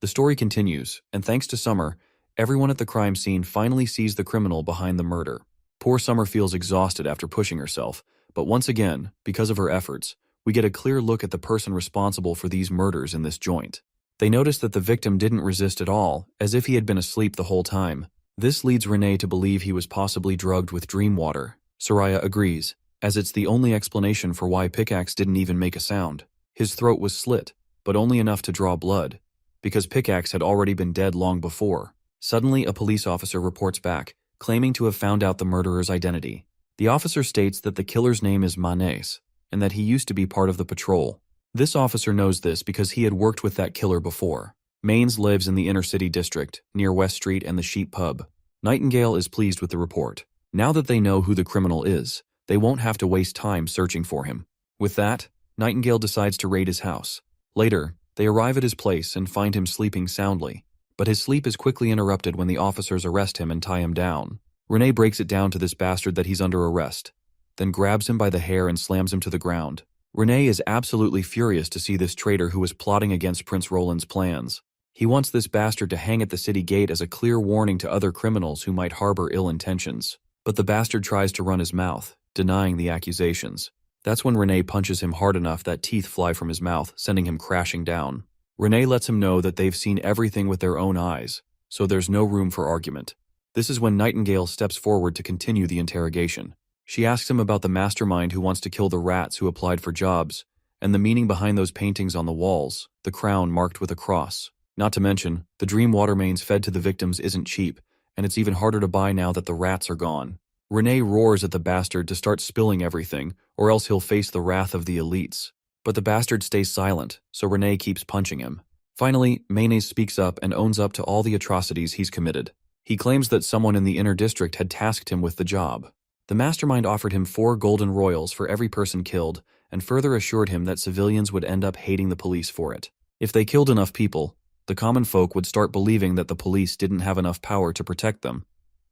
The story continues, and thanks to Summer, everyone at the crime scene finally sees the criminal behind the murder. Poor Summer feels exhausted after pushing herself, but once again, because of her efforts, we get a clear look at the person responsible for these murders in this joint. They notice that the victim didn't resist at all, as if he had been asleep the whole time. This leads Renee to believe he was possibly drugged with dream water. Soraya agrees, as it's the only explanation for why Pickaxe didn't even make a sound. His throat was slit, but only enough to draw blood, because Pickaxe had already been dead long before. Suddenly, a police officer reports back, claiming to have found out the murderer's identity. The officer states that the killer's name is Manes, and that he used to be part of the patrol. This officer knows this because he had worked with that killer before. Manes lives in the inner city district, near West Street and the Sheep Pub. Nightingale is pleased with the report. Now that they know who the criminal is, they won't have to waste time searching for him. With that, Nightingale decides to raid his house. Later, they arrive at his place and find him sleeping soundly. But his sleep is quickly interrupted when the officers arrest him and tie him down. Renee breaks it down to this bastard that he's under arrest, then grabs him by the hair and slams him to the ground. Renee is absolutely furious to see this traitor who was plotting against Prince Roland's plans. He wants this bastard to hang at the city gate as a clear warning to other criminals who might harbor ill intentions. But the bastard tries to run his mouth, denying the accusations. That's when Renee punches him hard enough that teeth fly from his mouth, sending him crashing down. Renee lets him know that they've seen everything with their own eyes, so there's no room for argument. This is when Nightingale steps forward to continue the interrogation. She asks him about the mastermind who wants to kill the rats who applied for jobs, and the meaning behind those paintings on the walls, the crown marked with a cross. Not to mention, the dream water mains fed to the victims isn't cheap, and it's even harder to buy now that the rats are gone. Renee roars at the bastard to start spilling everything, or else he'll face the wrath of the elites. But the bastard stays silent, so Renee keeps punching him. Finally, Mayonnaise speaks up and owns up to all the atrocities he's committed. He claims that someone in the inner district had tasked him with the job. The mastermind offered him 4 golden royals for every person killed, and further assured him that civilians would end up hating the police for it. If they killed enough people, the common folk would start believing that the police didn't have enough power to protect them,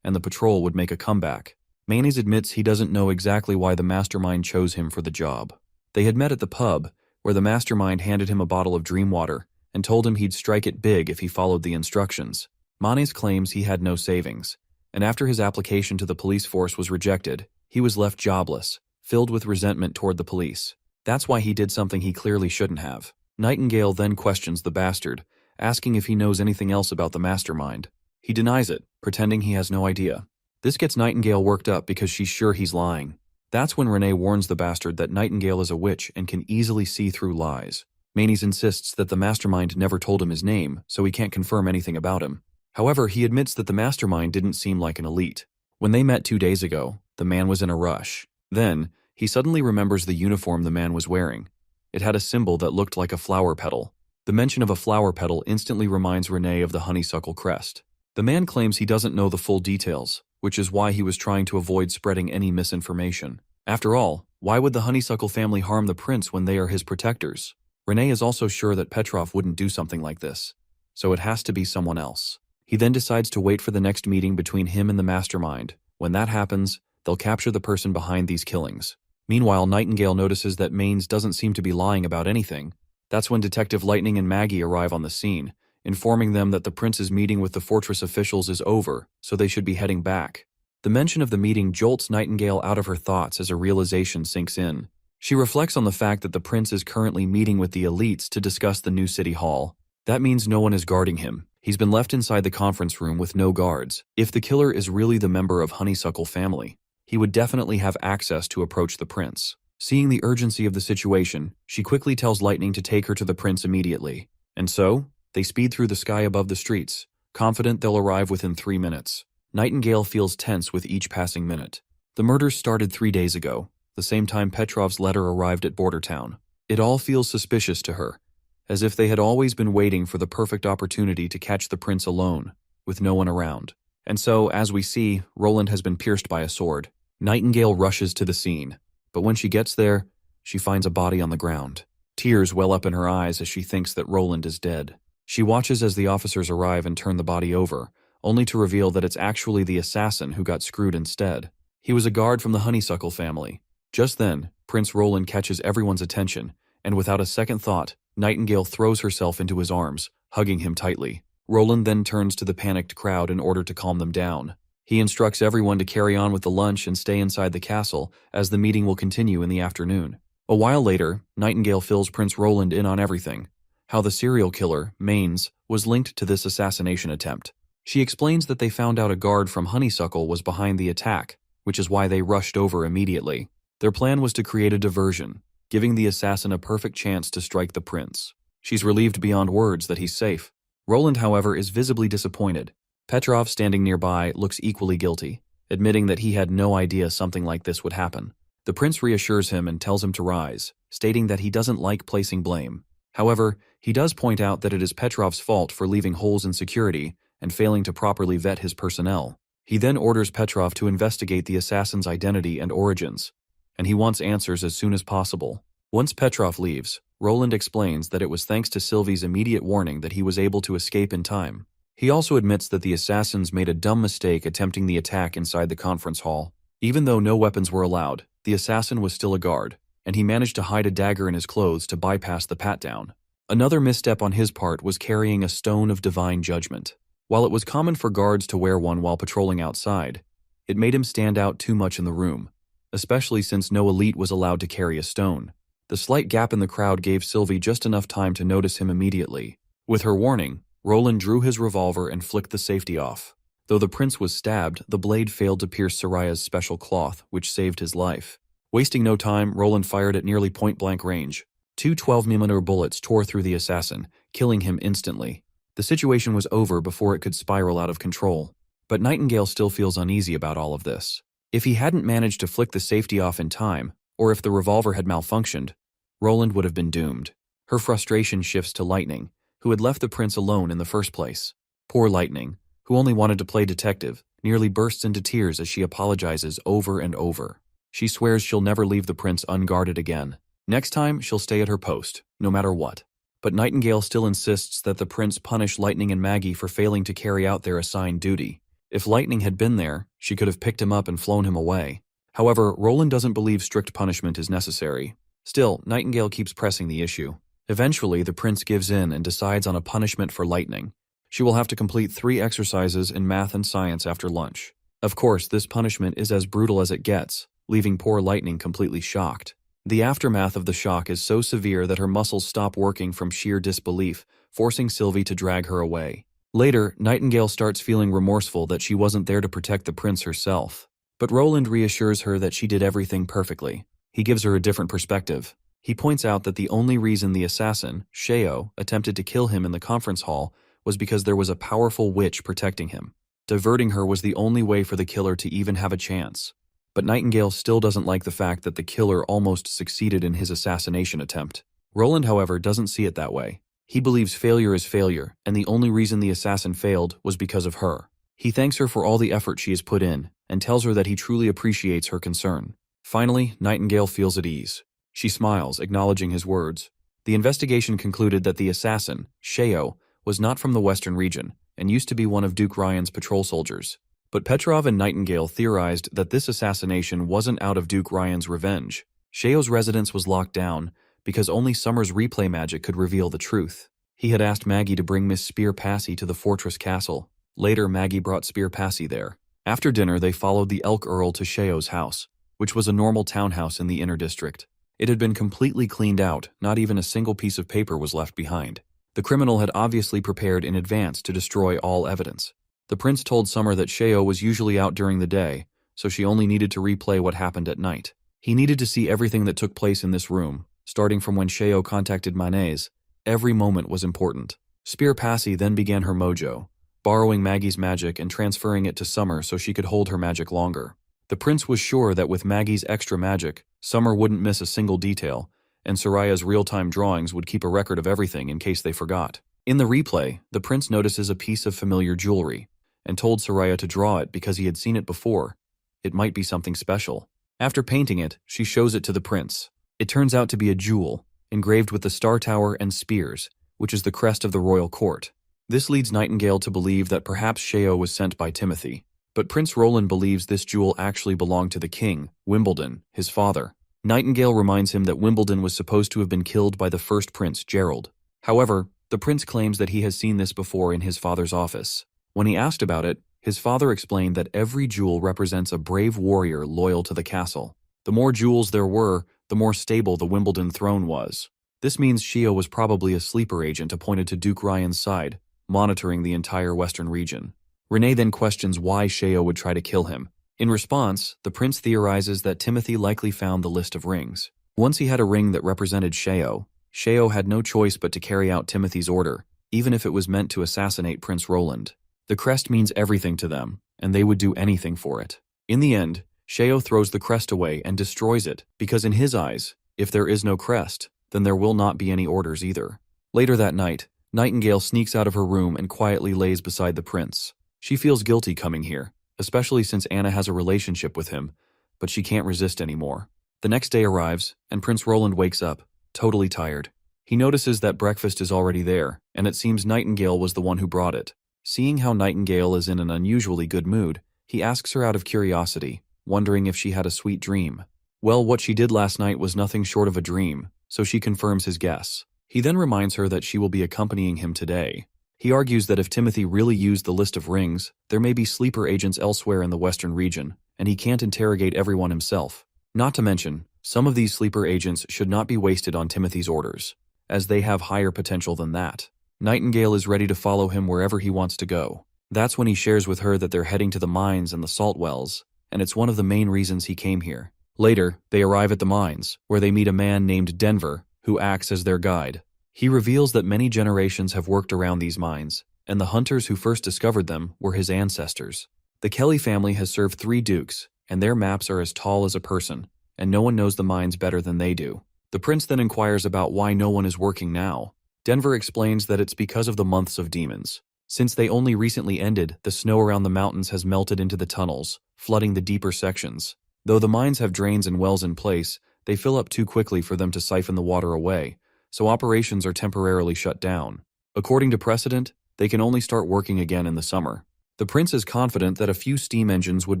and the patrol would make a comeback. Mayonnaise admits he doesn't know exactly why the mastermind chose him for the job. They had met at the pub, where the mastermind handed him a bottle of dream water and told him he'd strike it big if he followed the instructions. Mayonnaise claims he had no savings, and after his application to the police force was rejected, he was left jobless, filled with resentment toward the police. That's why he did something he clearly shouldn't have. Nightingale then questions the bastard, asking if he knows anything else about the mastermind. He denies it, pretending he has no idea. This gets Nightingale worked up because she's sure he's lying. That's when Renee warns the bastard that Nightingale is a witch and can easily see through lies. Mayonnaise insists that the mastermind never told him his name, so he can't confirm anything about him. However, he admits that the mastermind didn't seem like an elite. When they met 2 days ago, the man was in a rush. Then, he suddenly remembers the uniform the man was wearing. It had a symbol that looked like a flower petal. The mention of a flower petal instantly reminds Renee of the honeysuckle crest. The man claims he doesn't know the full details, which is why he was trying to avoid spreading any misinformation. After all, why would the honeysuckle family harm the prince when they are his protectors? Renee is also sure that Petrov wouldn't do something like this, so it has to be someone else. He then decides to wait for the next meeting between him and the mastermind. When that happens, they'll capture the person behind these killings. Meanwhile, Nightingale notices that Maines doesn't seem to be lying about anything. That's when Detective Lightning and Maggie arrive on the scene, informing them that the prince's meeting with the fortress officials is over, so they should be heading back. The mention of the meeting jolts Nightingale out of her thoughts as a realization sinks in. She reflects on the fact that the prince is currently meeting with the elites to discuss the new city hall. That means no one is guarding him. He's been left inside the conference room with no guards. If the killer is really the member of Honeysuckle family, he would definitely have access to approach the prince. Seeing the urgency of the situation, she quickly tells Lightning to take her to the prince immediately. And so, they speed through the sky above the streets, confident they'll arrive within 3 minutes. Nightingale feels tense with each passing minute. The murders started 3 days ago, the same time Petrov's letter arrived at Border Town. It all feels suspicious to her, as if they had always been waiting for the perfect opportunity to catch the prince alone, with no one around. And so, as we see, Roland has been pierced by a sword. Nightingale rushes to the scene, but when she gets there, she finds a body on the ground. Tears well up in her eyes as she thinks that Roland is dead. She watches as the officers arrive and turn the body over, only to reveal that it's actually the assassin who got screwed instead. He was a guard from the Honeysuckle family. Just then, Prince Roland catches everyone's attention, and without a second thought, Nightingale throws herself into his arms, hugging him tightly. Roland then turns to the panicked crowd in order to calm them down. He instructs everyone to carry on with the lunch and stay inside the castle, as the meeting will continue in the afternoon. A while later, Nightingale fills Prince Roland in on everything. How the serial killer, Maines, was linked to this assassination attempt. She explains that they found out a guard from Honeysuckle was behind the attack, which is why they rushed over immediately. Their plan was to create a diversion, giving the assassin a perfect chance to strike the prince. She's relieved beyond words that he's safe. Roland, however, is visibly disappointed. Petrov, standing nearby, looks equally guilty, admitting that he had no idea something like this would happen. The prince reassures him and tells him to rise, stating that he doesn't like placing blame. However, he does point out that it is Petrov's fault for leaving holes in security and failing to properly vet his personnel. He then orders Petrov to investigate the assassin's identity and origins, and he wants answers as soon as possible. Once Petrov leaves, Roland explains that it was thanks to Sylvie's immediate warning that he was able to escape in time. He also admits that the assassins made a dumb mistake attempting the attack inside the conference hall. Even though no weapons were allowed, the assassin was still a guard, and he managed to hide a dagger in his clothes to bypass the pat-down. Another misstep on his part was carrying a stone of divine judgment. While it was common for guards to wear one while patrolling outside, it made him stand out too much in the room, especially since no elite was allowed to carry a stone. The slight gap in the crowd gave Sylvie just enough time to notice him immediately. With her warning, Roland drew his revolver and flicked the safety off. Though the prince was stabbed, the blade failed to pierce Soraya's special cloth, which saved his life. Wasting no time, Roland fired at nearly point-blank range. Two 12mm bullets tore through the assassin, killing him instantly. The situation was over before it could spiral out of control. But Nightingale still feels uneasy about all of this. If he hadn't managed to flick the safety off in time, or if the revolver had malfunctioned, Roland would have been doomed. Her frustration shifts to Lightning, who had left the prince alone in the first place. Poor Lightning, who only wanted to play detective, nearly bursts into tears as she apologizes over and over. She swears she'll never leave the prince unguarded again. Next time, she'll stay at her post, no matter what. But Nightingale still insists that the prince punish Lightning and Maggie for failing to carry out their assigned duty. If Lightning had been there, she could have picked him up and flown him away. However, Roland doesn't believe strict punishment is necessary. Still, Nightingale keeps pressing the issue. Eventually, the prince gives in and decides on a punishment for Lightning. She will have to complete 3 exercises in math and science after lunch. Of course, this punishment is as brutal as it gets, leaving poor Lightning completely shocked. The aftermath of the shock is so severe that her muscles stop working from sheer disbelief, forcing Sylvie to drag her away. Later, Nightingale starts feeling remorseful that she wasn't there to protect the prince herself. But Roland reassures her that she did everything perfectly. He gives her a different perspective. He points out that the only reason the assassin, Sheo, attempted to kill him in the conference hall was because there was a powerful witch protecting him. Diverting her was the only way for the killer to even have a chance. But Nightingale still doesn't like the fact that the killer almost succeeded in his assassination attempt. Roland, however, doesn't see it that way. He believes failure is failure, and the only reason the assassin failed was because of her. He thanks her for all the effort she has put in, and tells her that he truly appreciates her concern. Finally, Nightingale feels at ease. She smiles, acknowledging his words. The investigation concluded that the assassin, Sheo, was not from the western region, and used to be one of Duke Ryan's patrol soldiers. But Petrov and Nightingale theorized that this assassination wasn't out of Duke Ryan's revenge. Sheo's residence was locked down because only Summer's replay magic could reveal the truth. He had asked Maggie to bring Miss Spear Passy to the fortress castle. Later, Maggie brought Spear Passy there. After dinner, they followed the Elk Earl to Sheo's house, which was a normal townhouse in the inner district. It had been completely cleaned out, not even a single piece of paper was left behind. The criminal had obviously prepared in advance to destroy all evidence. The prince told Summer that Sheo was usually out during the day, so she only needed to replay what happened at night. He needed to see everything that took place in this room, starting from when Sheo contacted Mayonnaise. Every moment was important. Spear Passy then began her mojo, borrowing Maggie's magic and transferring it to Summer so she could hold her magic longer. The prince was sure that with Maggie's extra magic, Summer wouldn't miss a single detail, and Soraya's real-time drawings would keep a record of everything in case they forgot. In the replay, the prince notices a piece of familiar jewelry, and told Soraya to draw it because he had seen it before. It might be something special. After painting it, she shows it to the prince. It turns out to be a jewel, engraved with the Star Tower and spears, which is the crest of the royal court. This leads Nightingale to believe that perhaps Sheo was sent by Timothy. But Prince Roland believes this jewel actually belonged to the king, Wimbledon, his father. Nightingale reminds him that Wimbledon was supposed to have been killed by the first prince, Gerald. However, The prince claims that he has seen this before in his father's office. When he asked about it, his father explained that every jewel represents a brave warrior loyal to the castle. The more jewels there were, the more stable the Wimbledon throne was. This means Shio was probably a sleeper agent appointed to Duke Ryan's side, monitoring the entire western region. Renee then questions why Shio would try to kill him. In response, the prince theorizes that Timothy likely found the list of rings. Once he had a ring that represented Shio, Shio had no choice but to carry out Timothy's order, even if it was meant to assassinate Prince Roland. The crest means everything to them, and they would do anything for it. In the end, Shio throws the crest away and destroys it, because in his eyes, if there is no crest, then there will not be any orders either. Later that night, Nightingale sneaks out of her room and quietly lays beside the prince. She feels guilty coming here, especially since Anna has a relationship with him, but she can't resist anymore. The next day arrives, and Prince Roland wakes up, totally tired. He notices that breakfast is already there, and it seems Nightingale was the one who brought it. Seeing how Nightingale is in an unusually good mood, he asks her out of curiosity, wondering if she had a sweet dream. Well, what she did last night was nothing short of a dream, so she confirms his guess. He then reminds her that she will be accompanying him today. He argues that if Timothy really used the list of rings, there may be sleeper agents elsewhere in the western region, and he can't interrogate everyone himself. Not to mention, some of these sleeper agents should not be wasted on Timothy's orders, as they have higher potential than that. Nightingale is ready to follow him wherever he wants to go. That's when he shares with her that they're heading to the mines and the salt wells, and it's one of the main reasons he came here. Later, they arrive at the mines, where they meet a man named Denver, who acts as their guide. He reveals that many generations have worked around these mines, and the hunters who first discovered them were his ancestors. The Kelly family has served 3 dukes, and their maps are as tall as a person, and no one knows the mines better than they do. The prince then inquires about why no one is working now. Denver explains that it's because of the months of demons. Since they only recently ended, the snow around the mountains has melted into the tunnels, flooding the deeper sections. Though the mines have drains and wells in place, they fill up too quickly for them to siphon the water away, so operations are temporarily shut down. According to precedent, they can only start working again in the summer. The prince is confident that a few steam engines would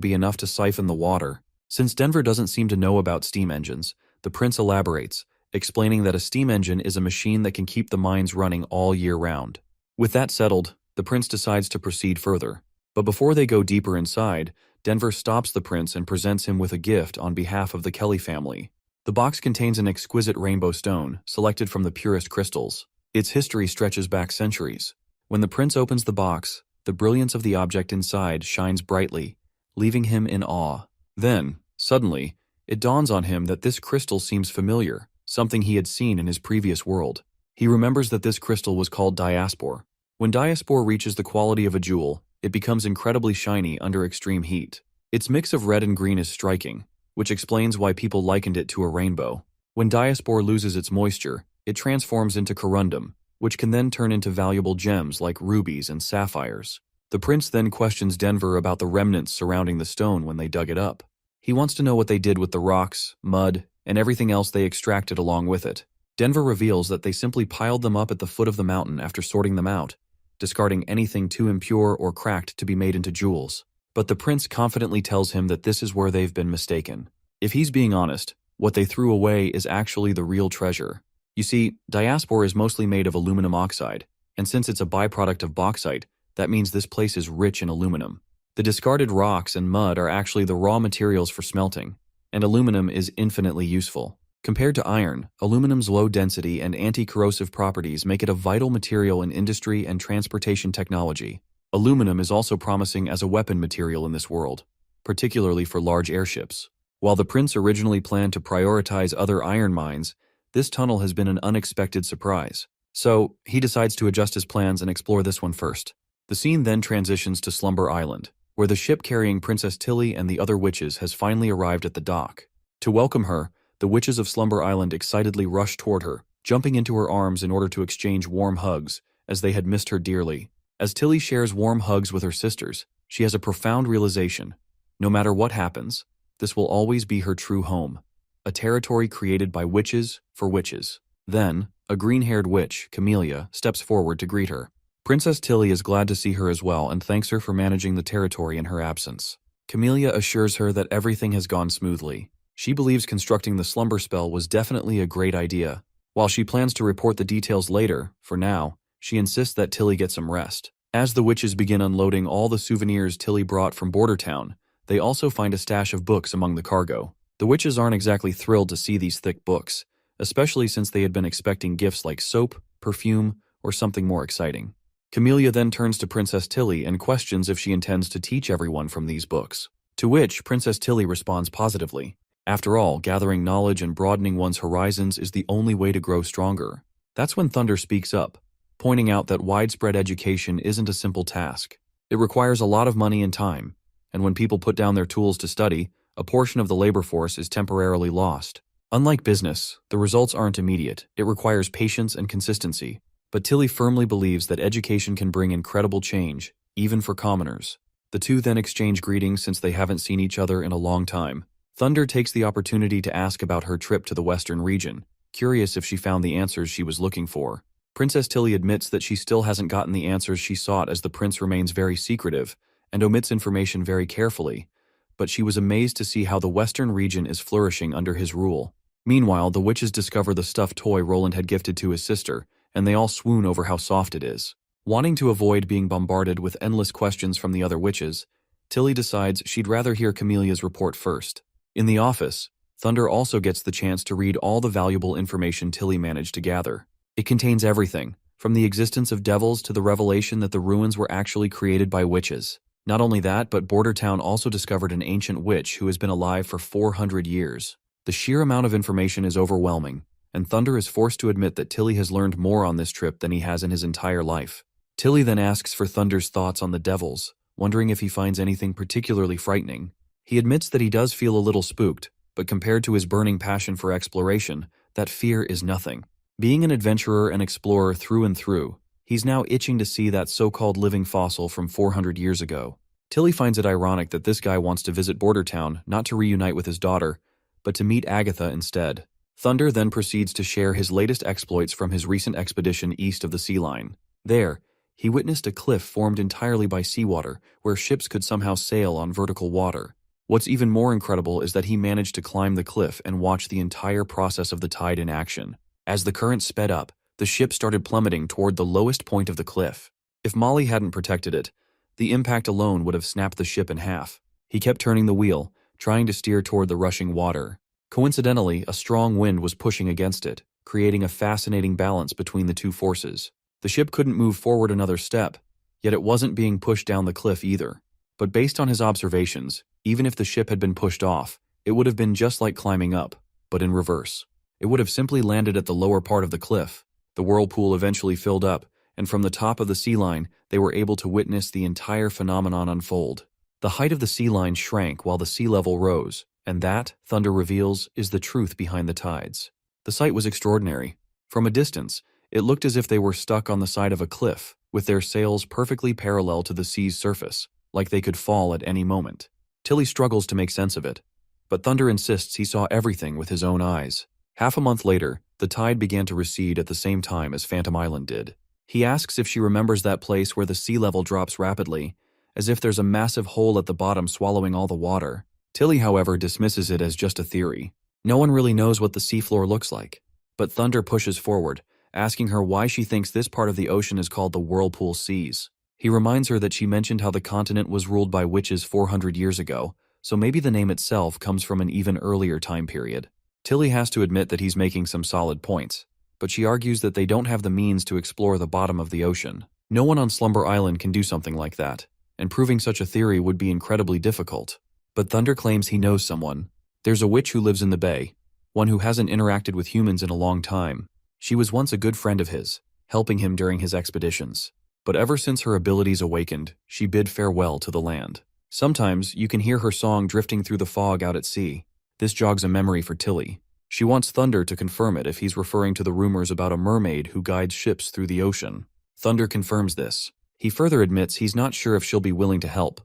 be enough to siphon the water. Since Denver doesn't seem to know about steam engines, the prince elaborates, explaining that a steam engine is a machine that can keep the mines running all year round. With that settled, the prince decides to proceed further. But before they go deeper inside, Denver stops the prince and presents him with a gift on behalf of the Kelly family. The box contains an exquisite rainbow stone, selected from the purest crystals. Its history stretches back centuries. When the prince opens the box, the brilliance of the object inside shines brightly, leaving him in awe. Then, suddenly, it dawns on him that this crystal seems familiar, something he had seen in his previous world. He remembers that this crystal was called diaspore. When diaspore reaches the quality of a jewel, it becomes incredibly shiny under extreme heat. Its mix of red and green is striking, which explains why people likened it to a rainbow. When diaspore loses its moisture, it transforms into corundum, which can then turn into valuable gems like rubies and sapphires. The prince then questions Denver about the remnants surrounding the stone when they dug it up. He wants to know what they did with the rocks, mud, and everything else they extracted along with it. Denver reveals that they simply piled them up at the foot of the mountain after sorting them out, discarding anything too impure or cracked to be made into jewels. But the prince confidently tells him that this is where they've been mistaken. If he's being honest, what they threw away is actually the real treasure. You see, diaspore is mostly made of aluminum oxide, and since it's a byproduct of bauxite, that means this place is rich in aluminum. The discarded rocks and mud are actually the raw materials for smelting, and aluminum is infinitely useful. Compared to iron, aluminum's low density and anti-corrosive properties make it a vital material in industry and transportation technology. Aluminum is also promising as a weapon material in this world, particularly for large airships. While the prince originally planned to prioritize other iron mines, this tunnel has been an unexpected surprise. So, he decides to adjust his plans and explore this one first. The scene then transitions to Slumber Island, where the ship carrying Princess Tilly and the other witches has finally arrived at the dock. To welcome her, the witches of Slumber Island excitedly rush toward her, jumping into her arms in order to exchange warm hugs, as they had missed her dearly. As Tilly shares warm hugs with her sisters, she has a profound realization. No matter what happens, this will always be her true home, a territory created by witches for witches. Then, a green-haired witch, Camellia, steps forward to greet her. Princess Tilly is glad to see her as well and thanks her for managing the territory in her absence. Camellia assures her that everything has gone smoothly. She believes constructing the slumber spell was definitely a great idea. While she plans to report the details later, for now, she insists that Tilly get some rest. As the witches begin unloading all the souvenirs Tilly brought from Border Town, they also find a stash of books among the cargo. The witches aren't exactly thrilled to see these thick books, especially since they had been expecting gifts like soap, perfume, or something more exciting. Camellia then turns to Princess Tilly and questions if she intends to teach everyone from these books. To which Princess Tilly responds positively. After all, gathering knowledge and broadening one's horizons is the only way to grow stronger. That's when Thunder speaks up, pointing out that widespread education isn't a simple task. It requires a lot of money and time, and when people put down their tools to study, a portion of the labor force is temporarily lost. Unlike business, the results aren't immediate. It requires patience and consistency. But Tilly firmly believes that education can bring incredible change, even for commoners. The two then exchange greetings since they haven't seen each other in a long time. Thunder takes the opportunity to ask about her trip to the western region, curious if she found the answers she was looking for. Princess Tilly admits that she still hasn't gotten the answers she sought as the prince remains very secretive and omits information very carefully, but she was amazed to see how the western region is flourishing under his rule. Meanwhile, the witches discover the stuffed toy Roland had gifted to his sister, and they all swoon over how soft it is. Wanting to avoid being bombarded with endless questions from the other witches, Tilly decides she'd rather hear Camelia's report first. In the office, Thunder also gets the chance to read all the valuable information Tilly managed to gather. It contains everything, from the existence of devils to the revelation that the ruins were actually created by witches. Not only that, but Border Town also discovered an ancient witch who has been alive for 400 years. The sheer amount of information is overwhelming, and Thunder is forced to admit that Tilly has learned more on this trip than he has in his entire life. Tilly then asks for Thunder's thoughts on the devils, wondering if he finds anything particularly frightening. He admits that he does feel a little spooked, but compared to his burning passion for exploration, that fear is nothing. Being an adventurer and explorer through and through, he's now itching to see that so-called living fossil from 400 years ago. Tilly finds it ironic that this guy wants to visit Border Town not to reunite with his daughter, but to meet Agatha instead. Thunder then proceeds to share his latest exploits from his recent expedition east of the sea line. There, he witnessed a cliff formed entirely by seawater, where ships could somehow sail on vertical water. What's even more incredible is that he managed to climb the cliff and watch the entire process of the tide in action. As the current sped up, the ship started plummeting toward the lowest point of the cliff. If Molly hadn't protected it, the impact alone would have snapped the ship in half. He kept turning the wheel, trying to steer toward the rushing water. Coincidentally, a strong wind was pushing against it, creating a fascinating balance between the two forces. The ship couldn't move forward another step, yet it wasn't being pushed down the cliff either. But based on his observations, even if the ship had been pushed off, it would have been just like climbing up, but in reverse. It would have simply landed at the lower part of the cliff. The whirlpool eventually filled up, and from the top of the sea line, they were able to witness the entire phenomenon unfold. The height of the sea line shrank while the sea level rose, and that, Thunder reveals, is the truth behind the tides. The sight was extraordinary. From a distance, it looked as if they were stuck on the side of a cliff, with their sails perfectly parallel to the sea's surface, like they could fall at any moment. Tilly struggles to make sense of it, but Thunder insists he saw everything with his own eyes. Half a month later, the tide began to recede at the same time as Phantom Island did. He asks if she remembers that place where the sea level drops rapidly, as if there's a massive hole at the bottom swallowing all the water. Tilly, however, dismisses it as just a theory. No one really knows what the seafloor looks like. But Thunder pushes forward, asking her why she thinks this part of the ocean is called the Whirlpool Seas. He reminds her that she mentioned how the continent was ruled by witches 400 years ago, so maybe the name itself comes from an even earlier time period. Tilly has to admit that he's making some solid points, but she argues that they don't have the means to explore the bottom of the ocean. No one on Slumber Island can do something like that, and proving such a theory would be incredibly difficult. But Thunder claims he knows someone. There's a witch who lives in the bay, one who hasn't interacted with humans in a long time. She was once a good friend of his, helping him during his expeditions. But ever since her abilities awakened, she bid farewell to the land. Sometimes you can hear her song drifting through the fog out at sea. This jogs a memory for Tilly. She wants Thunder to confirm it if he's referring to the rumors about a mermaid who guides ships through the ocean. Thunder confirms this. He further admits he's not sure if she'll be willing to help,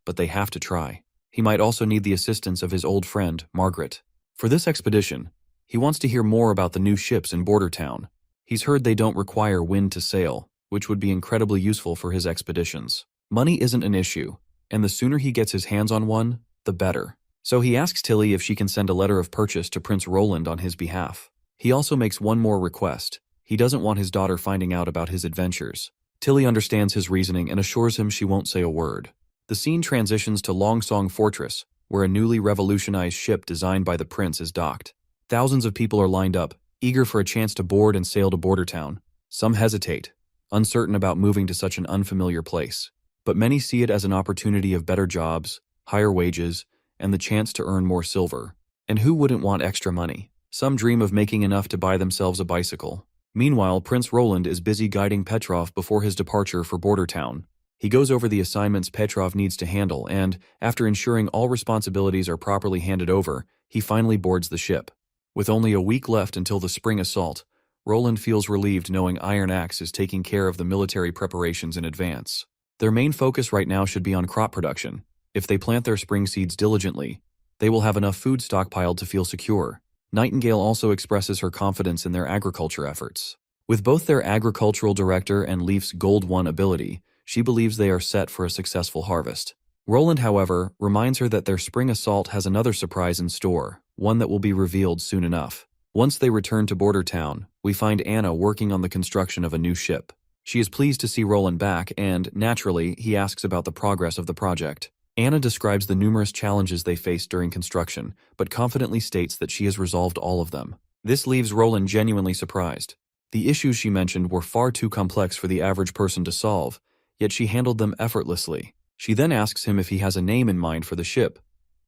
but they have to try. He might also need the assistance of his old friend, Margaret. For this expedition, he wants to hear more about the new ships in Border Town. He's heard they don't require wind to sail, which would be incredibly useful for his expeditions. Money isn't an issue, and the sooner he gets his hands on one, the better. So he asks Tilly if she can send a letter of purchase to Prince Roland on his behalf. He also makes one more request. He doesn't want his daughter finding out about his adventures. Tilly understands his reasoning and assures him she won't say a word. The scene transitions to Longsong Fortress, where a newly revolutionized ship designed by the prince is docked. Thousands of people are lined up, eager for a chance to board and sail to border town. Some hesitate, uncertain about moving to such an unfamiliar place. But many see it as an opportunity of better jobs, higher wages, and the chance to earn more silver. And who wouldn't want extra money? Some dream of making enough to buy themselves a bicycle. Meanwhile, Prince Roland is busy guiding Petrov before his departure for border town. He goes over the assignments Petrov needs to handle and, after ensuring all responsibilities are properly handed over, he finally boards the ship. With only a week left until the spring assault, Roland feels relieved knowing Iron Axe is taking care of the military preparations in advance. Their main focus right now should be on crop production. If they plant their spring seeds diligently, they will have enough food stockpiled to feel secure. Nightingale also expresses her confidence in their agriculture efforts. With both their agricultural director and Leaf's Gold 1 ability, she believes they are set for a successful harvest. Roland, however, reminds her that their spring assault has another surprise in store, one that will be revealed soon enough. Once they return to Border Town, we find Anna working on the construction of a new ship. She is pleased to see Roland back and, naturally, he asks about the progress of the project. Anna describes the numerous challenges they faced during construction, but confidently states that she has resolved all of them. This leaves Roland genuinely surprised. The issues she mentioned were far too complex for the average person to solve, yet she handled them effortlessly. She then asks him if he has a name in mind for the ship,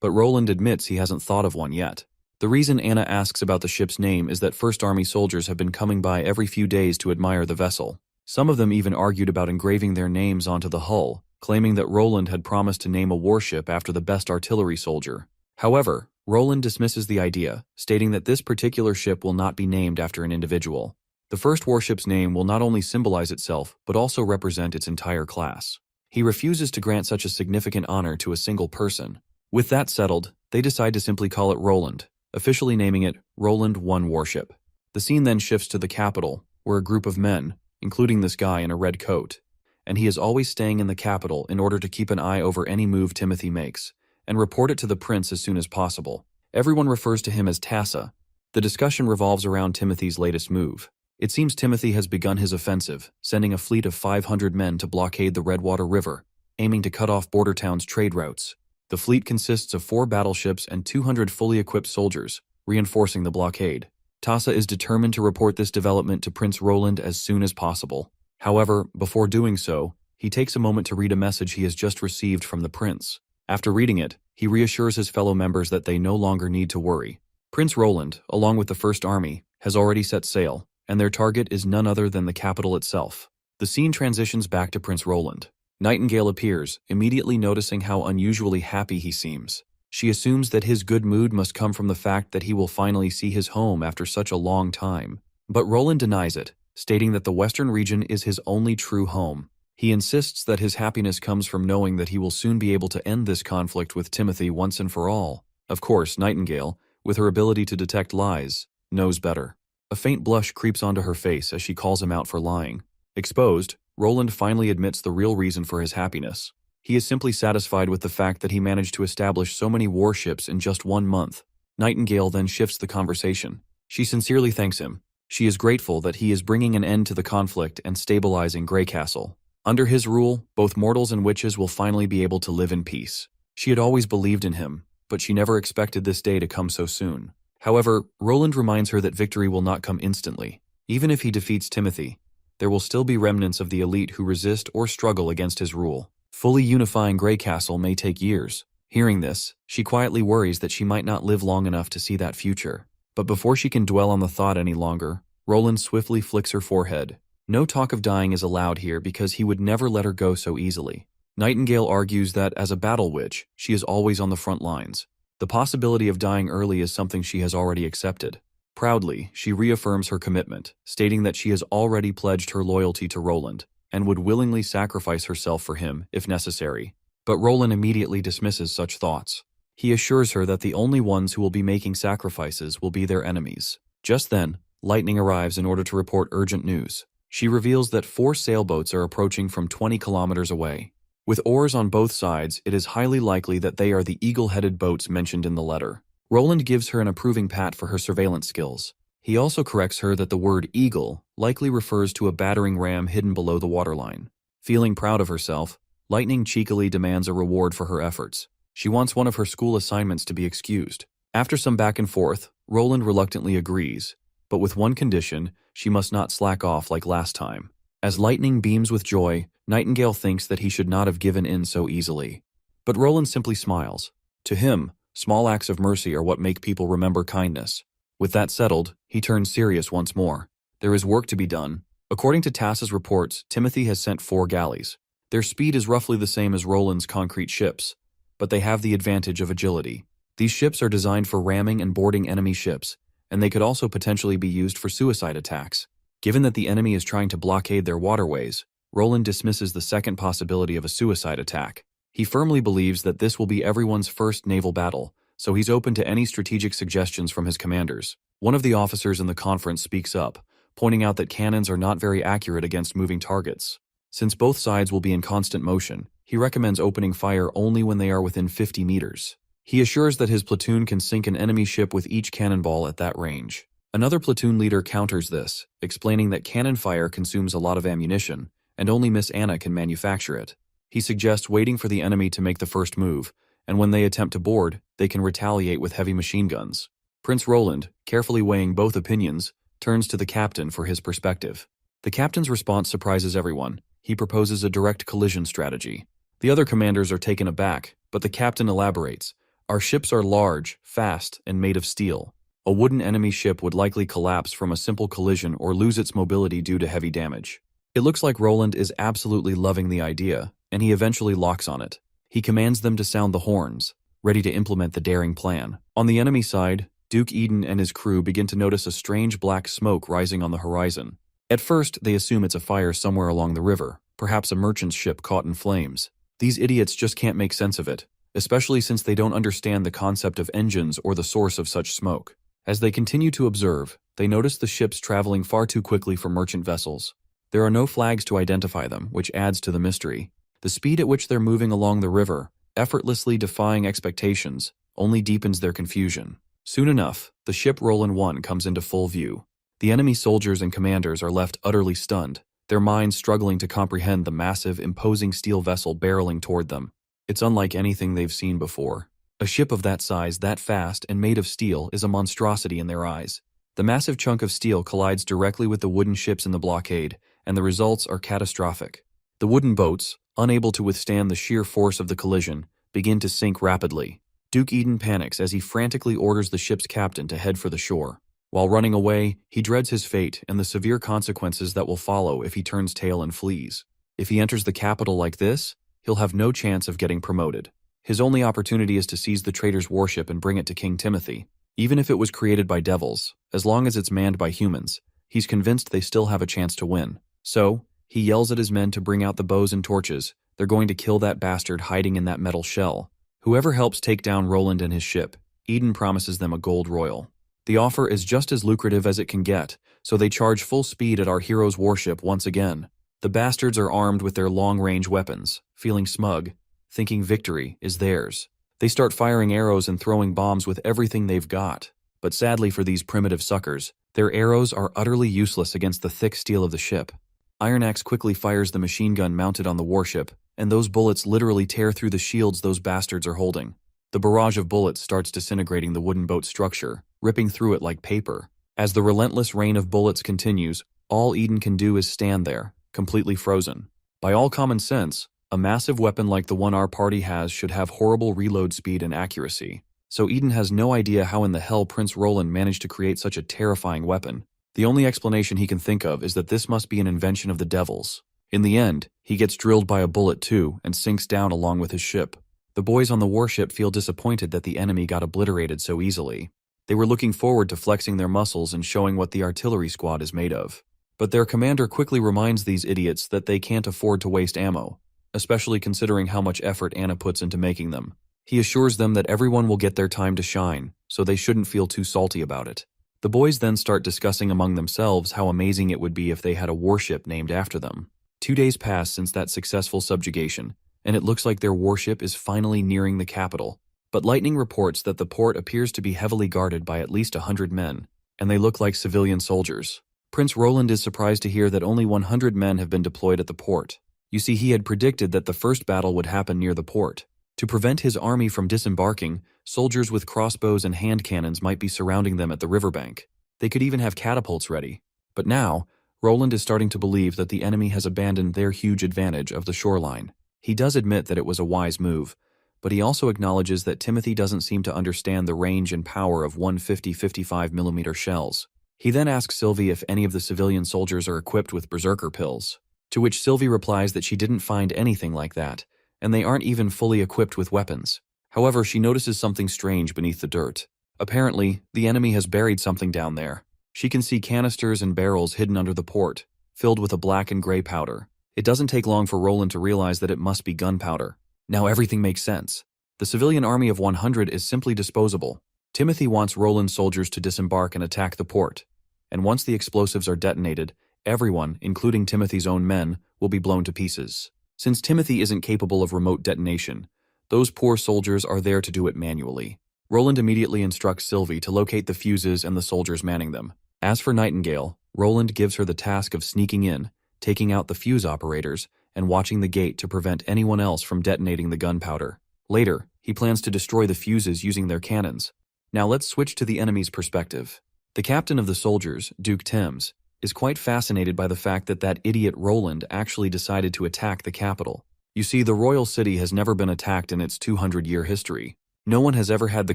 but Roland admits he hasn't thought of one yet. The reason Anna asks about the ship's name is that First Army soldiers have been coming by every few days to admire the vessel. Some of them even argued about engraving their names onto the hull, claiming that Roland had promised to name a warship after the best artillery soldier. However, Roland dismisses the idea, stating that this particular ship will not be named after an individual. The first warship's name will not only symbolize itself, but also represent its entire class. He refuses to grant such a significant honor to a single person. With that settled, they decide to simply call it Roland, officially naming it Roland 1 Warship. The scene then shifts to the capital, where a group of men, including this guy in a red coat, and he is always staying in the capital in order to keep an eye over any move Timothy makes, and report it to the prince as soon as possible. Everyone refers to him as Tassa. The discussion revolves around Timothy's latest move. It seems Timothy has begun his offensive, sending a fleet of 500 men to blockade the Redwater River, aiming to cut off Border Town's trade routes. The fleet consists of 4 battleships and 200 fully equipped soldiers, reinforcing the blockade. Tassa is determined to report this development to Prince Roland as soon as possible. However, before doing so, he takes a moment to read a message he has just received from the prince. After reading it, he reassures his fellow members that they no longer need to worry. Prince Roland, along with the First Army, has already set sail, and their target is none other than the capital itself. The scene transitions back to Prince Roland. Nightingale appears, immediately noticing how unusually happy he seems. She assumes that his good mood must come from the fact that he will finally see his home after such a long time. But Roland denies it, stating that the Western region is his only true home. He insists that his happiness comes from knowing that he will soon be able to end this conflict with Timothy once and for all. Of course, Nightingale, with her ability to detect lies, knows better. A faint blush creeps onto her face as she calls him out for lying. Exposed, Roland finally admits the real reason for his happiness. He is simply satisfied with the fact that he managed to establish so many warships in just 1 month. Nightingale then shifts the conversation. She sincerely thanks him. She is grateful that he is bringing an end to the conflict and stabilizing Greycastle. Under his rule, both mortals and witches will finally be able to live in peace. She had always believed in him, but she never expected this day to come so soon. However, Roland reminds her that victory will not come instantly. Even if he defeats Timothy, there will still be remnants of the elite who resist or struggle against his rule. Fully unifying Greycastle may take years. Hearing this, she quietly worries that she might not live long enough to see that future. But before she can dwell on the thought any longer, Roland swiftly flicks her forehead. No talk of dying is allowed here because he would never let her go so easily. Nightingale argues that as a battle witch, she is always on the front lines. The possibility of dying early is something she has already accepted. Proudly, she reaffirms her commitment, stating that she has already pledged her loyalty to Roland and would willingly sacrifice herself for him if necessary. But Roland immediately dismisses such thoughts. He assures her that the only ones who will be making sacrifices will be their enemies. Just then, Lightning arrives in order to report urgent news. She reveals that 4 sailboats are approaching from 20 kilometers away. With oars on both sides, it is highly likely that they are the eagle-headed boats mentioned in the letter. Roland gives her an approving pat for her surveillance skills. He also corrects her that the word eagle likely refers to a battering ram hidden below the waterline. Feeling proud of herself, Lightning cheekily demands a reward for her efforts. She wants one of her school assignments to be excused. After some back and forth, Roland reluctantly agrees, but with one condition: she must not slack off like last time. As Lightning beams with joy, Nightingale thinks that he should not have given in so easily. But Roland simply smiles. To him, small acts of mercy are what make people remember kindness. With that settled, he turns serious once more. There is work to be done. According to Tass's reports, Timothy has sent 4 galleys. Their speed is roughly the same as Roland's concrete ships, but they have the advantage of agility. These ships are designed for ramming and boarding enemy ships, and they could also potentially be used for suicide attacks. Given that the enemy is trying to blockade their waterways, Roland dismisses the second possibility of a suicide attack. He firmly believes that this will be everyone's first naval battle, so he's open to any strategic suggestions from his commanders. One of the officers in the conference speaks up, pointing out that cannons are not very accurate against moving targets. Since both sides will be in constant motion, he recommends opening fire only when they are within 50 meters. He assures that his platoon can sink an enemy ship with each cannonball at that range. Another platoon leader counters this, explaining that cannon fire consumes a lot of ammunition, and only Miss Anna can manufacture it. He suggests waiting for the enemy to make the first move, and when they attempt to board, they can retaliate with heavy machine guns. Prince Roland, carefully weighing both opinions, turns to the captain for his perspective. The captain's response surprises everyone. He proposes a direct collision strategy. The other commanders are taken aback, but the captain elaborates. Our ships are large, fast, and made of steel. A wooden enemy ship would likely collapse from a simple collision or lose its mobility due to heavy damage. It looks like Roland is absolutely loving the idea, and he eventually locks on it. He commands them to sound the horns, ready to implement the daring plan. On the enemy side, Duke Eden and his crew begin to notice a strange black smoke rising on the horizon. At first, they assume it's a fire somewhere along the river, perhaps a merchant ship caught in flames. These idiots just can't make sense of it, especially since they don't understand the concept of engines or the source of such smoke. As they continue to observe, they notice the ships traveling far too quickly for merchant vessels. There are no flags to identify them, which adds to the mystery. The speed at which they're moving along the river, effortlessly defying expectations, only deepens their confusion. Soon enough, the ship Roland 1 comes into full view. The enemy soldiers and commanders are left utterly stunned, their minds struggling to comprehend the massive, imposing steel vessel barreling toward them. It's unlike anything they've seen before. A ship of that size, that fast, and made of steel is a monstrosity in their eyes. The massive chunk of steel collides directly with the wooden ships in the blockade, and the results are catastrophic. The wooden boats, unable to withstand the sheer force of the collision, begin to sink rapidly. Duke Eden panics as he frantically orders the ship's captain to head for the shore. While running away, he dreads his fate and the severe consequences that will follow if he turns tail and flees. If he enters the capital like this, he'll have no chance of getting promoted. His only opportunity is to seize the traitor's warship and bring it to King Timothy. Even if it was created by devils, as long as it's manned by humans, he's convinced they still have a chance to win. So, he yells at his men to bring out the bows and torches. They're going to kill that bastard hiding in that metal shell. Whoever helps take down Roland and his ship, Eden promises them a gold royal. The offer is just as lucrative as it can get, so they charge full speed at our hero's warship once again. The bastards are armed with their long-range weapons, feeling smug, thinking victory is theirs. They start firing arrows and throwing bombs with everything they've got. But sadly for these primitive suckers, their arrows are utterly useless against the thick steel of the ship. Iron Axe quickly fires the machine gun mounted on the warship, and those bullets literally tear through the shields those bastards are holding. The barrage of bullets starts disintegrating the wooden boat structure, ripping through it like paper. As the relentless rain of bullets continues, all Eden can do is stand there, completely frozen. By all common sense, a massive weapon like the one our party has should have horrible reload speed and accuracy. So Eden has no idea how in the hell Prince Roland managed to create such a terrifying weapon. The only explanation he can think of is that this must be an invention of the devils. In the end, he gets drilled by a bullet too and sinks down along with his ship. The boys on the warship feel disappointed that the enemy got obliterated so easily. They were looking forward to flexing their muscles and showing what the artillery squad is made of. But their commander quickly reminds these idiots that they can't afford to waste ammo, especially considering how much effort Anna puts into making them. He assures them that everyone will get their time to shine, so they shouldn't feel too salty about it. The boys then start discussing among themselves how amazing it would be if they had a warship named after them. 2 days pass since that successful subjugation, and it looks like their warship is finally nearing the capital. But Lightning reports that the port appears to be heavily guarded by at least 100 men. and they look like civilian soldiers. Prince Roland is surprised to hear that only 100 men have been deployed at the port. You see, he had predicted that the first battle would happen near the port. To prevent his army from disembarking, soldiers with crossbows and hand cannons might be surrounding them at the riverbank. They could even have catapults ready. But now, Roland is starting to believe that the enemy has abandoned their huge advantage of the shoreline. He does admit that it was a wise move, but he also acknowledges that Timothy doesn't seem to understand the range and power of 150-55mm shells. He then asks Sylvie if any of the civilian soldiers are equipped with berserker pills, to which Sylvie replies that she didn't find anything like that, and they aren't even fully equipped with weapons. However, she notices something strange beneath the dirt. Apparently, the enemy has buried something down there. She can see canisters and barrels hidden under the port, filled with a black and gray powder. It doesn't take long for Roland to realize that it must be gunpowder. Now everything makes sense. The civilian army of 100 is simply disposable. Timothy wants Roland's soldiers to disembark and attack the port. And once the explosives are detonated, everyone, including Timothy's own men, will be blown to pieces. Since Timothy isn't capable of remote detonation, those poor soldiers are there to do it manually. Roland immediately instructs Sylvie to locate the fuses and the soldiers manning them. As for Nightingale, Roland gives her the task of sneaking in, taking out the fuse operators, and watching the gate to prevent anyone else from detonating the gunpowder. Later, he plans to destroy the fuses using their cannons. Now let's switch to the enemy's perspective. The captain of the soldiers, Duke Thames, is quite fascinated by the fact that that idiot Roland actually decided to attack the capital. You see, the royal city has never been attacked in its 200-year history. No one has ever had the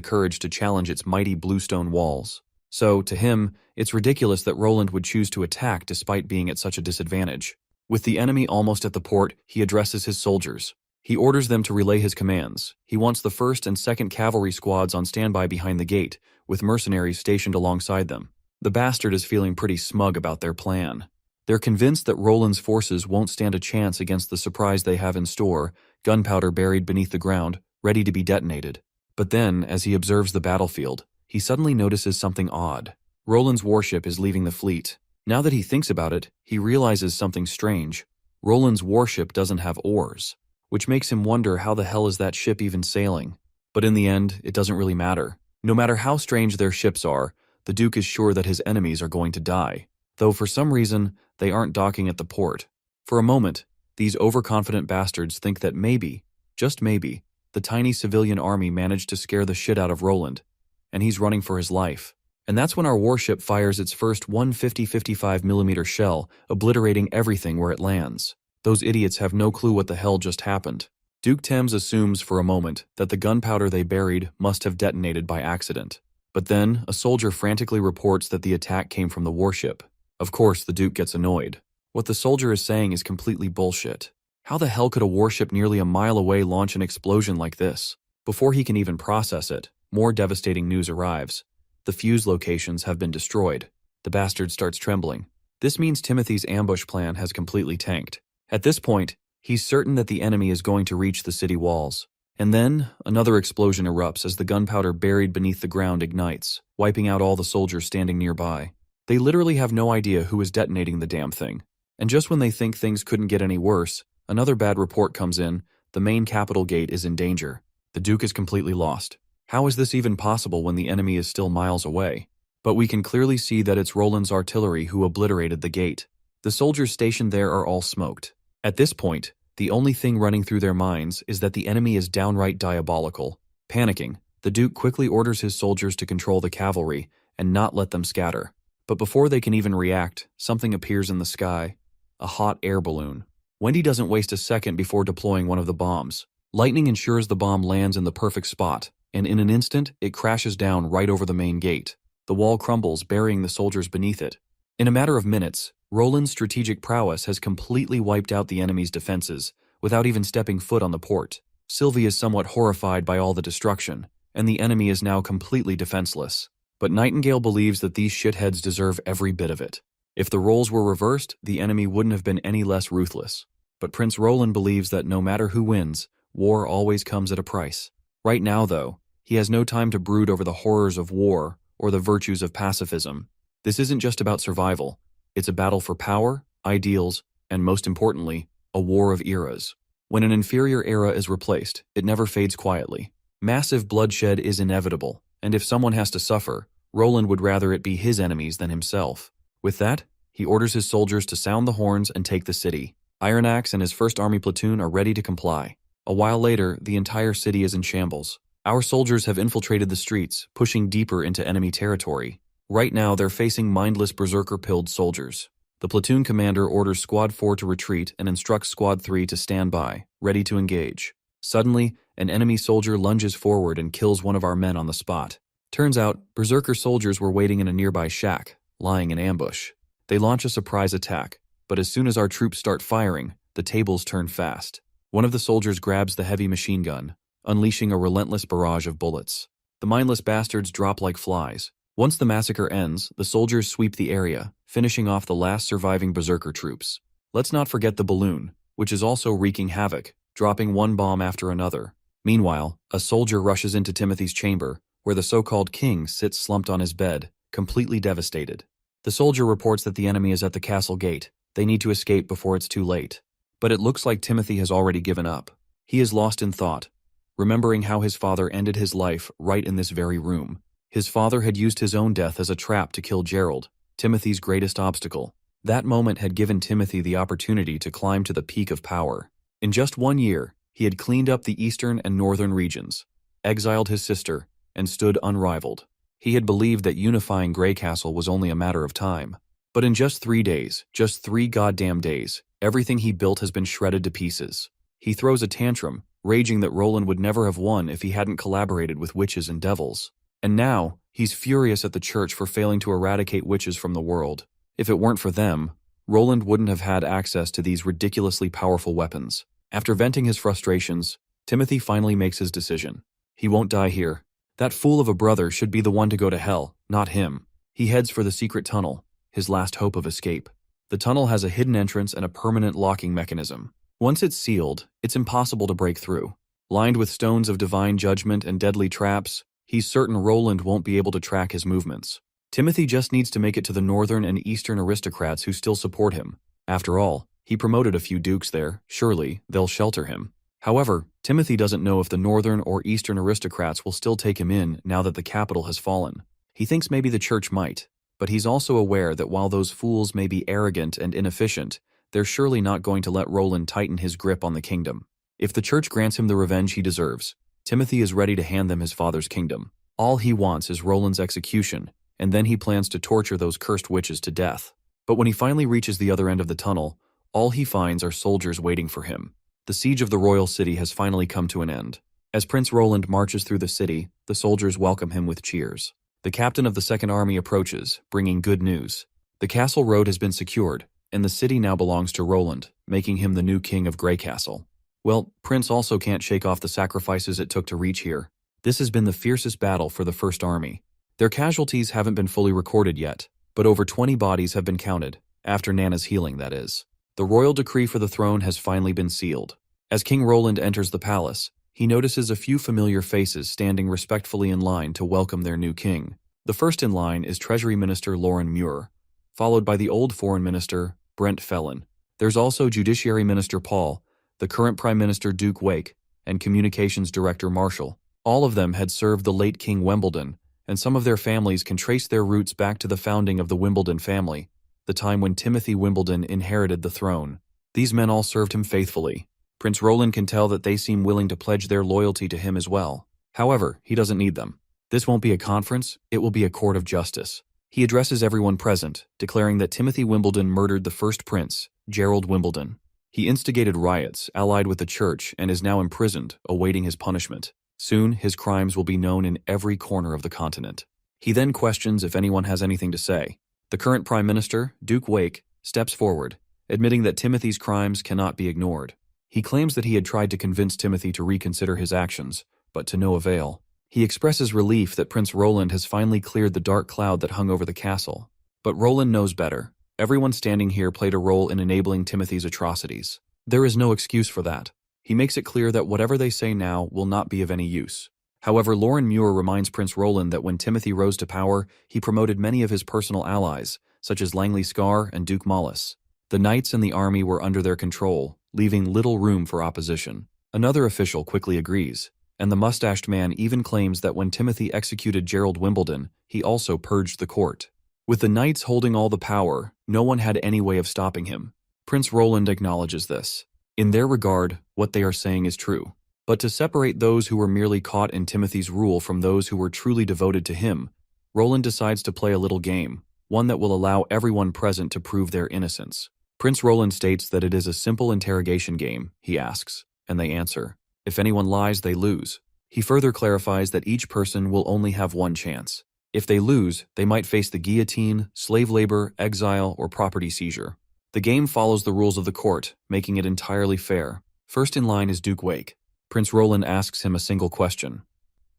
courage to challenge its mighty bluestone walls. So, to him, it's ridiculous that Roland would choose to attack despite being at such a disadvantage. With the enemy almost at the port, he addresses his soldiers. He orders them to relay his commands. He wants the 1st and 2nd Cavalry squads on standby behind the gate, with mercenaries stationed alongside them. The bastard is feeling pretty smug about their plan. They're convinced that Roland's forces won't stand a chance against the surprise they have in store, gunpowder buried beneath the ground, ready to be detonated. But then, as he observes the battlefield, he suddenly notices something odd. Roland's warship is leaving the fleet. Now that he thinks about it, he realizes something strange. Roland's warship doesn't have oars, which makes him wonder how the hell is that ship even sailing. But in the end, it doesn't really matter. No matter how strange their ships are, the Duke is sure that his enemies are going to die, though for some reason, they aren't docking at the port. For a moment, these overconfident bastards think that maybe, just maybe, the tiny civilian army managed to scare the shit out of Roland, and he's running for his life. And that's when our warship fires its first 150-55mm shell, obliterating everything where it lands. Those idiots have no clue what the hell just happened. Duke Thames assumes for a moment that the gunpowder they buried must have detonated by accident. But then, a soldier frantically reports that the attack came from the warship. Of course, the Duke gets annoyed. What the soldier is saying is completely bullshit. How the hell could a warship nearly a mile away launch an explosion like this? Before he can even process it, more devastating news arrives. The fuse locations have been destroyed. The bastard starts trembling. This means Timothy's ambush plan has completely tanked. At this point, he's certain that the enemy is going to reach the city walls. And then, another explosion erupts as the gunpowder buried beneath the ground ignites, wiping out all the soldiers standing nearby. They literally have no idea who is detonating the damn thing. And just when they think things couldn't get any worse, another bad report comes in. The main capital gate is in danger. The Duke is completely lost. How is this even possible when the enemy is still miles away? But we can clearly see that it's Roland's artillery who obliterated the gate. The soldiers stationed there are all smoked. At this point, the only thing running through their minds is that the enemy is downright diabolical. Panicking, the Duke quickly orders his soldiers to control the cavalry and not let them scatter. But before they can even react, something appears in the sky. A hot air balloon. Wendy doesn't waste a second before deploying one of the bombs. Lightning ensures the bomb lands in the perfect spot, and in an instant, it crashes down right over the main gate. The wall crumbles, burying the soldiers beneath it. In a matter of minutes, Roland's strategic prowess has completely wiped out the enemy's defenses, without even stepping foot on the port. Sylvie is somewhat horrified by all the destruction, and the enemy is now completely defenseless. But Nightingale believes that these shitheads deserve every bit of it. If the roles were reversed, the enemy wouldn't have been any less ruthless. But Prince Roland believes that no matter who wins, war always comes at a price. Right now, though, he has no time to brood over the horrors of war or the virtues of pacifism. This isn't just about survival. It's a battle for power, ideals, and most importantly, a war of eras. When an inferior era is replaced, it never fades quietly. Massive bloodshed is inevitable, and if someone has to suffer, Roland would rather it be his enemies than himself. With that, he orders his soldiers to sound the horns and take the city. Iron Axe and his first army platoon are ready to comply. A while later, the entire city is in shambles. Our soldiers have infiltrated the streets, pushing deeper into enemy territory. Right now, they're facing mindless berserker-pilled soldiers. The platoon commander orders Squad 4 to retreat and instructs Squad 3 to stand by, ready to engage. Suddenly, an enemy soldier lunges forward and kills one of our men on the spot. Turns out, berserker soldiers were waiting in a nearby shack, lying in ambush. They launch a surprise attack, but as soon as our troops start firing, the tables turn fast. One of the soldiers grabs the heavy machine gun, unleashing a relentless barrage of bullets. The mindless bastards drop like flies. Once the massacre ends, the soldiers sweep the area, finishing off the last surviving berserker troops. Let's not forget the balloon, which is also wreaking havoc, dropping one bomb after another. Meanwhile, a soldier rushes into Timothy's chamber, where the so-called king sits slumped on his bed, completely devastated. The soldier reports that the enemy is at the castle gate. They need to escape before it's too late. But it looks like Timothy has already given up. He is lost in thought, remembering how his father ended his life right in this very room. His father had used his own death as a trap to kill Gerald, Timothy's greatest obstacle. That moment had given Timothy the opportunity to climb to the peak of power. In just 1 year, he had cleaned up the eastern and northern regions, exiled his sister, and stood unrivaled. He had believed that unifying Grey Castle was only a matter of time. But in just 3 days, just 3 goddamn days, everything he built has been shredded to pieces. He throws a tantrum, raging that Roland would never have won if he hadn't collaborated with witches and devils. And now, he's furious at the church for failing to eradicate witches from the world. If it weren't for them, Roland wouldn't have had access to these ridiculously powerful weapons. After venting his frustrations, Timothy finally makes his decision. He won't die here. That fool of a brother should be the one to go to hell, not him. He heads for the secret tunnel, his last hope of escape. The tunnel has a hidden entrance and a permanent locking mechanism. Once it's sealed, it's impossible to break through. Lined with stones of divine judgment and deadly traps, he's certain Roland won't be able to track his movements. Timothy just needs to make it to the northern and eastern aristocrats who still support him. After all, he promoted a few dukes there, surely they'll shelter him. However, Timothy doesn't know if the northern or eastern aristocrats will still take him in now that the capital has fallen. He thinks maybe the church might, but he's also aware that while those fools may be arrogant and inefficient, they're surely not going to let Roland tighten his grip on the kingdom. If the church grants him the revenge he deserves, Timothy is ready to hand them his father's kingdom. All he wants is Roland's execution, and then he plans to torture those cursed witches to death. But when he finally reaches the other end of the tunnel, all he finds are soldiers waiting for him. The siege of the royal city has finally come to an end. As Prince Roland marches through the city, the soldiers welcome him with cheers. The captain of the Second Army approaches, bringing good news. The castle road has been secured, and the city now belongs to Roland, making him the new king of Grey Castle. Well, Prince also can't shake off the sacrifices it took to reach here. This has been the fiercest battle for the First Army. Their casualties haven't been fully recorded yet, but over 20 bodies have been counted, after Nana's healing, that is. The royal decree for the throne has finally been sealed. As King Roland enters the palace, he notices a few familiar faces standing respectfully in line to welcome their new king. The first in line is Treasury Minister Lauren Muir, followed by the old Foreign Minister, Brent Fellon. There's also Judiciary Minister Paul, the current Prime Minister Duke Wake, and Communications Director Marshall. All of them had served the late King Wimbledon, and some of their families can trace their roots back to the founding of the Wimbledon family, the time when Timothy Wimbledon inherited the throne. These men all served him faithfully. Prince Roland can tell that they seem willing to pledge their loyalty to him as well. However, he doesn't need them. This won't be a conference, it will be a court of justice. He addresses everyone present, declaring that Timothy Wimbledon murdered the first prince, Gerald Wimbledon. He instigated riots, allied with the church, and is now imprisoned, awaiting his punishment. Soon, his crimes will be known in every corner of the continent. He then questions if anyone has anything to say. The current Prime Minister, Duke Wake, steps forward, admitting that Timothy's crimes cannot be ignored. He claims that he had tried to convince Timothy to reconsider his actions, but to no avail. He expresses relief that Prince Roland has finally cleared the dark cloud that hung over the castle. But Roland knows better. Everyone standing here played a role in enabling Timothy's atrocities. There is no excuse for that. He makes it clear that whatever they say now will not be of any use. However, Lauren Muir reminds Prince Roland that when Timothy rose to power, he promoted many of his personal allies, such as Langley Scar and Duke Mollis. The knights and the army were under their control, leaving little room for opposition. Another official quickly agrees, and the mustached man even claims that when Timothy executed Gerald Wimbledon, he also purged the court. With the knights holding all the power, no one had any way of stopping him. Prince Roland acknowledges this. In their regard, what they are saying is true. But to separate those who were merely caught in Timothy's rule from those who were truly devoted to him, Roland decides to play a little game, one that will allow everyone present to prove their innocence. Prince Roland states that it is a simple interrogation game, he asks, and they answer. If anyone lies, they lose. He further clarifies that each person will only have one chance. If they lose, they might face the guillotine, slave labor, exile, or property seizure. The game follows the rules of the court, making it entirely fair. First in line is Duke Wake. Prince Roland asks him a single question.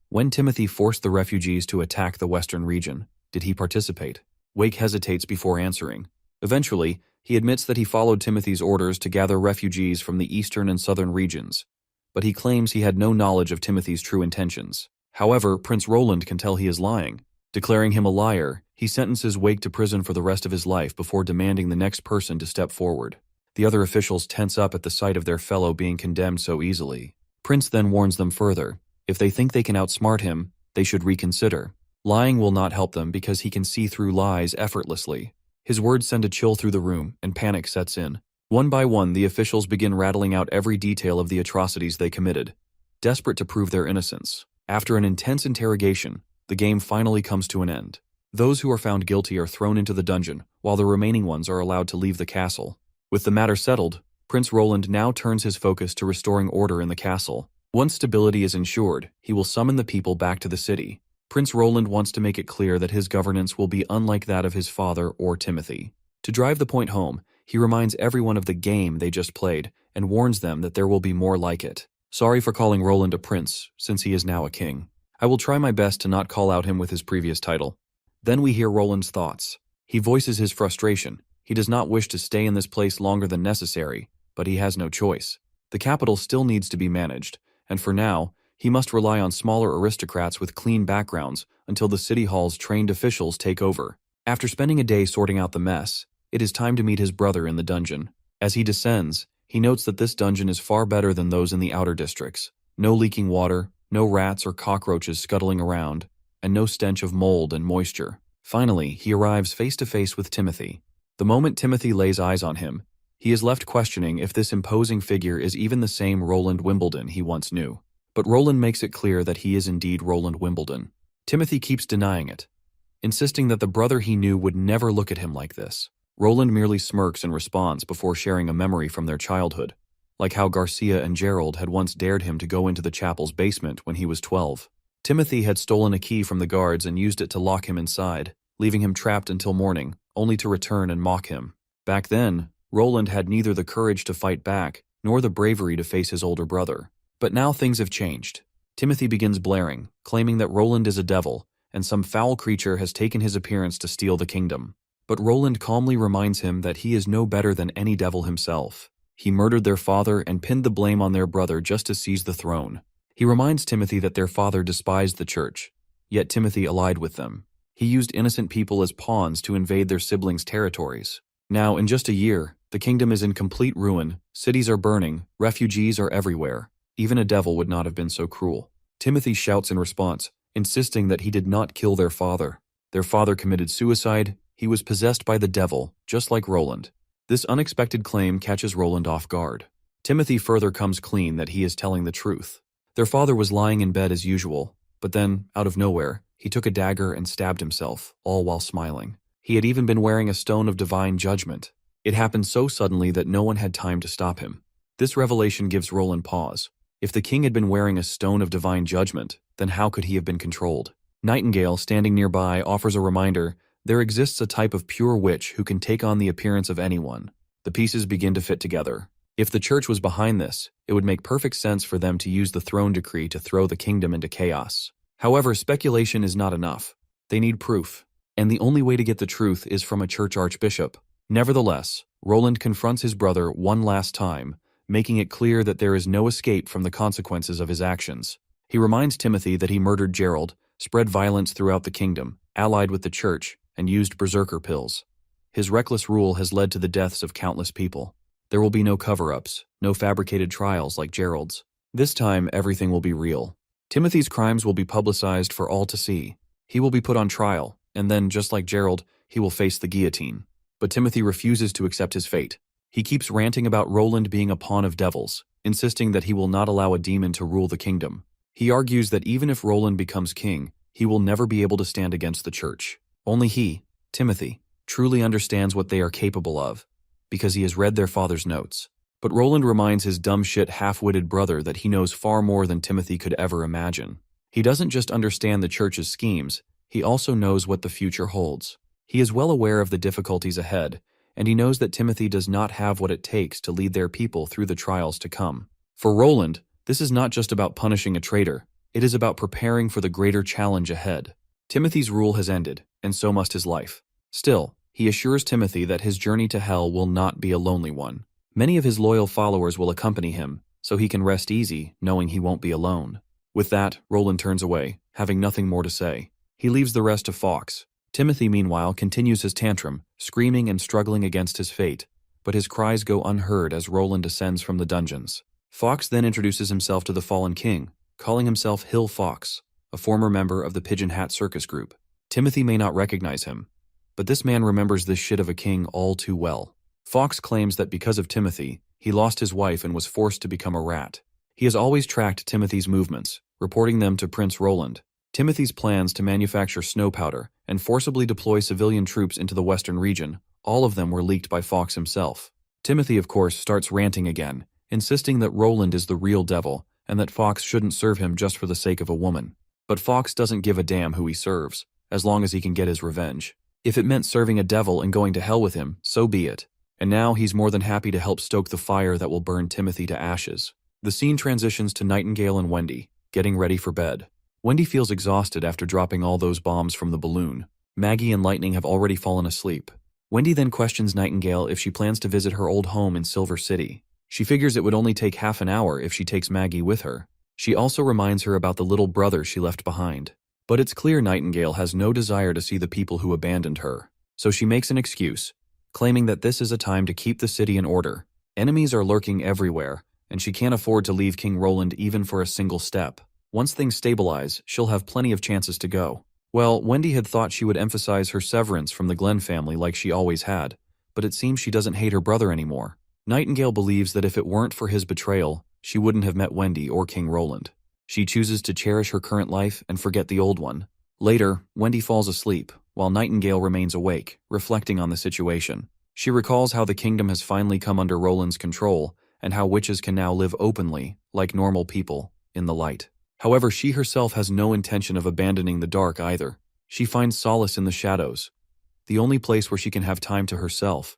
When Timothy forced the refugees to attack the western region, did he participate? Wake hesitates before answering. Eventually, he admits that he followed Timothy's orders to gather refugees from the eastern and southern regions, but he claims he had no knowledge of Timothy's true intentions. However, Prince Roland can tell he is lying. Declaring him a liar, he sentences Wake to prison for the rest of his life before demanding the next person to step forward. The other officials tense up at the sight of their fellow being condemned so easily. Prince then warns them further. If they think they can outsmart him, they should reconsider. Lying will not help them because he can see through lies effortlessly. His words send a chill through the room, and panic sets in. One by one, the officials begin rattling out every detail of the atrocities they committed, desperate to prove their innocence. After an intense interrogation, the game finally comes to an end. Those who are found guilty are thrown into the dungeon, while the remaining ones are allowed to leave the castle. With the matter settled, Prince Roland now turns his focus to restoring order in the castle. Once stability is ensured, he will summon the people back to the city. Prince Roland wants to make it clear that his governance will be unlike that of his father or Timothy. To drive the point home, he reminds everyone of the game they just played and warns them that there will be more like it. Sorry for calling Roland a prince, since he is now a king. I will try my best to not call out him with his previous title. Then we hear Roland's thoughts. He voices his frustration. He does not wish to stay in this place longer than necessary, but he has no choice. The capital still needs to be managed, and for now, he must rely on smaller aristocrats with clean backgrounds until the city hall's trained officials take over. After spending a day sorting out the mess, it is time to meet his brother in the dungeon. As he descends, he notes that this dungeon is far better than those in the outer districts. No leaking water, no rats or cockroaches scuttling around, and no stench of mold and moisture. Finally, he arrives face to face with Timothy. The moment Timothy lays eyes on him, he is left questioning if this imposing figure is even the same Roland Wimbledon he once knew. But Roland makes it clear that he is indeed Roland Wimbledon. Timothy keeps denying it, insisting that the brother he knew would never look at him like this. Roland merely smirks in response before sharing a memory from their childhood, like how Garcia and Gerald had once dared him to go into the chapel's basement when he was 12. Timothy had stolen a key from the guards and used it to lock him inside, leaving him trapped until morning, only to return and mock him. Back then, Roland had neither the courage to fight back, nor the bravery to face his older brother. But now things have changed. Timothy begins blaring, claiming that Roland is a devil, and some foul creature has taken his appearance to steal the kingdom. But Roland calmly reminds him that he is no better than any devil himself. He murdered their father and pinned the blame on their brother just to seize the throne. He reminds Timothy that their father despised the church, yet Timothy allied with them. He used innocent people as pawns to invade their siblings' territories. Now, in just a year, the kingdom is in complete ruin, cities are burning, refugees are everywhere. Even a devil would not have been so cruel. Timothy shouts in response, insisting that he did not kill their father. Their father committed suicide. He was possessed by the devil, just like Roland. This unexpected claim catches Roland off guard. Timothy further comes clean that he is telling the truth. Their father was lying in bed as usual, but then, out of nowhere, he took a dagger and stabbed himself, all while smiling. He had even been wearing a stone of divine judgment. It happened so suddenly that no one had time to stop him. This revelation gives Roland pause. If the king had been wearing a stone of divine judgment, then how could he have been controlled? Nightingale, standing nearby, offers a reminder. There exists a type of pure witch who can take on the appearance of anyone. The pieces begin to fit together. If the church was behind this, it would make perfect sense for them to use the throne decree to throw the kingdom into chaos. However, speculation is not enough. They need proof. And the only way to get the truth is from a church archbishop. Nevertheless, Roland confronts his brother one last time, making it clear that there is no escape from the consequences of his actions. He reminds Timothy that he murdered Gerald, spread violence throughout the kingdom, allied with the church, and used berserker pills. His reckless rule has led to the deaths of countless people. There will be no cover-ups, no fabricated trials like Gerald's. This time, everything will be real. Timothy's crimes will be publicized for all to see. He will be put on trial, and then, just like Gerald, he will face the guillotine. But Timothy refuses to accept his fate. He keeps ranting about Roland being a pawn of devils, insisting that he will not allow a demon to rule the kingdom. He argues that even if Roland becomes king, he will never be able to stand against the church. Only he, Timothy, truly understands what they are capable of, because he has read their father's notes. But Roland reminds his dumb shit half-witted brother that he knows far more than Timothy could ever imagine. He doesn't just understand the church's schemes, he also knows what the future holds. He is well aware of the difficulties ahead, and he knows that Timothy does not have what it takes to lead their people through the trials to come. For Roland, this is not just about punishing a traitor, it is about preparing for the greater challenge ahead. Timothy's rule has ended, and so must his life. Still, he assures Timothy that his journey to hell will not be a lonely one. Many of his loyal followers will accompany him, so he can rest easy, knowing he won't be alone. With that, Roland turns away, having nothing more to say. He leaves the rest to Fawkes. Timothy, meanwhile, continues his tantrum, screaming and struggling against his fate, but his cries go unheard as Roland descends from the dungeons. Fawkes then introduces himself to the fallen king, calling himself Hill Fawkes, a former member of the Pigeon Hat Circus group. Timothy may not recognize him, but this man remembers this shit of a king all too well. Fawkes claims that because of Timothy, he lost his wife and was forced to become a rat. He has always tracked Timothy's movements, reporting them to Prince Roland. Timothy's plans to manufacture snow powder and forcibly deploy civilian troops into the western region, all of them were leaked by Fawkes himself. Timothy, of course, starts ranting again, insisting that Roland is the real devil and that Fawkes shouldn't serve him just for the sake of a woman. But Fawkes doesn't give a damn who he serves, as long as he can get his revenge. If it meant serving a devil and going to hell with him, so be it. And now he's more than happy to help stoke the fire that will burn Timothy to ashes. The scene transitions to Nightingale and Wendy, getting ready for bed. Wendy feels exhausted after dropping all those bombs from the balloon. Maggie and Lightning have already fallen asleep. Wendy then questions Nightingale if she plans to visit her old home in Silver City. She figures it would only take half an hour if she takes Maggie with her. She also reminds her about the little brother she left behind. But it's clear Nightingale has no desire to see the people who abandoned her. So she makes an excuse, claiming that this is a time to keep the city in order. Enemies are lurking everywhere, and she can't afford to leave King Roland even for a single step. Once things stabilize, she'll have plenty of chances to go. Well, Wendy had thought she would emphasize her severance from the Glenn family like she always had, but it seems she doesn't hate her brother anymore. Nightingale believes that if it weren't for his betrayal, she wouldn't have met Wendy or King Roland. She chooses to cherish her current life and forget the old one. Later, Wendy falls asleep, while Nightingale remains awake, reflecting on the situation. She recalls how the kingdom has finally come under Roland's control, and how witches can now live openly, like normal people, in the light. However, she herself has no intention of abandoning the dark either. She finds solace in the shadows, the only place where she can have time to herself.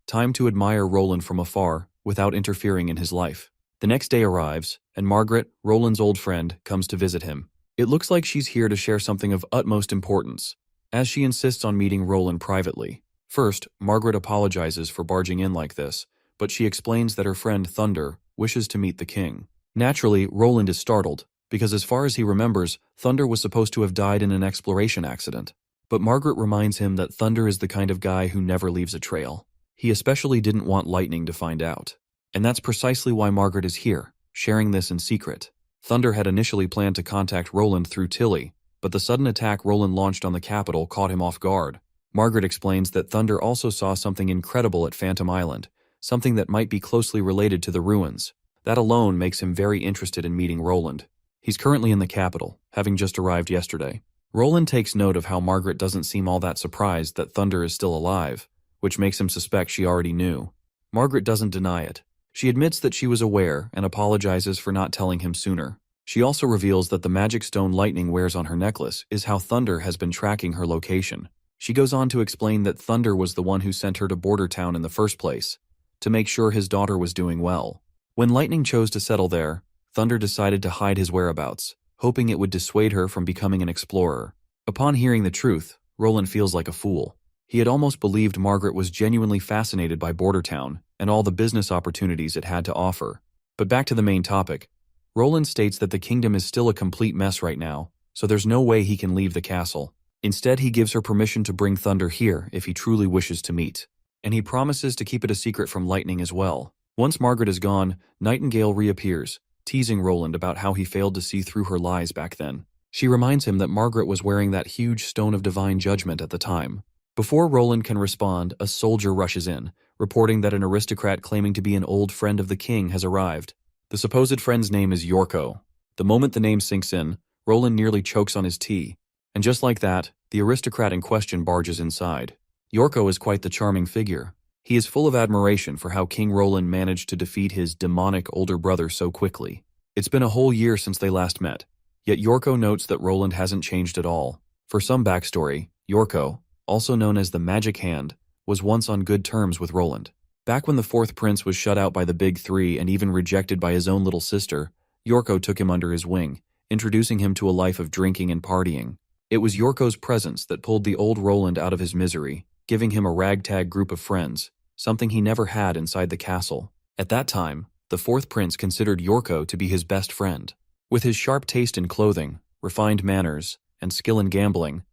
Time to admire Roland from afar, without interfering in his life. The next day arrives, and Margaret, Roland's old friend, comes to visit him. It looks like she's here to share something of utmost importance, as she insists on meeting Roland privately. First, Margaret apologizes for barging in like this, but she explains that her friend Thunder wishes to meet the king. Naturally, Roland is startled, because as far as he remembers, Thunder was supposed to have died in an exploration accident. But Margaret reminds him that Thunder is the kind of guy who never leaves a trail. He especially didn't want Lightning to find out. And that's precisely why Margaret is here, sharing this in secret. Thunder had initially planned to contact Roland through Tilly, but the sudden attack Roland launched on the capital caught him off guard. Margaret explains that Thunder also saw something incredible at Phantom Island, something that might be closely related to the ruins. That alone makes him very interested in meeting Roland. He's currently in the capital, having just arrived yesterday. Roland takes note of how Margaret doesn't seem all that surprised that Thunder is still alive, which makes him suspect she already knew. Margaret doesn't deny it. She admits that she was aware and apologizes for not telling him sooner. She also reveals that the magic stone Lightning wears on her necklace is how Thunder has been tracking her location. She goes on to explain that Thunder was the one who sent her to Border Town in the first place, to make sure his daughter was doing well. When Lightning chose to settle there, Thunder decided to hide his whereabouts, hoping it would dissuade her from becoming an explorer. Upon hearing the truth, Roland feels like a fool. He had almost believed Margaret was genuinely fascinated by Border Town and all the business opportunities it had to offer. But back to the main topic. Roland states that the kingdom is still a complete mess right now, so there's no way he can leave the castle. Instead, he gives her permission to bring Thunder here if he truly wishes to meet. And he promises to keep it a secret from Lightning as well. Once Margaret is gone, Nightingale reappears, teasing Roland about how he failed to see through her lies back then. She reminds him that Margaret was wearing that huge stone of divine judgment at the time. Before Roland can respond, a soldier rushes in, reporting that an aristocrat claiming to be an old friend of the king has arrived. The supposed friend's name is Yorko. The moment the name sinks in, Roland nearly chokes on his tea. And just like that, the aristocrat in question barges inside. Yorko is quite the charming figure. He is full of admiration for how King Roland managed to defeat his demonic older brother so quickly. It's been a whole year since they last met, yet Yorko notes that Roland hasn't changed at all. For some backstory, Yorko, also known as the Magic Hand, was once on good terms with Roland. Back when the fourth prince was shut out by the Big Three and even rejected by his own little sister, Yorko took him under his wing, introducing him to a life of drinking and partying. It was Yorko's presence that pulled the old Roland out of his misery, giving him a ragtag group of friends, something he never had inside the castle. At that time, the fourth prince considered Yorko to be his best friend. With his sharp taste in clothing, refined manners, and skill in gambling,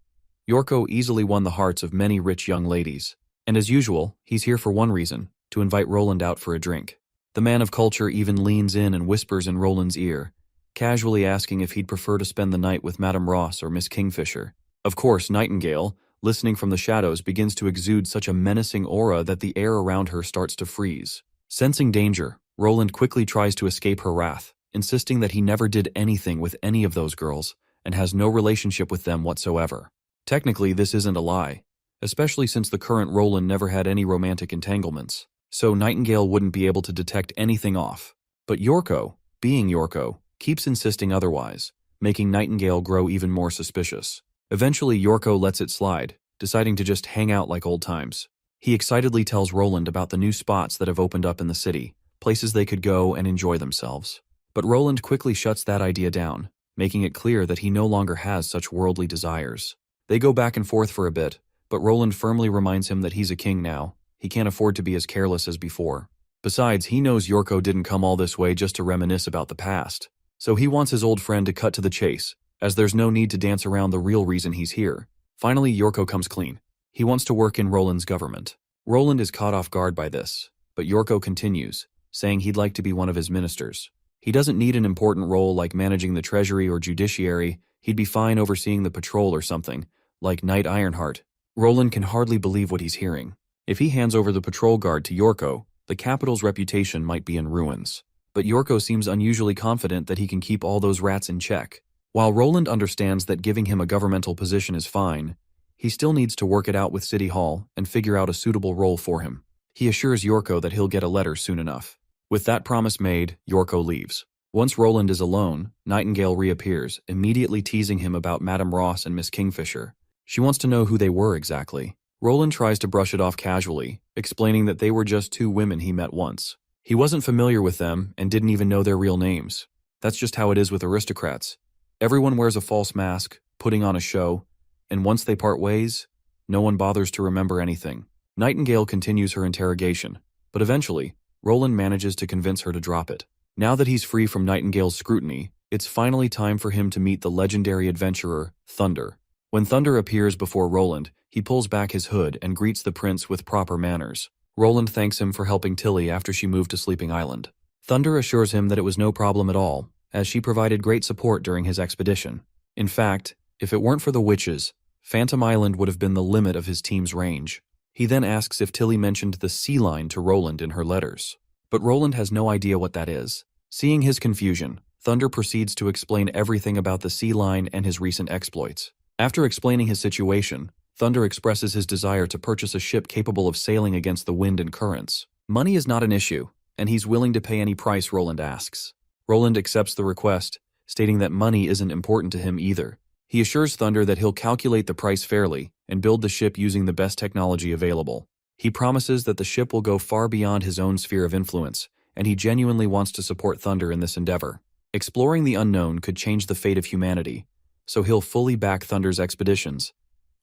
Yorko easily won the hearts of many rich young ladies. And as usual, he's here for one reason, to invite Roland out for a drink. The man of culture even leans in and whispers in Roland's ear, casually asking if he'd prefer to spend the night with Madame Ross or Miss Kingfisher. Of course, Nightingale, listening from the shadows, begins to exude such a menacing aura that the air around her starts to freeze. Sensing danger, Roland quickly tries to escape her wrath, insisting that he never did anything with any of those girls and has no relationship with them whatsoever. Technically, this isn't a lie, especially since the current Roland never had any romantic entanglements, so Nightingale wouldn't be able to detect anything off. But Yorko, being Yorko, keeps insisting otherwise, making Nightingale grow even more suspicious. Eventually, Yorko lets it slide, deciding to just hang out like old times. He excitedly tells Roland about the new spots that have opened up in the city, places they could go and enjoy themselves. But Roland quickly shuts that idea down, making it clear that he no longer has such worldly desires. They go back and forth for a bit, but Roland firmly reminds him that he's a king now. He can't afford to be as careless as before. Besides, he knows Yorko didn't come all this way just to reminisce about the past. So he wants his old friend to cut to the chase, as there's no need to dance around the real reason he's here. Finally, Yorko comes clean. He wants to work in Roland's government. Roland is caught off guard by this, but Yorko continues, saying he'd like to be one of his ministers. He doesn't need an important role like managing the treasury or judiciary. He'd be fine overseeing the patrol or something, like Knight Ironheart. Roland can hardly believe what he's hearing. If he hands over the patrol guard to Yorko, the capital's reputation might be in ruins. But Yorko seems unusually confident that he can keep all those rats in check. While Roland understands that giving him a governmental position is fine, he still needs to work it out with City Hall and figure out a suitable role for him. He assures Yorko that he'll get a letter soon enough. With that promise made, Yorko leaves. Once Roland is alone, Nightingale reappears, immediately teasing him about Madame Ross and Miss Kingfisher. She wants to know who they were exactly. Roland tries to brush it off casually, explaining that they were just two women he met once. He wasn't familiar with them and didn't even know their real names. That's just how it is with aristocrats. Everyone wears a false mask, putting on a show, and once they part ways, no one bothers to remember anything. Nightingale continues her interrogation, but eventually, Roland manages to convince her to drop it. Now that he's free from Nightingale's scrutiny, it's finally time for him to meet the legendary adventurer, Thunder. When Thunder appears before Roland, he pulls back his hood and greets the prince with proper manners. Roland thanks him for helping Tilly after she moved to Sleeping Island. Thunder assures him that it was no problem at all, as she provided great support during his expedition. In fact, if it weren't for the witches, Phantom Island would have been the limit of his team's range. He then asks if Tilly mentioned the sea line to Roland in her letters. But Roland has no idea what that is. Seeing his confusion, Thunder proceeds to explain everything about the sea line and his recent exploits. After explaining his situation, Thunder expresses his desire to purchase a ship capable of sailing against the wind and currents. Money is not an issue, and he's willing to pay any price Roland asks. Roland accepts the request, stating that money isn't important to him either. He assures Thunder that he'll calculate the price fairly and build the ship using the best technology available. He promises that the ship will go far beyond his own sphere of influence, and he genuinely wants to support Thunder in this endeavor. Exploring the unknown could change the fate of humanity, so he'll fully back Thunder's expeditions,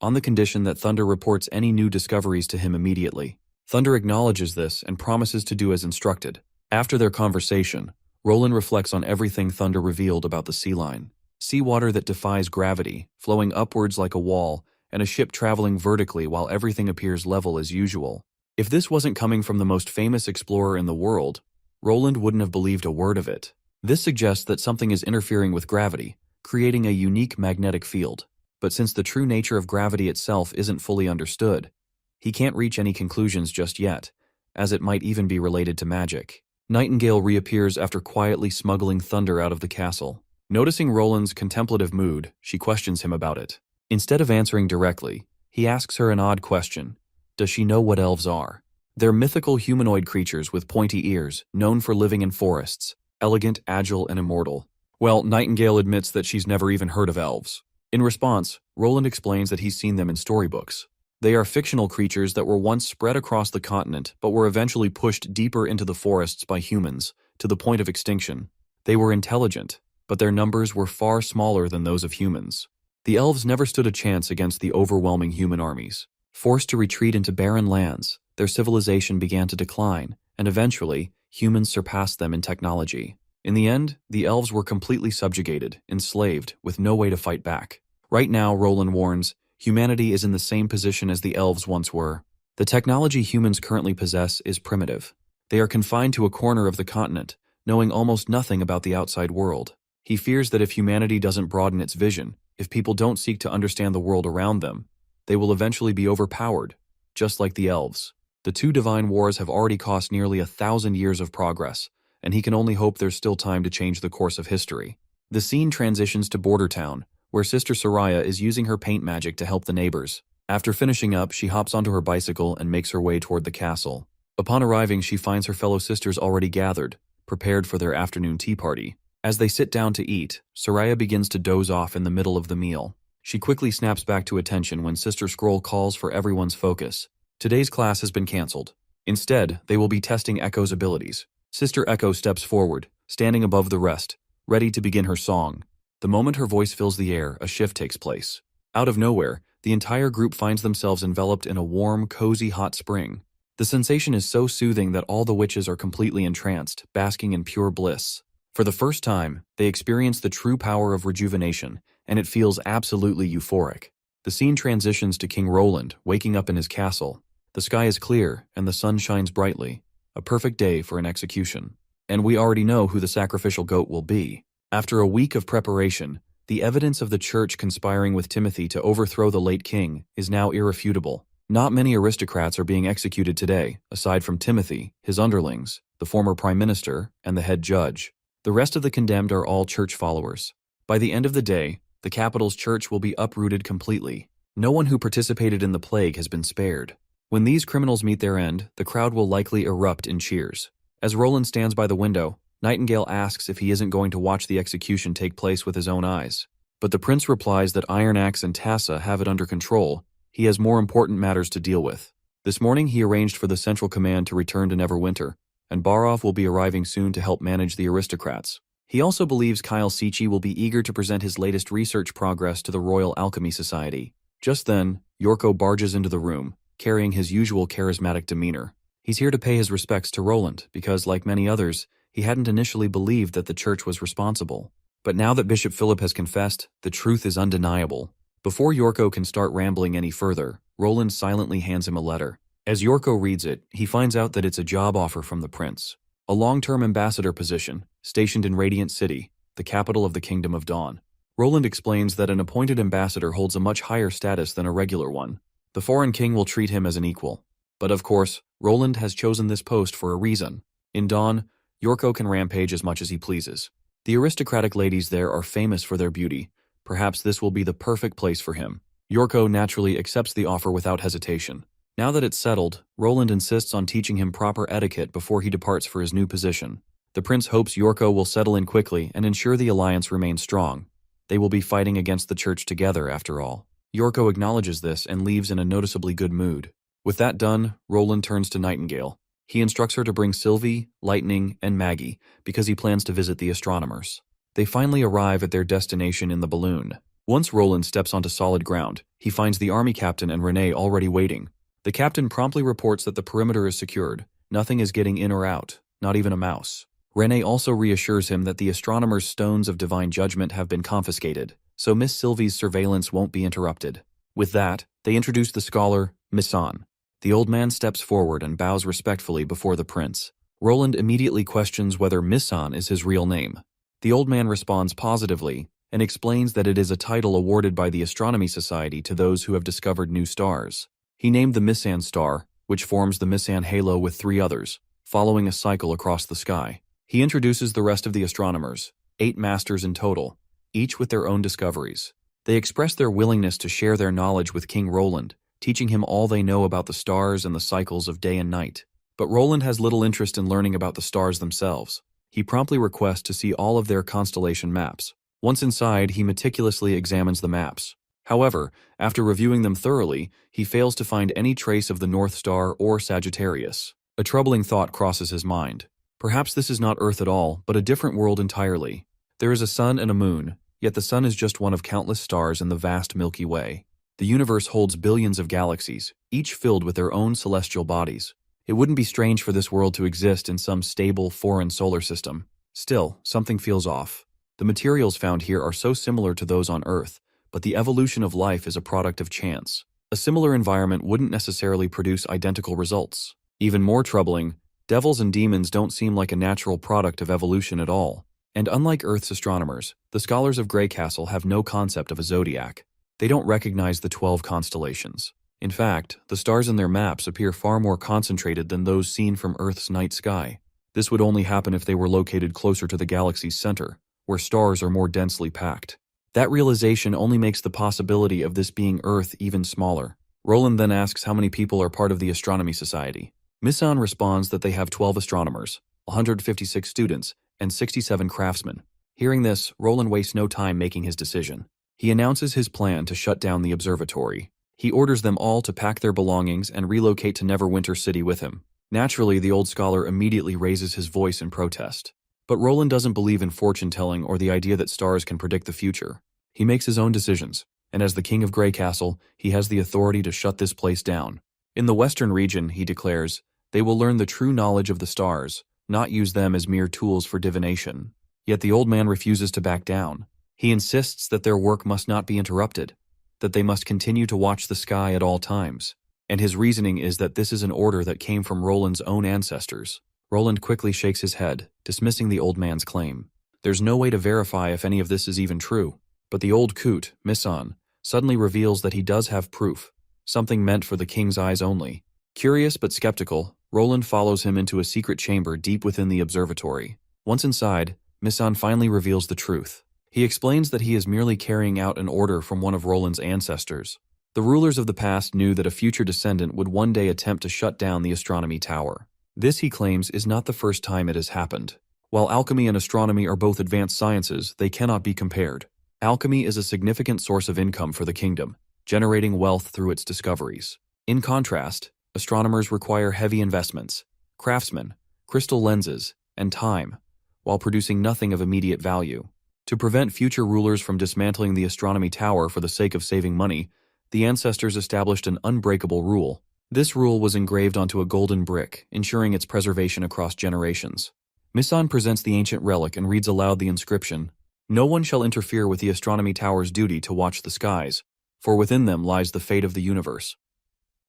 on the condition that Thunder reports any new discoveries to him immediately. Thunder acknowledges this and promises to do as instructed. After their conversation, Roland reflects on everything Thunder revealed about the sea line. Seawater that defies gravity, flowing upwards like a wall, and a ship traveling vertically while everything appears level as usual. If this wasn't coming from the most famous explorer in the world, Roland wouldn't have believed a word of it. This suggests that something is interfering with gravity, creating a unique magnetic field. But since the true nature of gravity itself isn't fully understood, he can't reach any conclusions just yet, as it might even be related to magic. Nightingale reappears after quietly smuggling thunder out of the castle. Noticing Roland's contemplative mood, she questions him about it. Instead of answering directly, he asks her an odd question. Does she know what elves are? They're mythical humanoid creatures with pointy ears, known for living in forests, elegant, agile, and immortal. Well, Nightingale admits that she's never even heard of elves. In response, Roland explains that he's seen them in storybooks. They are fictional creatures that were once spread across the continent but were eventually pushed deeper into the forests by humans, to the point of extinction. They were intelligent, but their numbers were far smaller than those of humans. The elves never stood a chance against the overwhelming human armies. Forced to retreat into barren lands, their civilization began to decline, and eventually, humans surpassed them in technology. In the end, the elves were completely subjugated, enslaved, with no way to fight back. Right now, Roland warns, humanity is in the same position as the elves once were. The technology humans currently possess is primitive. They are confined to a corner of the continent, knowing almost nothing about the outside world. He fears that if humanity doesn't broaden its vision, if people don't seek to understand the world around them, they will eventually be overpowered, just like the elves. The two divine wars have already cost nearly 1,000 years of progress, and he can only hope there's still time to change the course of history. The scene transitions to Border Town, where Sister Soraya is using her paint magic to help the neighbors. After finishing up, she hops onto her bicycle and makes her way toward the castle. Upon arriving, she finds her fellow sisters already gathered, prepared for their afternoon tea party. As they sit down to eat, Soraya begins to doze off in the middle of the meal. She quickly snaps back to attention when Sister Scroll calls for everyone's focus. Today's class has been cancelled. Instead, they will be testing Echo's abilities. Sister Echo steps forward, standing above the rest, ready to begin her song. The moment her voice fills the air, a shift takes place. Out of nowhere, the entire group finds themselves enveloped in a warm, cozy hot spring. The sensation is so soothing that all the witches are completely entranced, basking in pure bliss. For the first time, they experience the true power of rejuvenation, and it feels absolutely euphoric. The scene transitions to King Roland, waking up in his castle. The sky is clear, and the sun shines brightly. A perfect day for an execution. And we already know who the sacrificial goat will be. After a week of preparation, the evidence of the church conspiring with Timothy to overthrow the late king is now irrefutable. Not many aristocrats are being executed today, aside from Timothy, his underlings, the former prime minister, and the head judge. The rest of the condemned are all church followers. By the end of the day, the capital's church will be uprooted completely. No one who participated in the plague has been spared. When these criminals meet their end, the crowd will likely erupt in cheers. As Roland stands by the window, Nightingale asks if he isn't going to watch the execution take place with his own eyes. But the prince replies that Iron Axe and Tassa have it under control. He has more important matters to deal with. This morning he arranged for the Central Command to return to Neverwinter, and Barov will be arriving soon to help manage the aristocrats. He also believes Kyle Sichi will be eager to present his latest research progress to the Royal Alchemy Society. Just then, Yorko barges into the room, carrying his usual charismatic demeanor. He's here to pay his respects to Roland because, like many others, he hadn't initially believed that the church was responsible. But now that Bishop Philip has confessed, the truth is undeniable. Before Yorko can start rambling any further, Roland silently hands him a letter. As Yorko reads it, he finds out that it's a job offer from the prince. A long-term ambassador position, stationed in Radiant City, the capital of the Kingdom of Dawn. Roland explains that an appointed ambassador holds a much higher status than a regular one. The foreign king will treat him as an equal. But of course, Roland has chosen this post for a reason. In Dawn, Yorko can rampage as much as he pleases. The aristocratic ladies there are famous for their beauty. Perhaps this will be the perfect place for him. Yorko naturally accepts the offer without hesitation. Now that it's settled, Roland insists on teaching him proper etiquette before he departs for his new position. The prince hopes Yorko will settle in quickly and ensure the alliance remains strong. They will be fighting against the church together, after all. Yorko acknowledges this and leaves in a noticeably good mood. With that done, Roland turns to Nightingale. He instructs her to bring Sylvie, Lightning, and Maggie because he plans to visit the astronomers. They finally arrive at their destination in the balloon. Once Roland steps onto solid ground, he finds the army captain and Renee already waiting. The captain promptly reports that the perimeter is secured. Nothing is getting in or out, not even a mouse. Renee also reassures him that the astronomers' stones of divine judgment have been confiscated, so Miss Sylvie's surveillance won't be interrupted. With that, they introduce the scholar, Missan. The old man steps forward and bows respectfully before the prince. Roland immediately questions whether Missan is his real name. The old man responds positively and explains that it is a title awarded by the Astronomy Society to those who have discovered new stars. He named the Misan star, which forms the Misan halo with 3 others, following a cycle across the sky. He introduces the rest of the astronomers, 8 masters in total, each with their own discoveries. They express their willingness to share their knowledge with King Roland, teaching him all they know about the stars and the cycles of day and night. But Roland has little interest in learning about the stars themselves. He promptly requests to see all of their constellation maps. Once inside, he meticulously examines the maps. However, after reviewing them thoroughly, he fails to find any trace of the North Star or Sagittarius. A troubling thought crosses his mind. Perhaps this is not Earth at all, but a different world entirely. There is a sun and a moon, yet the sun is just one of countless stars in the vast Milky Way. The universe holds billions of galaxies, each filled with their own celestial bodies. It wouldn't be strange for this world to exist in some stable foreign solar system. Still, something feels off. The materials found here are so similar to those on Earth, but the evolution of life is a product of chance. A similar environment wouldn't necessarily produce identical results. Even more troubling, devils and demons don't seem like a natural product of evolution at all. And unlike Earth's astronomers, the scholars of Grey Castle have no concept of a zodiac. They don't recognize the 12 constellations. In fact, the stars in their maps appear far more concentrated than those seen from Earth's night sky. This would only happen if they were located closer to the galaxy's center, where stars are more densely packed. That realization only makes the possibility of this being Earth even smaller. Roland then asks how many people are part of the Astronomy Society. Misan responds that they have 12 astronomers, 156 students, and 67 craftsmen. Hearing this, Roland wastes no time making his decision. He announces his plan to shut down the observatory. He orders them all to pack their belongings and relocate to Neverwinter City with him. Naturally, the old scholar immediately raises his voice in protest. But Roland doesn't believe in fortune-telling or the idea that stars can predict the future. He makes his own decisions, and as the king of Grey Castle, he has the authority to shut this place down. In the western region, he declares, they will learn the true knowledge of the stars, not use them as mere tools for divination. Yet the old man refuses to back down. He insists that their work must not be interrupted, that they must continue to watch the sky at all times. And his reasoning is that this is an order that came from Roland's own ancestors. Roland quickly shakes his head, dismissing the old man's claim. There's no way to verify if any of this is even true. But the old coot, Misan, suddenly reveals that he does have proof, something meant for the king's eyes only. Curious but skeptical, Roland follows him into a secret chamber deep within the observatory. Once inside, Misan finally reveals the truth. He explains that he is merely carrying out an order from one of Roland's ancestors. The rulers of the past knew that a future descendant would one day attempt to shut down the astronomy tower. This, he claims, is not the first time it has happened. While alchemy and astronomy are both advanced sciences, they cannot be compared. Alchemy is a significant source of income for the kingdom, generating wealth through its discoveries. In contrast, astronomers require heavy investments, craftsmen, crystal lenses, and time, while producing nothing of immediate value. To prevent future rulers from dismantling the astronomy tower for the sake of saving money, the ancestors established an unbreakable rule. This rule was engraved onto a golden brick, ensuring its preservation across generations. Misan presents the ancient relic and reads aloud the inscription, "No one shall interfere with the astronomy tower's duty to watch the skies, for within them lies the fate of the universe."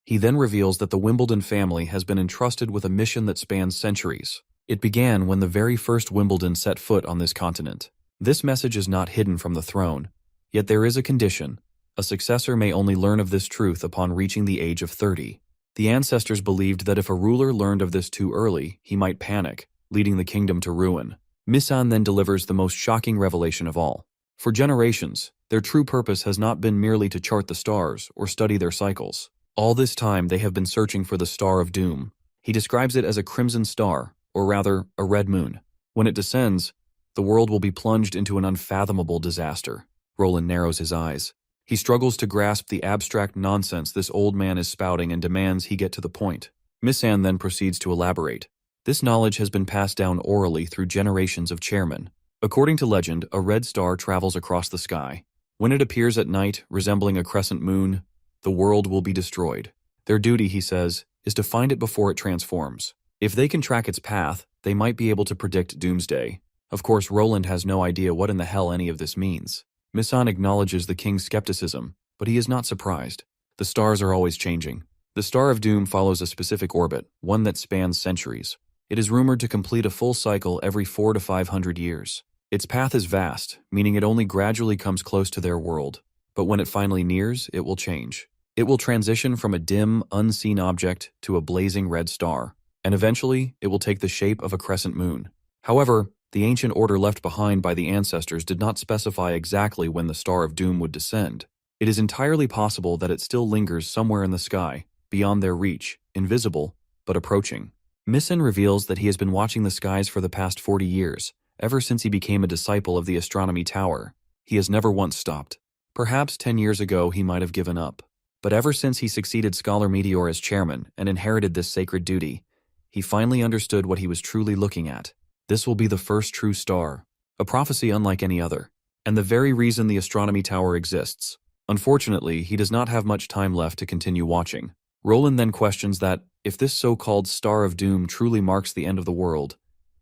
He then reveals that the Wimbledon family has been entrusted with a mission that spans centuries. It began when the very first Wimbledon set foot on this continent. This message is not hidden from the throne, yet there is a condition. A successor may only learn of this truth upon reaching the age of 30. The ancestors believed that if a ruler learned of this too early, he might panic, leading the kingdom to ruin. Misan then delivers the most shocking revelation of all. For generations, their true purpose has not been merely to chart the stars or study their cycles. All this time, they have been searching for the Star of Doom. He describes it as a crimson star, or rather, a red moon. When it descends, the world will be plunged into an unfathomable disaster. Roland narrows his eyes. He struggles to grasp the abstract nonsense this old man is spouting and demands he get to the point. Misan then proceeds to elaborate. This knowledge has been passed down orally through generations of chairmen. According to legend, a red star travels across the sky. When it appears at night, resembling a crescent moon, the world will be destroyed. Their duty, he says, is to find it before it transforms. If they can track its path, they might be able to predict doomsday. Of course, Roland has no idea what in the hell any of this means. Misan acknowledges the king's skepticism, but he is not surprised. The stars are always changing. The Star of Doom follows a specific orbit, one that spans centuries. It is rumored to complete a full cycle every 400 to 500 years. Its path is vast, meaning it only gradually comes close to their world. But when it finally nears, it will change. It will transition from a dim, unseen object to a blazing red star, and eventually it will take the shape of a crescent moon. However, the ancient order left behind by the ancestors did not specify exactly when the Star of Doom would descend. It is entirely possible that it still lingers somewhere in the sky, beyond their reach, invisible, but approaching. Misan reveals that he has been watching the skies for the past 40 years, ever since he became a disciple of the Astronomy Tower. He has never once stopped. Perhaps 10 years ago he might have given up. But ever since he succeeded Scholar Meteor as chairman and inherited this sacred duty, he finally understood what he was truly looking at. This will be the first true star, a prophecy unlike any other, and the very reason the Astronomy Tower exists. Unfortunately, he does not have much time left to continue watching. Roland then questions that, if this so-called Star of Doom truly marks the end of the world,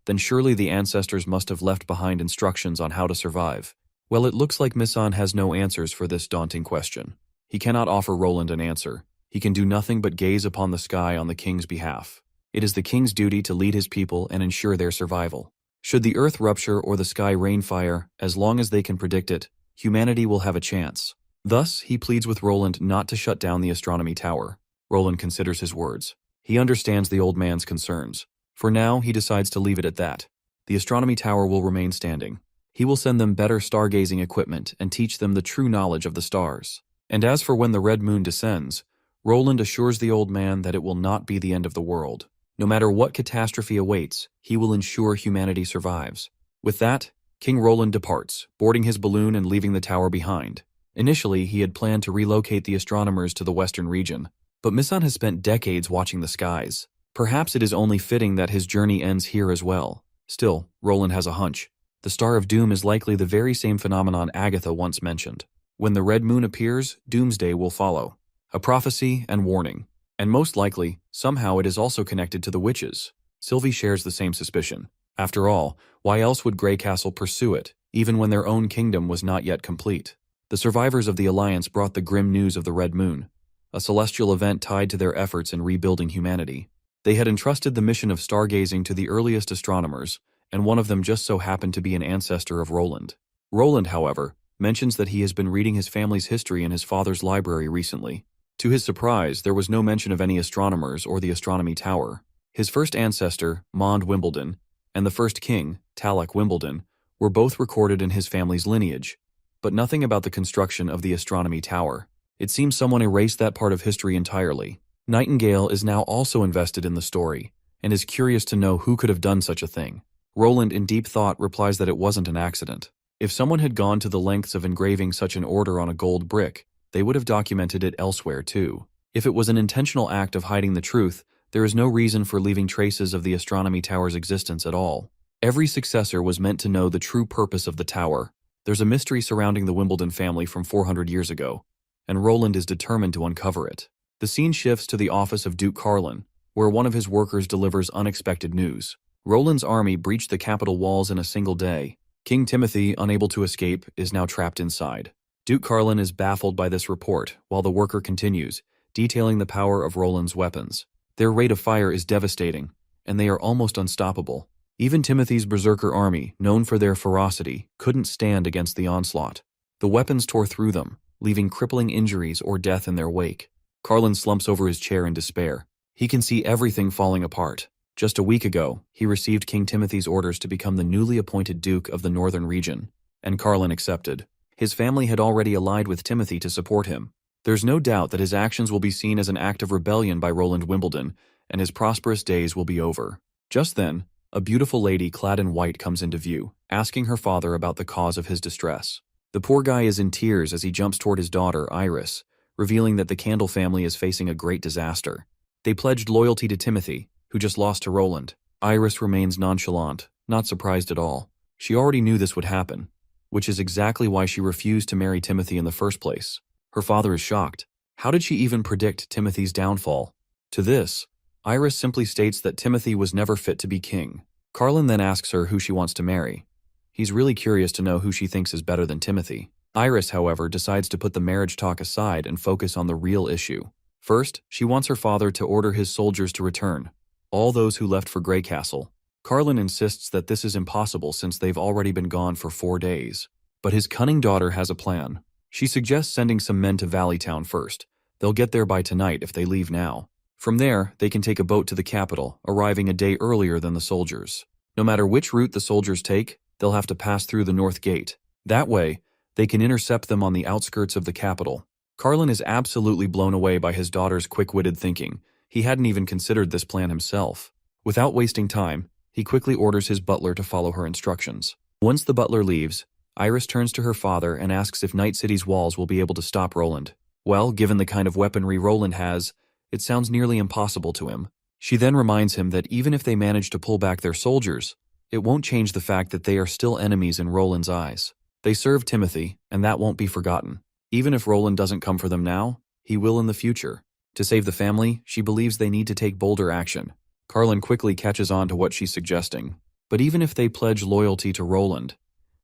then surely the ancestors must have left behind instructions on how to survive. Well, it looks like Misan has no answers for this daunting question. He cannot offer Roland an answer. He can do nothing but gaze upon the sky on the king's behalf. It is the king's duty to lead his people and ensure their survival. Should the earth rupture or the sky rain fire, as long as they can predict it, humanity will have a chance. Thus, he pleads with Roland not to shut down the Astronomy Tower. Roland considers his words. He understands the old man's concerns. For now, he decides to leave it at that. The Astronomy Tower will remain standing. He will send them better stargazing equipment and teach them the true knowledge of the stars. And as for when the red moon descends, Roland assures the old man that it will not be the end of the world. No matter what catastrophe awaits, he will ensure humanity survives. With that, King Roland departs, boarding his balloon and leaving the tower behind. Initially, he had planned to relocate the astronomers to the western region, but Misan has spent decades watching the skies. Perhaps it is only fitting that his journey ends here as well. Still, Roland has a hunch. The Star of Doom is likely the very same phenomenon Agatha once mentioned. When the red moon appears, doomsday will follow. A prophecy and warning. And most likely, somehow it is also connected to the witches. Sylvie shares the same suspicion. After all, why else would Grey Castle pursue it, even when their own kingdom was not yet complete? The survivors of the Alliance brought the grim news of the red moon, a celestial event tied to their efforts in rebuilding humanity. They had entrusted the mission of stargazing to the earliest astronomers, and one of them just so happened to be an ancestor of Roland. Roland, however, mentions that he has been reading his family's history in his father's library recently. To his surprise, there was no mention of any astronomers or the Astronomy Tower. His first ancestor, Mond Wimbledon, and the first king, Talak Wimbledon, were both recorded in his family's lineage, but nothing about the construction of the Astronomy Tower. It seems someone erased that part of history entirely. Nightingale is now also invested in the story, and is curious to know who could have done such a thing. Roland, in deep thought, replies that it wasn't an accident. If someone had gone to the lengths of engraving such an order on a gold brick, they would have documented it elsewhere too. If it was an intentional act of hiding the truth, there is no reason for leaving traces of the Astronomy Tower's existence at all. Every successor was meant to know the true purpose of the tower. There's a mystery surrounding the Wimbledon family from 400 years ago, and Roland is determined to uncover it. The scene shifts to the office of Duke Carlin, where one of his workers delivers unexpected news. Roland's army breached the capital walls in a single day. King Timothy, unable to escape, is now trapped inside. Duke Carlin is baffled by this report, while the worker continues, detailing the power of Roland's weapons. Their rate of fire is devastating, and they are almost unstoppable. Even Timothy's berserker army, known for their ferocity, couldn't stand against the onslaught. The weapons tore through them, leaving crippling injuries or death in their wake. Carlin slumps over his chair in despair. He can see everything falling apart. Just a week ago, he received King Timothy's orders to become the newly appointed Duke of the Northern Region, and Carlin accepted. His family had already allied with Timothy to support him. There's no doubt that his actions will be seen as an act of rebellion by Roland Wimbledon, and his prosperous days will be over. Just then, a beautiful lady clad in white comes into view, asking her father about the cause of his distress. The poor guy is in tears as he jumps toward his daughter, Iris, revealing that the Candle family is facing a great disaster. They pledged loyalty to Timothy, who just lost to Roland. Iris remains nonchalant, not surprised at all. She already knew this would happen, which is exactly why she refused to marry Timothy in the first place. Her father is shocked. How did she even predict Timothy's downfall? To this, Iris simply states that Timothy was never fit to be king. Carlin then asks her who she wants to marry. He's really curious to know who she thinks is better than Timothy. Iris, however, decides to put the marriage talk aside and focus on the real issue. First, she wants her father to order his soldiers to return, all those who left for Grey Castle. Carlin insists that this is impossible since they've already been gone for 4 days. But his cunning daughter has a plan. She suggests sending some men to Valleytown first. They'll get there by tonight if they leave now. From there, they can take a boat to the capital, arriving a day earlier than the soldiers. No matter which route the soldiers take, they'll have to pass through the north gate. That way, they can intercept them on the outskirts of the capital. Carlin is absolutely blown away by his daughter's quick-witted thinking. He hadn't even considered this plan himself. Without wasting time, he quickly orders his butler to follow her instructions. Once the butler leaves, Iris turns to her father and asks if Night City's walls will be able to stop Roland. Well, given the kind of weaponry Roland has, it sounds nearly impossible to him. She then reminds him that even if they manage to pull back their soldiers, it won't change the fact that they are still enemies in Roland's eyes. They serve Timothy, and that won't be forgotten. Even if Roland doesn't come for them now, he will in the future. To save the family, she believes they need to take bolder action. Carlin quickly catches on to what she's suggesting. But even if they pledge loyalty to Roland,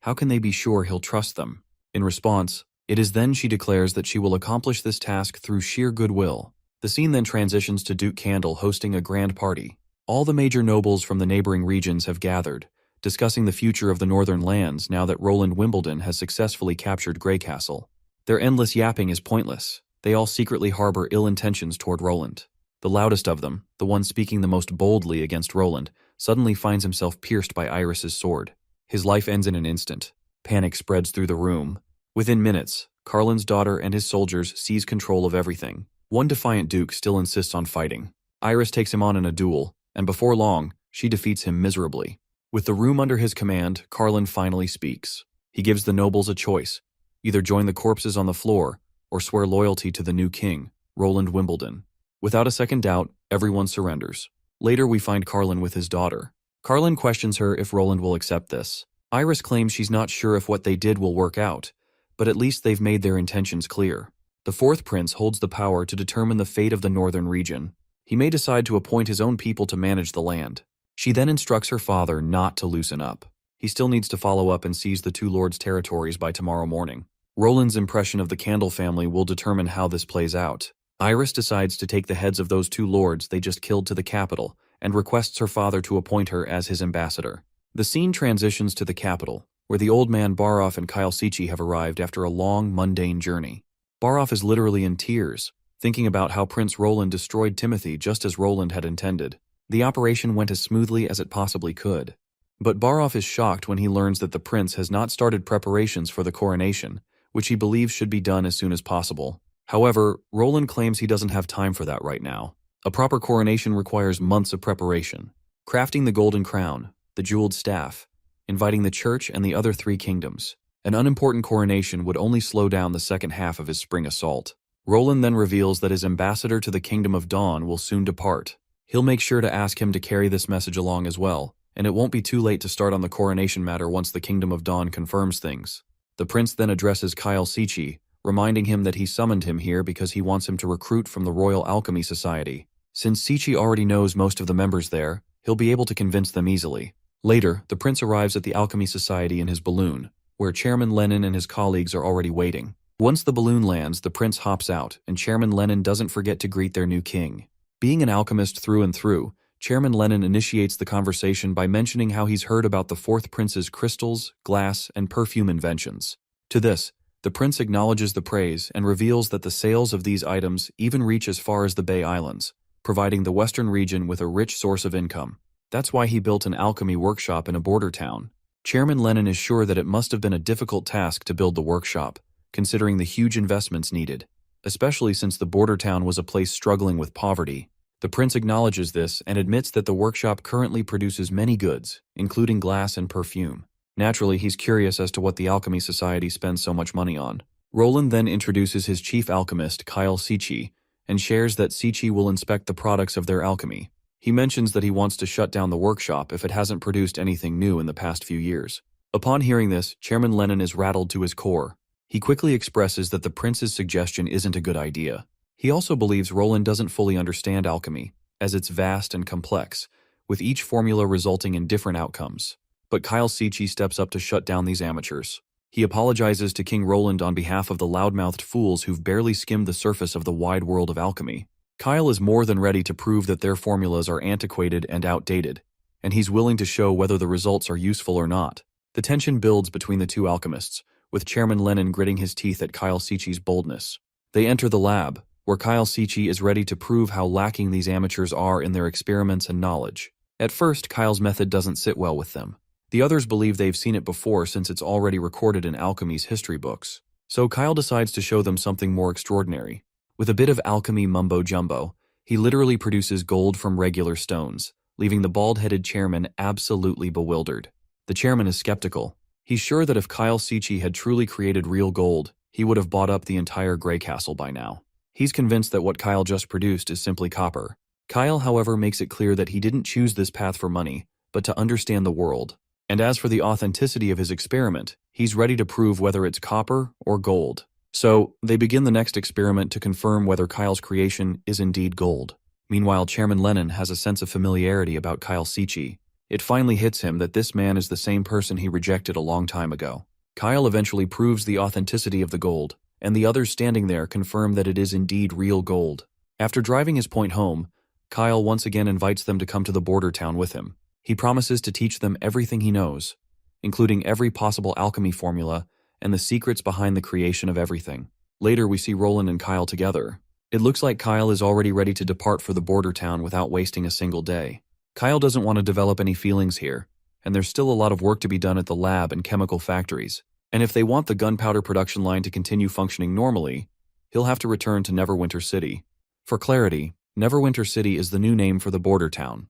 how can they be sure he'll trust them? In response, it is then she declares that she will accomplish this task through sheer goodwill. The scene then transitions to Duke Candle hosting a grand party. All the major nobles from the neighboring regions have gathered, discussing the future of the northern lands now that Roland Wimbledon has successfully captured Greycastle. Their endless yapping is pointless. They all secretly harbor ill intentions toward Roland. The loudest of them, the one speaking the most boldly against Roland, suddenly finds himself pierced by Iris's sword. His life ends in an instant. Panic spreads through the room. Within minutes, Carlin's daughter and his soldiers seize control of everything. One defiant duke still insists on fighting. Iris takes him on in a duel, and before long, she defeats him miserably. With the room under his command, Carlin finally speaks. He gives the nobles a choice: either join the corpses on the floor, or swear loyalty to the new king, Roland Wimbledon. Without a second doubt, everyone surrenders. Later we find Carlin with his daughter. Carlin questions her if Roland will accept this. Iris claims she's not sure if what they did will work out, but at least they've made their intentions clear. The fourth prince holds the power to determine the fate of the northern region. He may decide to appoint his own people to manage the land. She then instructs her father not to loosen up. He still needs to follow up and seize the two lords' territories by tomorrow morning. Roland's impression of the Candle family will determine how this plays out. Iris decides to take the heads of those two lords they just killed to the capital and requests her father to appoint her as his ambassador. The scene transitions to the capital, where the old man Baroff and Kyle Sichi have arrived after a long, mundane journey. Baroff is literally in tears, thinking about how Prince Roland destroyed Timothy just as Roland had intended. The operation went as smoothly as it possibly could. But Baroff is shocked when he learns that the prince has not started preparations for the coronation, which he believes should be done as soon as possible. However, Roland claims he doesn't have time for that right now. A proper coronation requires months of preparation. Crafting the golden crown, the jeweled staff, inviting the church and the other 3 kingdoms. An unimportant coronation would only slow down the second half of his spring assault. Roland then reveals that his ambassador to the Kingdom of Dawn will soon depart. He'll make sure to ask him to carry this message along as well, and it won't be too late to start on the coronation matter once the Kingdom of Dawn confirms things. The prince then addresses Kyle Sichi, reminding him that he summoned him here because he wants him to recruit from the Royal Alchemy Society. Since Sichi already knows most of the members there, he'll be able to convince them easily. Later, the prince arrives at the Alchemy Society in his balloon, where Chairman Lenin and his colleagues are already waiting. Once the balloon lands, the prince hops out, and Chairman Lenin doesn't forget to greet their new king. Being an alchemist through and through, Chairman Lenin initiates the conversation by mentioning how he's heard about the fourth prince's crystals, glass, and perfume inventions. To this, the prince acknowledges the praise and reveals that the sales of these items even reach as far as the Bay Islands, providing the western region with a rich source of income. That's why he built an alchemy workshop in a border town. Chairman Lenin is sure that it must have been a difficult task to build the workshop, considering the huge investments needed, especially since the border town was a place struggling with poverty. The prince acknowledges this and admits that the workshop currently produces many goods, including glass and perfume. Naturally, he's curious as to what the Alchemy Society spends so much money on. Roland then introduces his chief alchemist, Kyle Sichi, and shares that Sichi will inspect the products of their alchemy. He mentions that he wants to shut down the workshop if it hasn't produced anything new in the past few years. Upon hearing this, Chairman Lenin is rattled to his core. He quickly expresses that the prince's suggestion isn't a good idea. He also believes Roland doesn't fully understand alchemy, as it's vast and complex, with each formula resulting in different outcomes. But Kyle Sichi steps up to shut down these amateurs. He apologizes to King Roland on behalf of the loudmouthed fools who've barely skimmed the surface of the wide world of alchemy. Kyle is more than ready to prove that their formulas are antiquated and outdated, and he's willing to show whether the results are useful or not. The tension builds between the two alchemists, with Chairman Lennon gritting his teeth at Kyle Seechie's boldness. They enter the lab, where Kyle Seechie is ready to prove how lacking these amateurs are in their experiments and knowledge. At first, Kyle's method doesn't sit well with them. The others believe they've seen it before since it's already recorded in alchemy's history books. So Kyle decides to show them something more extraordinary. With a bit of alchemy mumbo-jumbo, he literally produces gold from regular stones, leaving the bald-headed chairman absolutely bewildered. The chairman is skeptical. He's sure that if Kyle Seechie had truly created real gold, he would have bought up the entire Grey Castle by now. He's convinced that what Kyle just produced is simply copper. Kyle, however, makes it clear that he didn't choose this path for money, but to understand the world. And as for the authenticity of his experiment, he's ready to prove whether it's copper or gold. So, they begin the next experiment to confirm whether Kyle's creation is indeed gold. Meanwhile, Chairman Lennon has a sense of familiarity about Kyle Seechie. It finally hits him that this man is the same person he rejected a long time ago. Kyle eventually proves the authenticity of the gold, and the others standing there confirm that it is indeed real gold. After driving his point home, Kyle once again invites them to come to the border town with him. He promises to teach them everything he knows, including every possible alchemy formula and the secrets behind the creation of everything. Later, we see Roland and Kyle together. It looks like Kyle is already ready to depart for the border town without wasting a single day. Kyle doesn't want to develop any feelings here, and there's still a lot of work to be done at the lab and chemical factories. And if they want the gunpowder production line to continue functioning normally, he'll have to return to Neverwinter City. For clarity, Neverwinter City is the new name for the border town.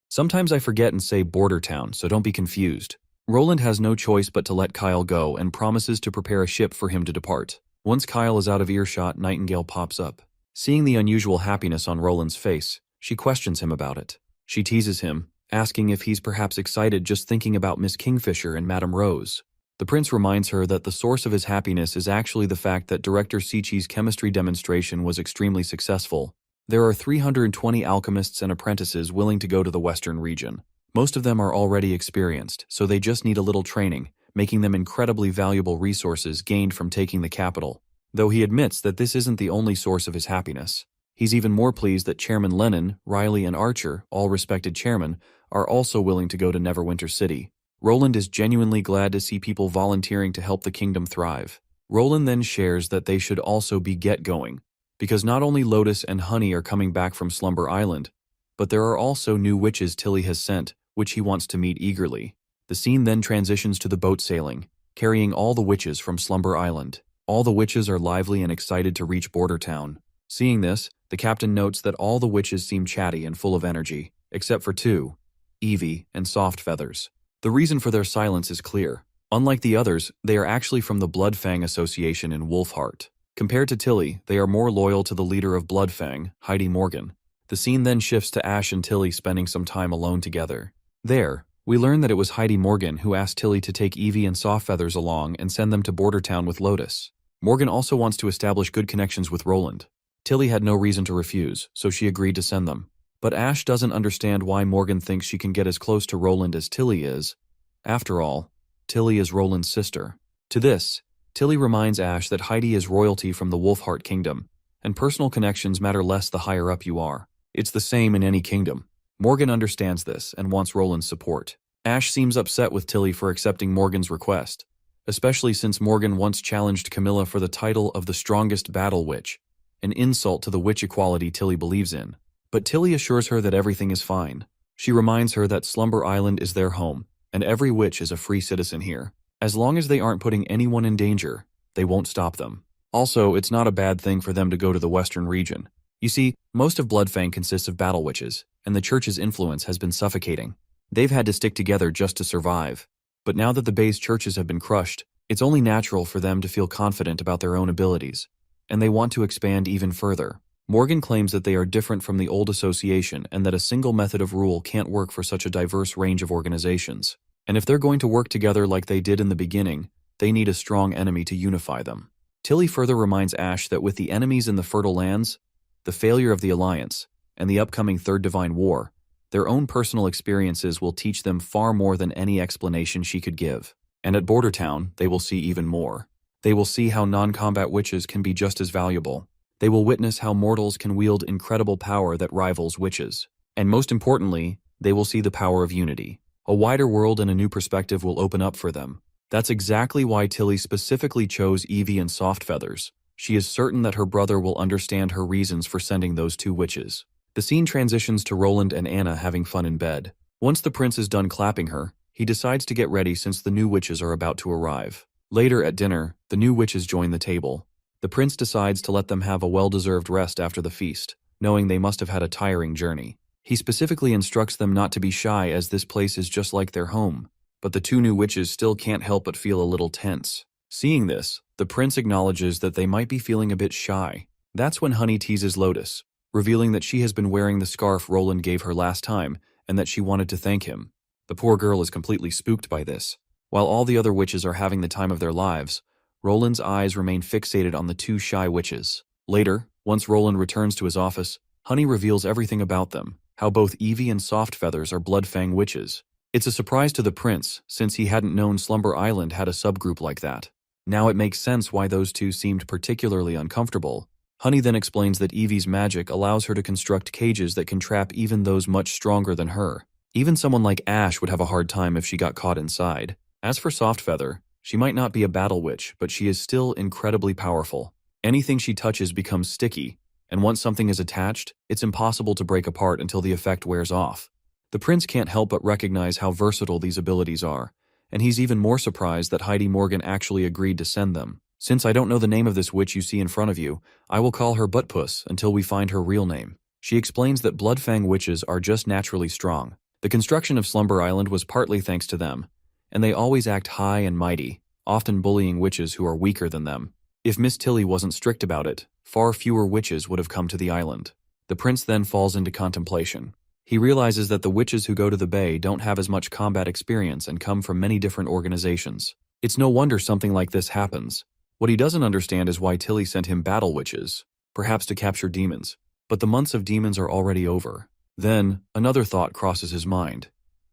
Sometimes I forget and say border town, so don't be confused. Roland has no choice but to let Kyle go and promises to prepare a ship for him to depart. Once Kyle is out of earshot, Nightingale pops up. Seeing the unusual happiness on Roland's face, she questions him about it. She teases him, asking if he's perhaps excited just thinking about Miss Kingfisher and Madame Rose. The prince reminds her that the source of his happiness is actually the fact that Director Seechie's chemistry demonstration was extremely successful. There are 320 alchemists and apprentices willing to go to the western region. Most of them are already experienced, so they just need a little training, making them incredibly valuable resources gained from taking the capital. Though he admits that this isn't the only source of his happiness. He's even more pleased that Chairman Lennon, Riley, and Archer, all respected chairmen, are also willing to go to Neverwinter City. Roland is genuinely glad to see people volunteering to help the kingdom thrive. Roland then shares that they should also be going, because not only Lotus and Honey are coming back from Slumber Island, but there are also new witches Tilly has sent, which he wants to meet eagerly. The scene then transitions to the boat sailing, carrying all the witches from Slumber Island. All the witches are lively and excited to reach Border Town. Seeing this, the captain notes that all the witches seem chatty and full of energy, except for two, Evie and Soft Feathers. The reason for their silence is clear. Unlike the others, they are actually from the Bloodfang Association in Wolfheart. Compared to Tilly, they are more loyal to the leader of Bloodfang, Heidi Morgan. The scene then shifts to Ash and Tilly spending some time alone together. There, we learn that it was Heidi Morgan who asked Tilly to take Evie and Soft Feathers along and send them to Border Town with Lotus. Morgan also wants to establish good connections with Roland. Tilly had no reason to refuse, so she agreed to send them. But Ash doesn't understand why Morgan thinks she can get as close to Roland as Tilly is. After all, Tilly is Roland's sister. To this, Tilly reminds Ash that Heidi is royalty from the Wolfheart Kingdom, and personal connections matter less the higher up you are. It's the same in any kingdom. Morgan understands this and wants Roland's support. Ash seems upset with Tilly for accepting Morgan's request, especially since Morgan once challenged Camilla for the title of the strongest battle witch, an insult to the witch equality Tilly believes in. But Tilly assures her that everything is fine. She reminds her that Slumber Island is their home, and every witch is a free citizen here. As long as they aren't putting anyone in danger, they won't stop them. Also, it's not a bad thing for them to go to the western region. You see, most of Bloodfang consists of battle witches, and the church's influence has been suffocating. They've had to stick together just to survive. But now that the Bay's churches have been crushed, it's only natural for them to feel confident about their own abilities, and they want to expand even further. Morgan claims that they are different from the old association and that a single method of rule can't work for such a diverse range of organizations. And if they're going to work together like they did in the beginning, they need a strong enemy to unify them. Tilly further reminds Ash that with the enemies in the Fertile Lands, the failure of the Alliance, and the upcoming Third Divine War, their own personal experiences will teach them far more than any explanation she could give. And at Border Town, they will see even more. They will see how non-combat witches can be just as valuable. They will witness how mortals can wield incredible power that rivals witches. And most importantly, they will see the power of unity. A wider world and a new perspective will open up for them. That's exactly why Tilly specifically chose Evie and Softfeathers. She is certain that her brother will understand her reasons for sending those two witches. The scene transitions to Roland and Anna having fun in bed. Once the prince is done clapping her, he decides to get ready since the new witches are about to arrive. Later at dinner, the new witches join the table. The prince decides to let them have a well-deserved rest after the feast, knowing they must have had a tiring journey. He specifically instructs them not to be shy as this place is just like their home. But the two new witches still can't help but feel a little tense. Seeing this, the prince acknowledges that they might be feeling a bit shy. That's when Honey teases Lotus, revealing that she has been wearing the scarf Roland gave her last time and that she wanted to thank him. The poor girl is completely spooked by this. While all the other witches are having the time of their lives, Roland's eyes remain fixated on the two shy witches. Later, once Roland returns to his office, Honey reveals everything about them, how both Evie and Softfeathers are Bloodfang witches. It's a surprise to the prince, since he hadn't known Slumber Island had a subgroup like that. Now it makes sense why those two seemed particularly uncomfortable. Honey then explains that Evie's magic allows her to construct cages that can trap even those much stronger than her. Even someone like Ash would have a hard time if she got caught inside. As for Softfeather, she might not be a battle witch, but she is still incredibly powerful. Anything she touches becomes sticky, and once something is attached, it's impossible to break apart until the effect wears off. The prince can't help but recognize how versatile these abilities are, and he's even more surprised that Heidi Morgan actually agreed to send them. Since I don't know the name of this witch you see in front of you, I will call her Buttpuss until we find her real name. She explains that Bloodfang witches are just naturally strong. The construction of Slumber Island was partly thanks to them, and they always act high and mighty, often bullying witches who are weaker than them. If Miss Tilly wasn't strict about it, far fewer witches would have come to the island. The prince then falls into contemplation. He realizes that the witches who go to the bay don't have as much combat experience and come from many different organizations. It's no wonder something like this happens. What he doesn't understand is why Tilly sent him battle witches, perhaps to capture demons. But the months of demons are already over. Then, another thought crosses his mind.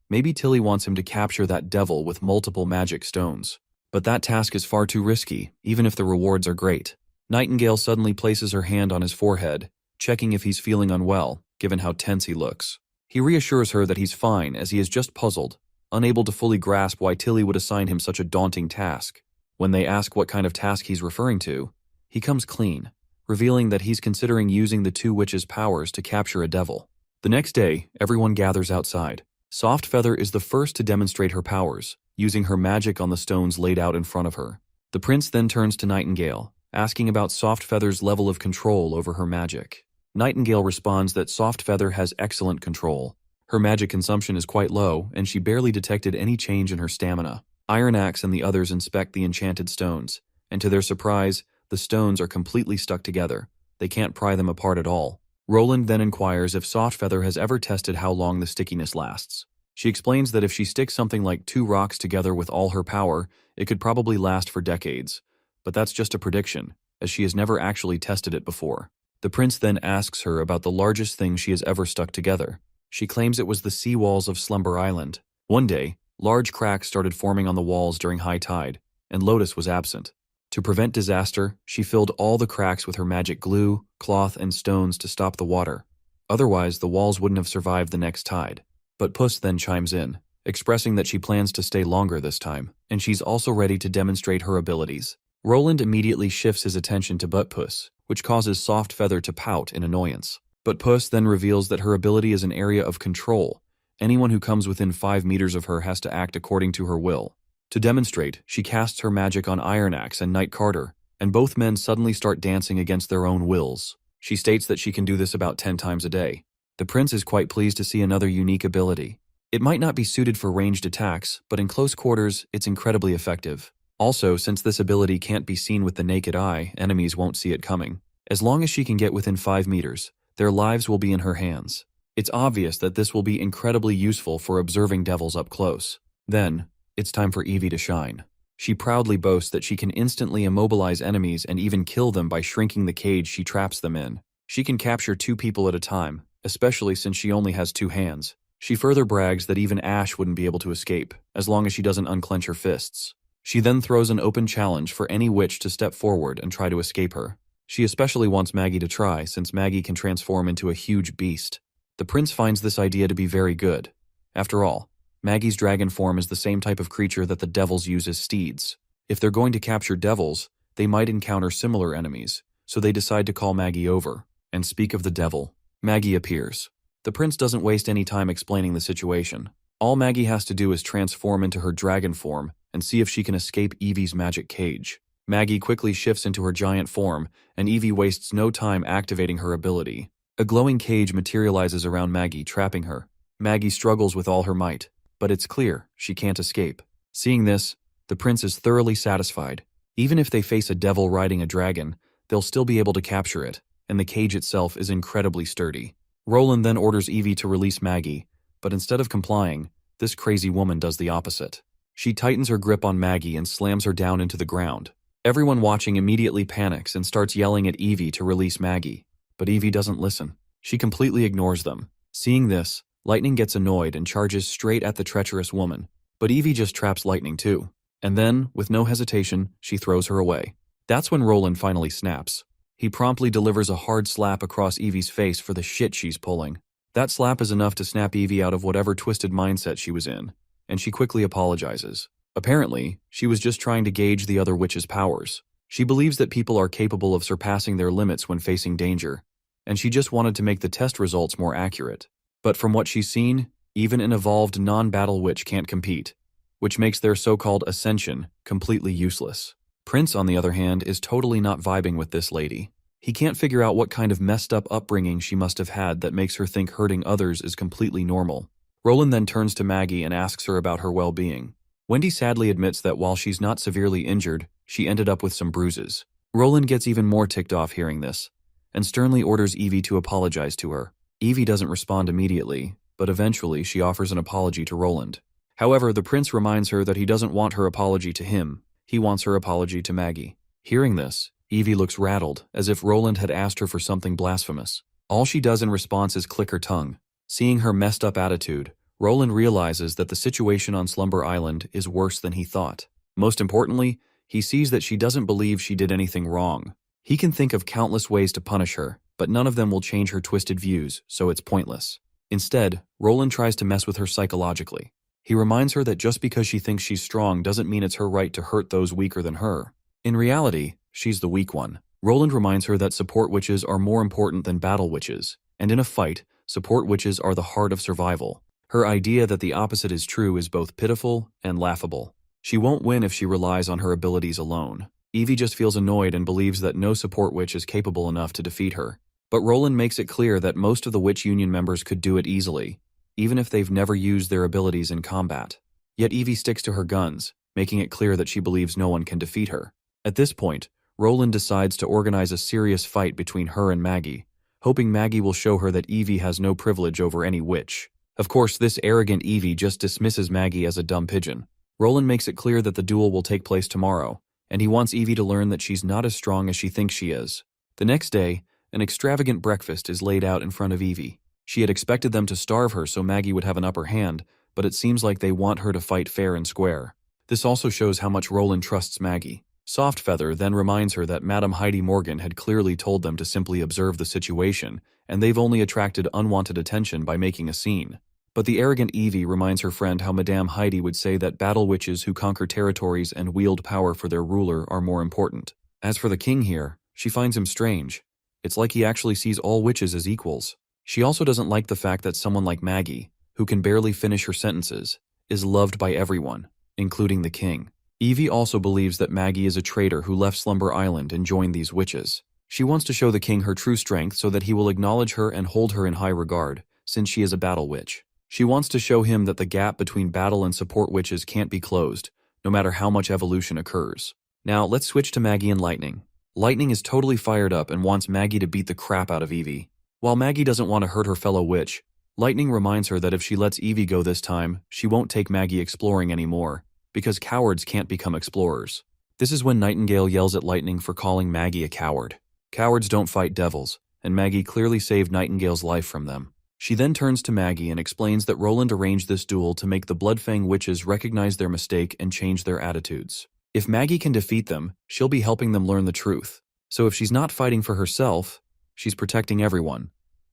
Maybe Tilly wants him to capture that devil with multiple magic stones. But that task is far too risky, even if the rewards are great. Nightingale suddenly places her hand on his forehead, checking if he's feeling unwell, given how tense he looks. He reassures her that he's fine, as he is just puzzled, unable to fully grasp why Tilly would assign him such a daunting task. When they ask what kind of task he's referring to, he comes clean, revealing that he's considering using the two witches' powers to capture a devil. The next day, everyone gathers outside. Softfeather is the first to demonstrate her powers, using her magic on the stones laid out in front of her. The prince then turns to Nightingale, asking about Softfeather's level of control over her magic. Nightingale responds that Softfeather has excellent control. Her magic consumption is quite low, and she barely detected any change in her stamina. Iron Axe and the others inspect the enchanted stones, and to their surprise, the stones are completely stuck together. They can't pry them apart at all. Roland then inquires if Softfeather has ever tested how long the stickiness lasts. She explains that if she sticks something like 2 rocks together with all her power, it could probably last for decades. But that's just a prediction, as she has never actually tested it before. The prince then asks her about the largest thing she has ever stuck together. She claims it was the sea walls of Slumber Island. One day, large cracks started forming on the walls during high tide, and Lotus was absent. To prevent disaster, she filled all the cracks with her magic glue, cloth, and stones to stop the water. Otherwise, the walls wouldn't have survived the next tide. But Puss then chimes in, expressing that she plans to stay longer this time, and she's also ready to demonstrate her abilities. Roland immediately shifts his attention to Buttpuss, which causes Softfeather to pout in annoyance. But Puss then reveals that her ability is an area of control. Anyone who comes within 5 meters of her has to act according to her will. To demonstrate, she casts her magic on Iron Axe and Knight Carter, and both men suddenly start dancing against their own wills. She states that she can do this about 10 times a day. The prince is quite pleased to see another unique ability. It might not be suited for ranged attacks, but in close quarters, it's incredibly effective. Also, since this ability can't be seen with the naked eye, enemies won't see it coming. As long as she can get within 5 meters, their lives will be in her hands. It's obvious that this will be incredibly useful for observing devils up close. Then, it's time for Evie to shine. She proudly boasts that she can instantly immobilize enemies and even kill them by shrinking the cage she traps them in. She can capture 2 people at a time, especially since she only has 2 hands. She further brags that even Ash wouldn't be able to escape, as long as she doesn't unclench her fists. She then throws an open challenge for any witch to step forward and try to escape her. She especially wants Maggie to try, since Maggie can transform into a huge beast. The prince finds this idea to be very good, After all, Maggie's dragon form is the same type of creature that the devils use as steeds. If they're going to capture devils, they might encounter similar enemies, so they decide to call Maggie over. And speak of the devil, Maggie appears. The prince doesn't waste any time explaining the situation. All Maggie has to do is transform into her dragon form and see if she can escape Evie's magic cage. Maggie quickly shifts into her giant form, and Evie wastes no time activating her ability. A glowing cage materializes around Maggie, trapping her. Maggie struggles with all her might, but it's clear she can't escape. Seeing this, the prince is thoroughly satisfied. Even if they face a devil riding a dragon, they'll still be able to capture it, and the cage itself is incredibly sturdy. Roland then orders Evie to release Maggie, but instead of complying, this crazy woman does the opposite. She tightens her grip on Maggie and slams her down into the ground. Everyone watching immediately panics and starts yelling at Evie to release Maggie, but Evie doesn't listen. She completely ignores them. Seeing this, Lightning gets annoyed and charges straight at the treacherous woman, but Evie just traps Lightning too. And then, with no hesitation, she throws her away. That's when Roland finally snaps. He promptly delivers a hard slap across Evie's face for the shit she's pulling. That slap is enough to snap Evie out of whatever twisted mindset she was in, and she quickly apologizes. Apparently, she was just trying to gauge the other witch's powers. She believes that people are capable of surpassing their limits when facing danger, and she just wanted to make the test results more accurate. But from what she's seen, even an evolved non-battle witch can't compete, which makes their so-called ascension completely useless. Prince, on the other hand, is totally not vibing with this lady. He can't figure out what kind of messed up upbringing she must have had that makes her think hurting others is completely normal. Roland then turns to Maggie and asks her about her well-being. Wendy sadly admits that while she's not severely injured, she ended up with some bruises. Roland gets even more ticked off hearing this, and sternly orders Evie to apologize to her. Evie doesn't respond immediately, but eventually she offers an apology to Roland. However, the prince reminds her that he doesn't want her apology to him. He wants her apology to Maggie. Hearing this, Evie looks rattled, as if Roland had asked her for something blasphemous. All she does in response is click her tongue. Seeing her messed up attitude, Roland realizes that the situation on Slumber Island is worse than he thought. Most importantly, he sees that she doesn't believe she did anything wrong. He can think of countless ways to punish her, but none of them will change her twisted views, so it's pointless. Instead, Roland tries to mess with her psychologically. He reminds her that just because she thinks she's strong doesn't mean it's her right to hurt those weaker than her. In reality, she's the weak one. Roland reminds her that support witches are more important than battle witches, and in a fight, support witches are the heart of survival. Her idea that the opposite is true is both pitiful and laughable. She won't win if she relies on her abilities alone. Evie just feels annoyed and believes that no support witch is capable enough to defeat her. But Roland makes it clear that most of the Witch Union members could do it easily, even if they've never used their abilities in combat. Yet Evie sticks to her guns, making it clear that she believes no one can defeat her. At this point, Roland decides to organize a serious fight between her and Maggie, hoping Maggie will show her that Evie has no privilege over any witch. Of course, this arrogant Evie just dismisses Maggie as a dumb pigeon. Roland makes it clear that the duel will take place tomorrow, and he wants Evie to learn that she's not as strong as she thinks she is. The next day, an extravagant breakfast is laid out in front of Evie. She had expected them to starve her so Maggie would have an upper hand, but it seems like they want her to fight fair and square. This also shows how much Roland trusts Maggie. Softfeather then reminds her that Madame Heidi Morgan had clearly told them to simply observe the situation, and they've only attracted unwanted attention by making a scene. But the arrogant Evie reminds her friend how Madame Heidi would say that battle witches who conquer territories and wield power for their ruler are more important. As for the king here, she finds him strange. It's like he actually sees all witches as equals. She also doesn't like the fact that someone like Maggie, who can barely finish her sentences, is loved by everyone, including the king. Evie also believes that Maggie is a traitor who left Slumber Island and joined these witches. She wants to show the king her true strength so that he will acknowledge her and hold her in high regard, since she is a battle witch. She wants to show him that the gap between battle and support witches can't be closed, no matter how much evolution occurs. Now, let's switch to Maggie and Lightning. Lightning is totally fired up and wants Maggie to beat the crap out of Evie. While Maggie doesn't want to hurt her fellow witch, Lightning reminds her that if she lets Evie go this time, she won't take Maggie exploring anymore, because cowards can't become explorers. This is when Nightingale yells at Lightning for calling Maggie a coward. Cowards don't fight devils, and Maggie clearly saved Nightingale's life from them. She then turns to Maggie and explains that Roland arranged this duel to make the Bloodfang witches recognize their mistake and change their attitudes. If Maggie can defeat them, she'll be helping them learn the truth. So if she's not fighting for herself, she's protecting everyone,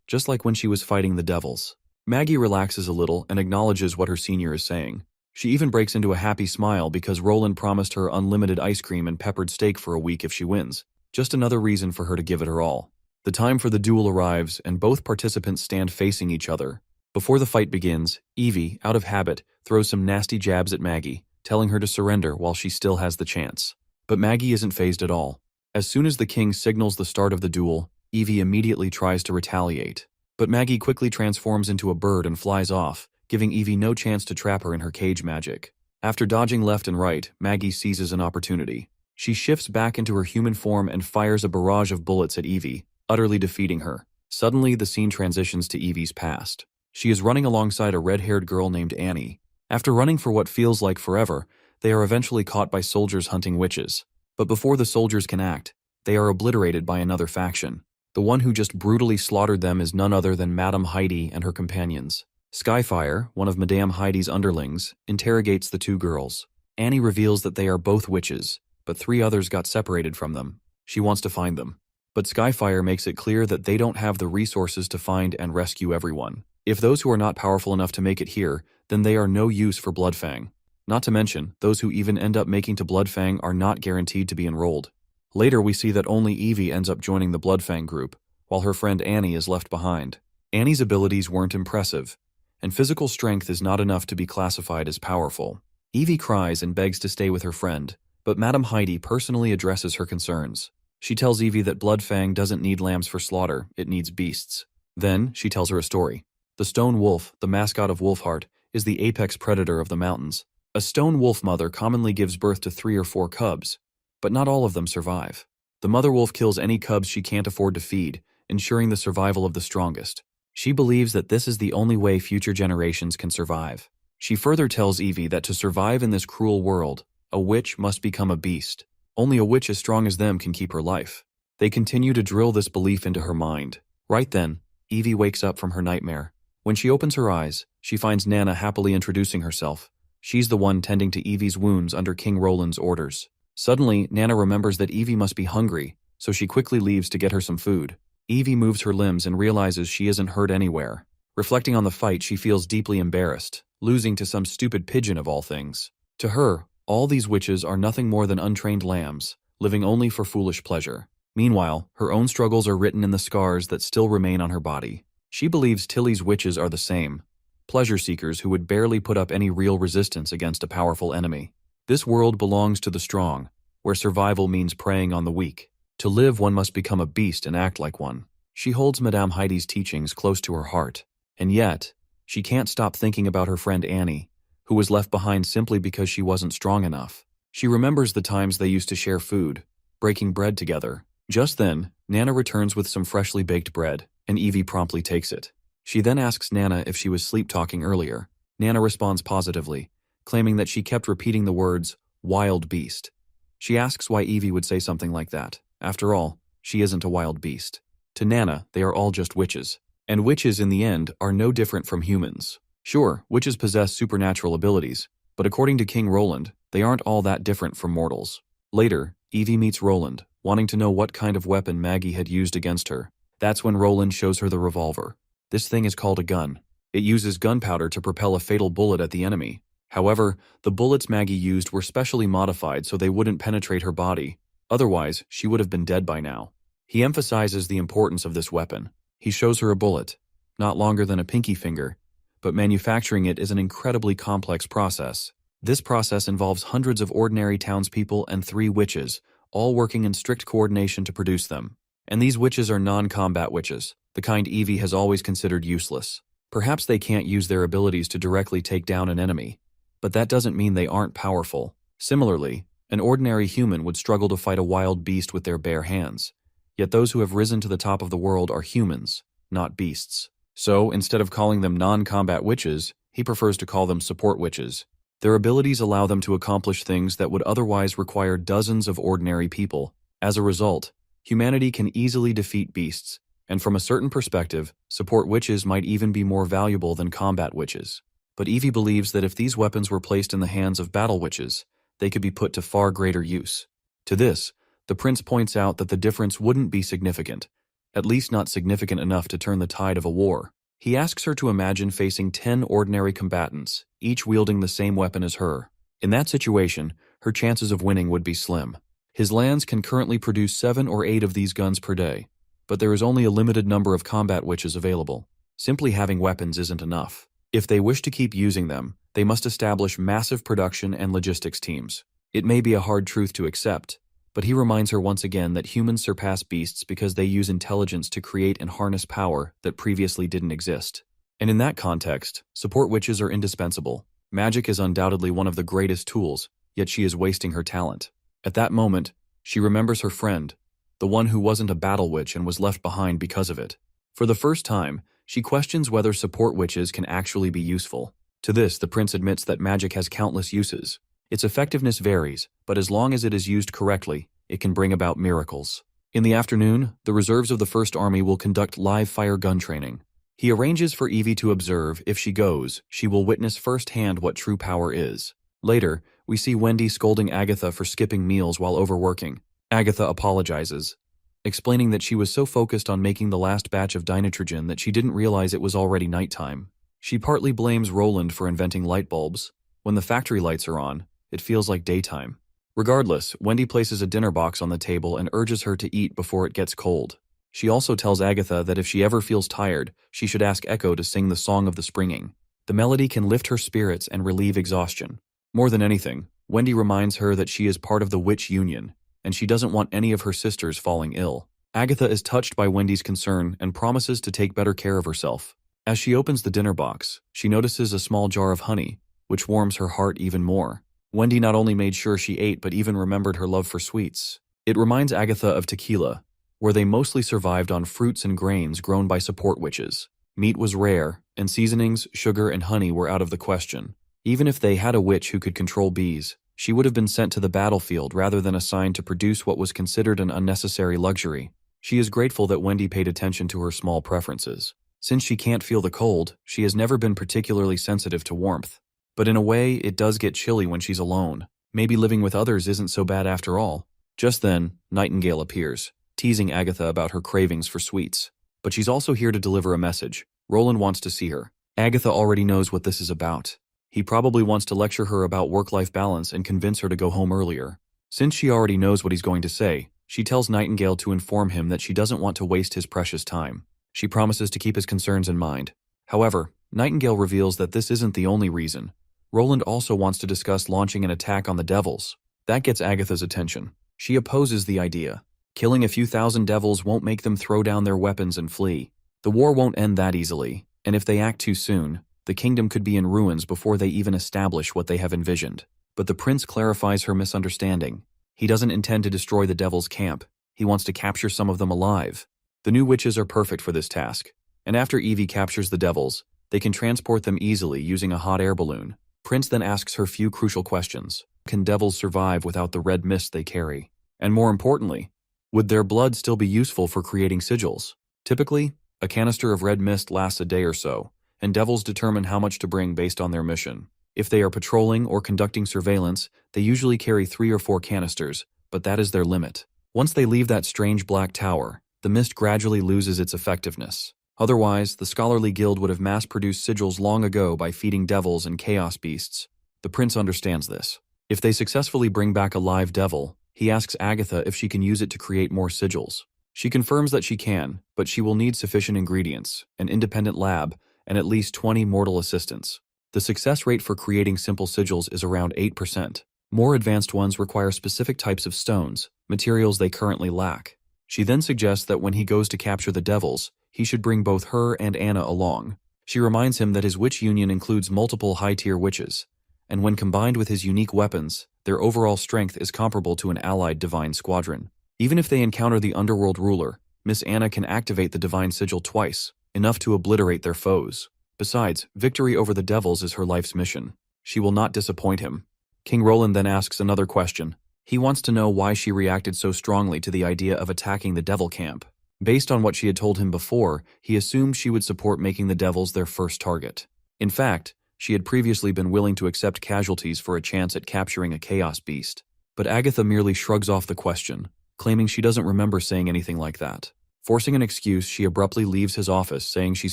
just like when she was fighting the devils. Maggie relaxes a little and acknowledges what her senior is saying. She even breaks into a happy smile because Roland promised her unlimited ice cream and peppered steak for a week if she wins. Just another reason for her to give it her all. The time for the duel arrives and both participants stand facing each other. Before the fight begins, Evie, out of habit, throws some nasty jabs at Maggie, telling her to surrender while she still has the chance. But Maggie isn't fazed at all. As soon as the king signals the start of the duel, Evie immediately tries to retaliate. But Maggie quickly transforms into a bird and flies off, giving Evie no chance to trap her in her cage magic. After dodging left and right, Maggie seizes an opportunity. She shifts back into her human form and fires a barrage of bullets at Evie, utterly defeating her. Suddenly, the scene transitions to Evie's past. She is running alongside a red-haired girl named Annie. After running for what feels like forever, they are eventually caught by soldiers hunting witches. But before the soldiers can act, they are obliterated by another faction. The one who just brutally slaughtered them is none other than Madame Heidi and her companions. Skyfire, one of Madame Heidi's underlings, interrogates the two girls. Annie reveals that they are both witches, but 3 others got separated from them. She wants to find them. But Skyfire makes it clear that they don't have the resources to find and rescue everyone. If those who are not powerful enough to make it here, then they are no use for Bloodfang. Not to mention, those who even end up making to Bloodfang are not guaranteed to be enrolled. Later we see that only Evie ends up joining the Bloodfang group, while her friend Annie is left behind. Annie's abilities weren't impressive, and physical strength is not enough to be classified as powerful. Evie cries and begs to stay with her friend, but Madame Heidi personally addresses her concerns. She tells Evie that Bloodfang doesn't need lambs for slaughter, it needs beasts. Then, she tells her a story. The stone wolf, the mascot of Wolfheart, is the apex predator of the mountains. A stone wolf mother commonly gives birth to 3 or 4 cubs, but not all of them survive. The mother wolf kills any cubs she can't afford to feed, ensuring the survival of the strongest. She believes that this is the only way future generations can survive. She further tells Evie that to survive in this cruel world, a witch must become a beast. Only a witch as strong as them can keep her life. They continue to drill this belief into her mind. Right then, Evie wakes up from her nightmare. When she opens her eyes, she finds Nana happily introducing herself. She's the one tending to Evie's wounds under King Roland's orders. Suddenly, Nana remembers that Evie must be hungry, so she quickly leaves to get her some food. Evie moves her limbs and realizes she isn't hurt anywhere. Reflecting on the fight, she feels deeply embarrassed, losing to some stupid pigeon of all things. To her, all these witches are nothing more than untrained lambs, living only for foolish pleasure. Meanwhile, her own struggles are written in the scars that still remain on her body. She believes Tilly's witches are the same, pleasure seekers who would barely put up any real resistance against a powerful enemy. This world belongs to the strong, where survival means preying on the weak. To live, one must become a beast and act like one. She holds Madame Heidi's teachings close to her heart, and yet, she can't stop thinking about her friend Annie, who was left behind simply because she wasn't strong enough. She remembers the times they used to share food, breaking bread together. Just then, Nana returns with some freshly baked bread, and Evie promptly takes it. She then asks Nana if she was sleep-talking earlier. Nana responds positively, claiming that she kept repeating the words, "wild beast." She asks why Evie would say something like that. After all, she isn't a wild beast. To Nana, they are all just witches. And witches, in the end, are no different from humans. Sure, witches possess supernatural abilities, but according to King Roland, they aren't all that different from mortals. Later, Evie meets Roland, wanting to know what kind of weapon Maggie had used against her. That's when Roland shows her the revolver. This thing is called a gun. It uses gunpowder to propel a fatal bullet at the enemy. However, the bullets Maggie used were specially modified so they wouldn't penetrate her body. Otherwise, she would have been dead by now. He emphasizes the importance of this weapon. He shows her a bullet, not longer than a pinky finger, but manufacturing it is an incredibly complex process. This process involves hundreds of ordinary townspeople and 3 witches, all working in strict coordination to produce them. And these witches are non-combat witches, the kind Evie has always considered useless. Perhaps they can't use their abilities to directly take down an enemy, but that doesn't mean they aren't powerful. Similarly, an ordinary human would struggle to fight a wild beast with their bare hands. Yet those who have risen to the top of the world are humans, not beasts. So, instead of calling them non-combat witches, he prefers to call them support witches. Their abilities allow them to accomplish things that would otherwise require dozens of ordinary people. As a result, humanity can easily defeat beasts, and from a certain perspective, support witches might even be more valuable than combat witches. But Evie believes that if these weapons were placed in the hands of battle witches, they could be put to far greater use. To this, the prince points out that the difference wouldn't be significant, at least not significant enough to turn the tide of a war. He asks her to imagine facing 10 ordinary combatants, each wielding the same weapon as her. In that situation, her chances of winning would be slim. His lands can currently produce 7 or 8 of these guns per day, but there is only a limited number of combat witches available. Simply having weapons isn't enough. If they wish to keep using them, they must establish massive production and logistics teams. It may be a hard truth to accept, but he reminds her once again that humans surpass beasts because they use intelligence to create and harness power that previously didn't exist. And in that context, support witches are indispensable. Magic is undoubtedly one of the greatest tools, yet she is wasting her talent. At that moment, she remembers her friend, the one who wasn't a battle witch and was left behind because of it. For the first time, she questions whether support witches can actually be useful. To this, the prince admits that magic has countless uses. Its effectiveness varies, but as long as it is used correctly, it can bring about miracles. In the afternoon, the reserves of the First Army will conduct live fire gun training. He arranges for Evie to observe. If she goes, she will witness firsthand what true power is. Later, we see Wendy scolding Agatha for skipping meals while overworking. Agatha apologizes, explaining that she was so focused on making the last batch of dinitrogen that she didn't realize it was already nighttime. She partly blames Roland for inventing light bulbs. When the factory lights are on, it feels like daytime. Regardless, Wendy places a dinner box on the table and urges her to eat before it gets cold. She also tells Agatha that if she ever feels tired, she should ask Echo to sing the Song of the Springing. The melody can lift her spirits and relieve exhaustion. More than anything, Wendy reminds her that she is part of the Witch Union, and she doesn't want any of her sisters falling ill. Agatha is touched by Wendy's concern and promises to take better care of herself. As she opens the dinner box, she notices a small jar of honey, which warms her heart even more. Wendy not only made sure she ate but even remembered her love for sweets. It reminds Agatha of tequila, where they mostly survived on fruits and grains grown by support witches. Meat was rare, and seasonings, sugar, and honey were out of the question. Even if they had a witch who could control bees, she would have been sent to the battlefield rather than assigned to produce what was considered an unnecessary luxury. She is grateful that Wendy paid attention to her small preferences. Since she can't feel the cold, she has never been particularly sensitive to warmth. But in a way, it does get chilly when she's alone. Maybe living with others isn't so bad after all. Just then, Nightingale appears, teasing Agatha about her cravings for sweets. But she's also here to deliver a message. Roland wants to see her. Agatha already knows what this is about. He probably wants to lecture her about work-life balance and convince her to go home earlier. Since she already knows what he's going to say, she tells Nightingale to inform him that she doesn't want to waste his precious time. She promises to keep his concerns in mind. However, Nightingale reveals that this isn't the only reason. Roland also wants to discuss launching an attack on the devils. That gets Agatha's attention. She opposes the idea. Killing a few thousand devils won't make them throw down their weapons and flee. The war won't end that easily, and if they act too soon, the kingdom could be in ruins before they even establish what they have envisioned. But the prince clarifies her misunderstanding. He doesn't intend to destroy the devil's camp. He wants to capture some of them alive. The new witches are perfect for this task, and after Evie captures the devils, they can transport them easily using a hot air balloon. Prince then asks her few crucial questions. Can devils survive without the red mist they carry? And more importantly, would their blood still be useful for creating sigils? Typically, a canister of red mist lasts a day or so, and devils determine how much to bring based on their mission. If they are patrolling or conducting surveillance, they usually carry 3 or 4 canisters, but that is their limit. Once they leave that strange black tower, the mist gradually loses its effectiveness. Otherwise, the scholarly guild would have mass-produced sigils long ago by feeding devils and chaos beasts. The prince understands this. If they successfully bring back a live devil, he asks Agatha if she can use it to create more sigils. She confirms that she can, but she will need sufficient ingredients, an independent lab, and at least 20 mortal assistants. The success rate for creating simple sigils is around 8%. More advanced ones require specific types of stones, materials they currently lack. She then suggests that when he goes to capture the devils, he should bring both her and Anna along. She reminds him that his witch union includes multiple high-tier witches, and when combined with his unique weapons, their overall strength is comparable to an allied divine squadron. Even if they encounter the underworld ruler, Miss Anna can activate the divine sigil twice, enough to obliterate their foes. Besides, victory over the devils is her life's mission. She will not disappoint him. King Roland then asks another question. He wants to know why she reacted so strongly to the idea of attacking the devil camp. Based on what she had told him before, he assumed she would support making the devils their first target. In fact, she had previously been willing to accept casualties for a chance at capturing a chaos beast. But Agatha merely shrugs off the question, claiming she doesn't remember saying anything like that. Forcing an excuse, she abruptly leaves his office, saying she's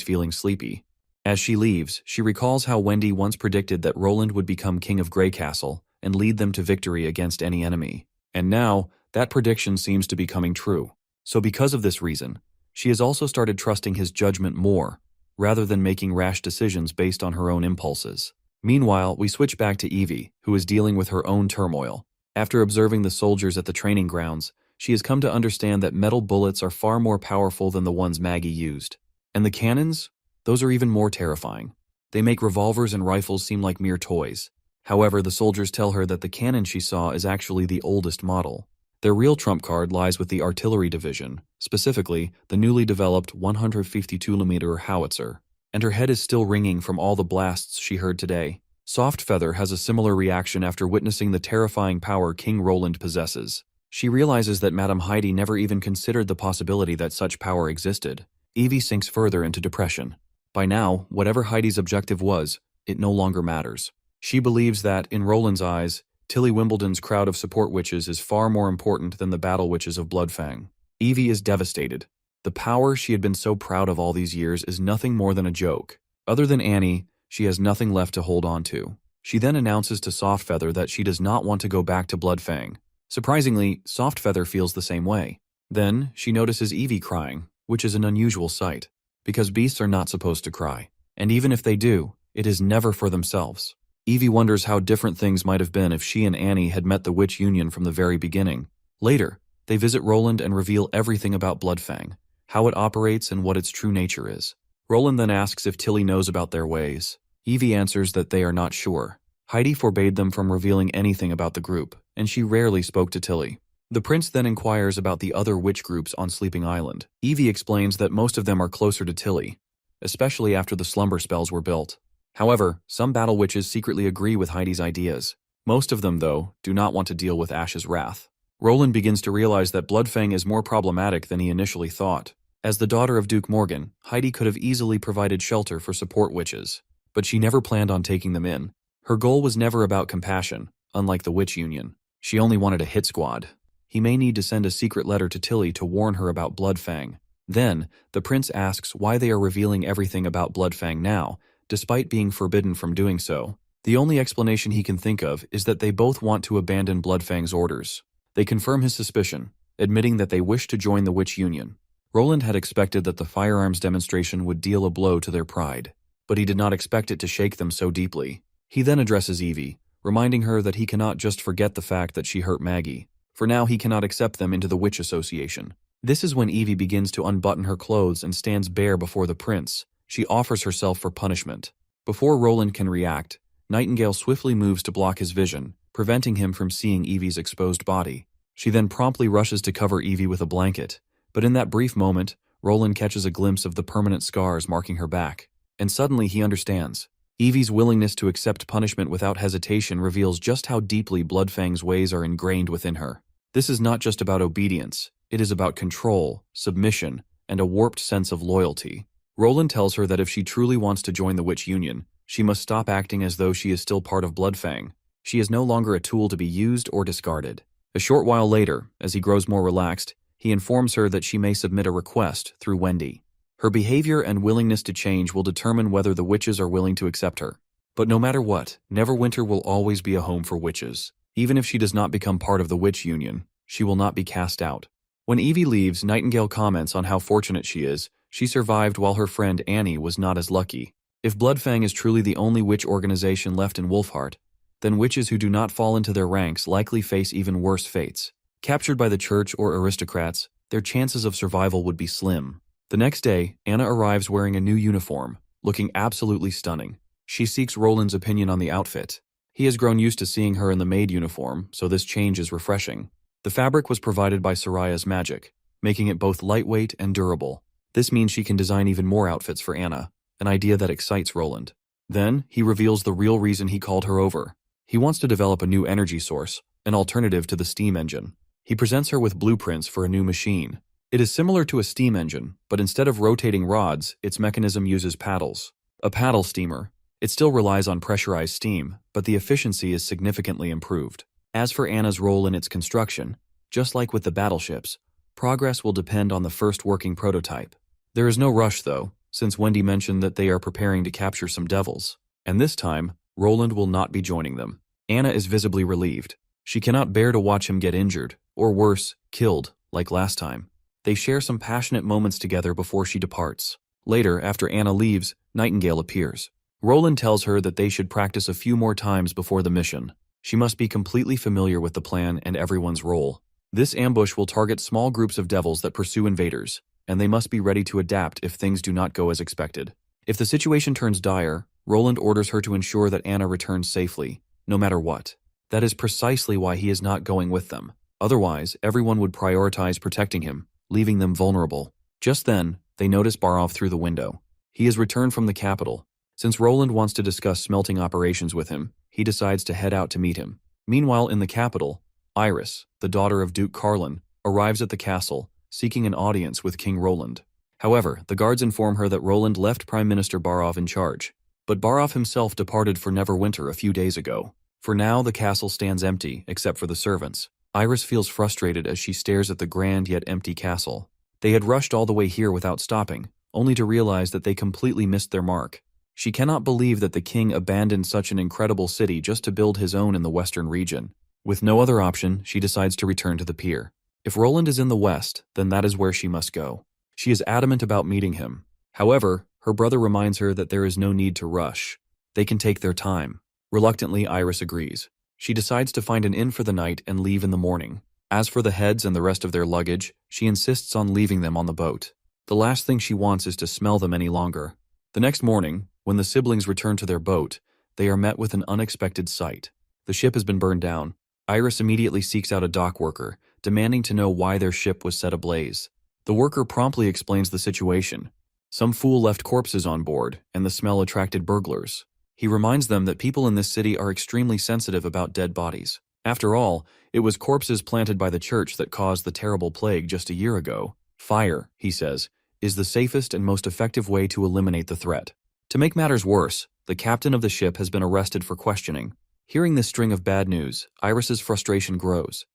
feeling sleepy. As she leaves, she recalls how Wendy once predicted that Roland would become king of Grey Castle and lead them to victory against any enemy. And now, that prediction seems to be coming true. So because of this reason, she has also started trusting his judgment more, rather than making rash decisions based on her own impulses. Meanwhile, we switch back to Evie, who is dealing with her own turmoil. After observing the soldiers at the training grounds, she has come to understand that metal bullets are far more powerful than the ones Maggie used. And the cannons? Those are even more terrifying. They make revolvers and rifles seem like mere toys. However, the soldiers tell her that the cannon she saw is actually the oldest model. Their real trump card lies with the artillery division, specifically the newly developed 152mm howitzer. And her head is still ringing from all the blasts she heard today. Softfeather has a similar reaction after witnessing the terrifying power King Roland possesses. She realizes that Madame Heidi never even considered the possibility that such power existed. Evie sinks further into depression. By now, whatever Heidi's objective was, it no longer matters. She believes that, in Roland's eyes, Tilly Wimbledon's crowd of support witches is far more important than the battle witches of Bloodfang. Evie is devastated. The power she had been so proud of all these years is nothing more than a joke. Other than Annie, she has nothing left to hold on to. She then announces to Softfeather that she does not want to go back to Bloodfang. Surprisingly, Softfeather feels the same way. Then, she notices Evie crying, which is an unusual sight, because beasts are not supposed to cry. And even if they do, it is never for themselves. Evie wonders how different things might have been if she and Annie had met the Witch Union from the very beginning. Later, they visit Roland and reveal everything about Bloodfang, how it operates and what its true nature is. Roland then asks if Tilly knows about their ways. Evie answers that they are not sure. Heidi forbade them from revealing anything about the group, and she rarely spoke to Tilly. The prince then inquires about the other witch groups on Sleeping Island. Evie explains that most of them are closer to Tilly, especially after the slumber spells were built. However, some battle witches secretly agree with Heidi's ideas. Most of them, though, do not want to deal with Ash's wrath. Roland begins to realize that Bloodfang is more problematic than he initially thought. As the daughter of Duke Morgan, Heidi could have easily provided shelter for support witches, but she never planned on taking them in. Her goal was never about compassion, unlike the Witch Union. She only wanted a hit squad. He may need to send a secret letter to Tilly to warn her about Bloodfang. Then, the prince asks why they are revealing everything about Bloodfang now, despite being forbidden from doing so. The only explanation he can think of is that they both want to abandon Bloodfang's orders. They confirm his suspicion, admitting that they wish to join the Witch Union. Roland had expected that the firearms demonstration would deal a blow to their pride, but he did not expect it to shake them so deeply. He then addresses Evie, reminding her that he cannot just forget the fact that she hurt Maggie. For now, he cannot accept them into the Witch Association. This is when Evie begins to unbutton her clothes and stands bare before the prince. She offers herself for punishment. Before Roland can react, Nightingale swiftly moves to block his vision, preventing him from seeing Evie's exposed body. She then promptly rushes to cover Evie with a blanket, but in that brief moment, Roland catches a glimpse of the permanent scars marking her back. And suddenly he understands. Evie's willingness to accept punishment without hesitation reveals just how deeply Bloodfang's ways are ingrained within her. This is not just about obedience, it is about control, submission, and a warped sense of loyalty. Roland tells her that if she truly wants to join the Witch Union, she must stop acting as though she is still part of Bloodfang. She is no longer a tool to be used or discarded. A short while later, as he grows more relaxed, he informs her that she may submit a request through Wendy. Her behavior and willingness to change will determine whether the witches are willing to accept her. But no matter what, Neverwinter will always be a home for witches. Even if she does not become part of the Witch Union, she will not be cast out. When Evie leaves, Nightingale comments on how fortunate she is. She survived while her friend Annie was not as lucky. If Bloodfang is truly the only witch organization left in Wolfheart, then witches who do not fall into their ranks likely face even worse fates. Captured by the church or aristocrats, their chances of survival would be slim. The next day, Anna arrives wearing a new uniform, looking absolutely stunning. She seeks Roland's opinion on the outfit. He has grown used to seeing her in the maid uniform, so this change is refreshing. The fabric was provided by Soraya's magic, making it both lightweight and durable. This means she can design even more outfits for Anna, an idea that excites Roland. Then, he reveals the real reason he called her over. He wants to develop a new energy source, an alternative to the steam engine. He presents her with blueprints for a new machine. It is similar to a steam engine, but instead of rotating rods, its mechanism uses paddles. A paddle steamer. It still relies on pressurized steam, but the efficiency is significantly improved. As for Anna's role in its construction, just like with the battleships, Progress will depend on the first working prototype. There is no rush, though, since Wendy mentioned that they are preparing to capture some devils. And this time, Roland will not be joining them. Anna is visibly relieved. She cannot bear to watch him get injured, or worse, killed, like last time. They share some passionate moments together before she departs. Later, after Anna leaves, Nightingale appears. Roland tells her that they should practice a few more times before the mission. She must be completely familiar with the plan and everyone's role. This ambush will target small groups of devils that pursue invaders, and they must be ready to adapt if things do not go as expected. If the situation turns dire, Roland orders her to ensure that Anna returns safely, no matter what. That is precisely why he is not going with them. Otherwise, everyone would prioritize protecting him, leaving them vulnerable. Just then, they notice Barov through the window. He has returned from the capital. Since Roland wants to discuss smelting operations with him, he decides to head out to meet him. Meanwhile, in the capital, Iris, the daughter of Duke Carlin, arrives at the castle, seeking an audience with King Roland. However, the guards inform her that Roland left Prime Minister Barov in charge, but Barov himself departed for Neverwinter a few days ago. For now, the castle stands empty, except for the servants. Iris feels frustrated as she stares at the grand yet empty castle. They had rushed all the way here without stopping, only to realize that they completely missed their mark. She cannot believe that the king abandoned such an incredible city just to build his own in the western region. With no other option, she decides to return to the pier. If Roland is in the west, then that is where she must go. She is adamant about meeting him. However, her brother reminds her that there is no need to rush. They can take their time. Reluctantly, Iris agrees. She decides to find an inn for the night and leave in the morning. As for the heads and the rest of their luggage, she insists on leaving them on the boat. The last thing she wants is to smell them any longer. The next morning, when the siblings return to their boat, they are met with an unexpected sight. The ship has been burned down. Iris immediately seeks out a dock worker, demanding to know why their ship was set ablaze. The worker promptly explains the situation. Some fool left corpses on board, and the smell attracted burglars. He reminds them that people in this city are extremely sensitive about dead bodies. After all, it was corpses planted by the church that caused the terrible plague just a year ago. Fire, he says, is the safest and most effective way to eliminate the threat. To make matters worse, the captain of the ship has been arrested for questioning. Hearing this string of bad news, Iris's frustration grows.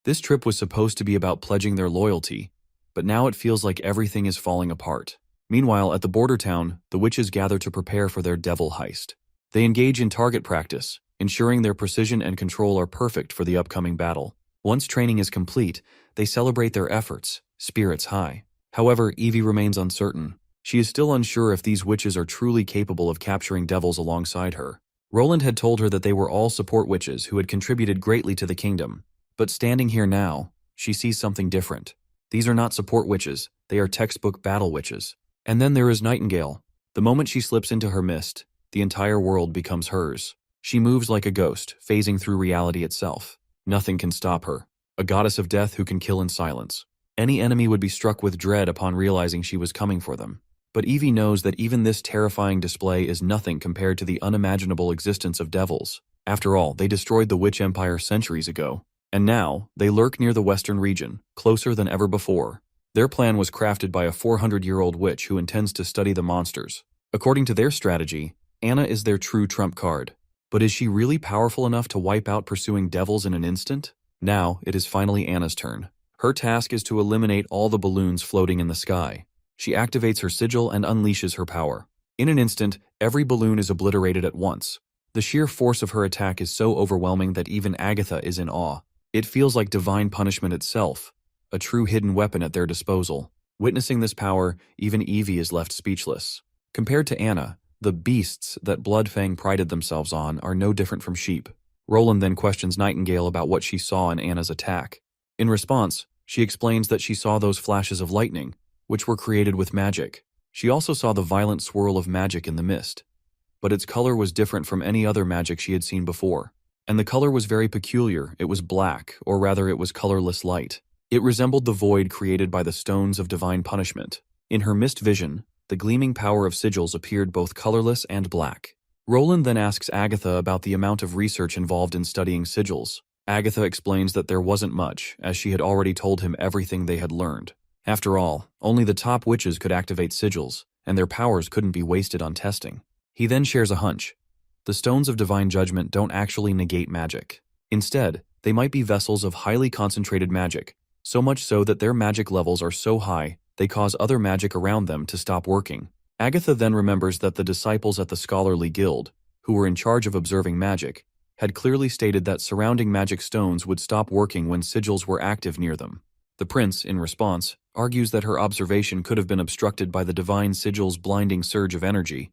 This trip was supposed to be about pledging their loyalty, but now it feels like everything is falling apart. Meanwhile, at the border town, the witches gather to prepare for their devil heist. They engage in target practice, ensuring their precision and control are perfect for the upcoming battle. Once training is complete, they celebrate their efforts, spirits high. However, Evie remains uncertain. She is still unsure if these witches are truly capable of capturing devils alongside her. Roland had told her that they were all support witches who had contributed greatly to the kingdom. But standing here now, she sees something different. These are not support witches, they are textbook battle witches. And then there is Nightingale. The moment she slips into her mist, the entire world becomes hers. She moves like a ghost, phasing through reality itself. Nothing can stop her. A goddess of death who can kill in silence. Any enemy would be struck with dread upon realizing she was coming for them. But Evie knows that even this terrifying display is nothing compared to the unimaginable existence of devils. After all, they destroyed the Witch Empire centuries ago. And now, they lurk near the western region, closer than ever before. Their plan was crafted by a 400-year-old witch who intends to study the monsters. According to their strategy, Anna is their true trump card. But is she really powerful enough to wipe out pursuing devils in an instant? Now, it is finally Anna's turn. Her task is to eliminate all the balloons floating in the sky. She activates her sigil and unleashes her power. In an instant, every balloon is obliterated at once. The sheer force of her attack is so overwhelming that even Agatha is in awe. It feels like divine punishment itself, a true hidden weapon at their disposal. Witnessing this power, even Evie is left speechless. Compared to Anna, the beasts that Bloodfang prided themselves on are no different from sheep. Roland then questions Nightingale about what she saw in Anna's attack. In response, she explains that she saw those flashes of lightning, which were created with magic. She also saw the violent swirl of magic in the mist. But its color was different from any other magic she had seen before. And the color was very peculiar. It was black, or rather it was colorless light. It resembled the void created by the stones of divine punishment. In her mist vision, the gleaming power of sigils appeared both colorless and black. Roland then asks Agatha about the amount of research involved in studying sigils. Agatha explains that there wasn't much, as she had already told him everything they had learned. After all, only the top witches could activate sigils, and their powers couldn't be wasted on testing. He then shares a hunch. The stones of divine judgment don't actually negate magic. Instead, they might be vessels of highly concentrated magic, so much so that their magic levels are so high they cause other magic around them to stop working. Agatha then remembers that the disciples at the Scholarly Guild, who were in charge of observing magic, had clearly stated that surrounding magic stones would stop working when sigils were active near them. The prince, in response, argues that her observation could have been obstructed by the divine sigil's blinding surge of energy,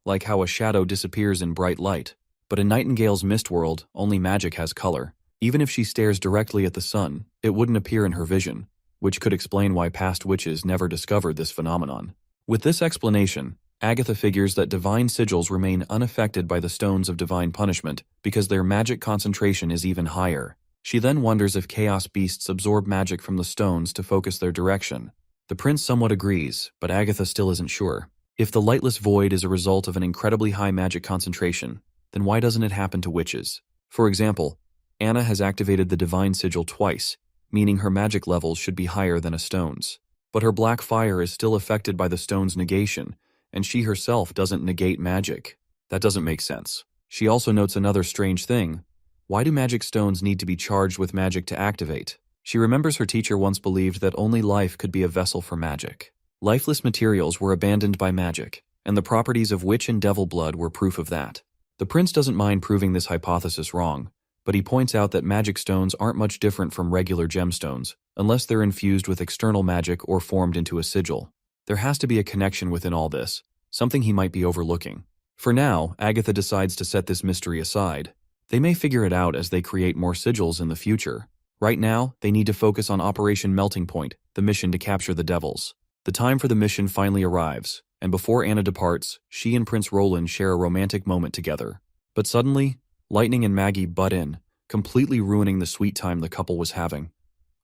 like how a shadow disappears in bright light. But in Nightingale's mist world, only magic has color. Even if she stares directly at the sun, it wouldn't appear in her vision, which could explain why past witches never discovered this phenomenon. With this explanation, Agatha figures that divine sigils remain unaffected by the stones of divine punishment because their magic concentration is even higher. She then wonders if chaos beasts absorb magic from the stones to focus their direction. The prince somewhat agrees, but Agatha still isn't sure. If the lightless void is a result of an incredibly high magic concentration, then why doesn't it happen to witches? For example, Anna has activated the divine sigil twice, meaning her magic levels should be higher than a stone's. But her black fire is still affected by the stone's negation, and she herself doesn't negate magic. That doesn't make sense. She also notes another strange thing. Why do magic stones need to be charged with magic to activate? She remembers her teacher once believed that only life could be a vessel for magic. Lifeless materials were abandoned by magic, and the properties of witch and devil blood were proof of that. The prince doesn't mind proving this hypothesis wrong, but he points out that magic stones aren't much different from regular gemstones, unless they're infused with external magic or formed into a sigil. There has to be a connection within all this, something he might be overlooking. For now, Agatha decides to set this mystery aside. They may figure it out as they create more sigils in the future. Right now, they need to focus on Operation Melting Point, the mission to capture the devils. The time for the mission finally arrives, and before Anna departs, she and Prince Roland share a romantic moment together. But suddenly, Lightning and Maggie butt in, completely ruining the sweet time the couple was having.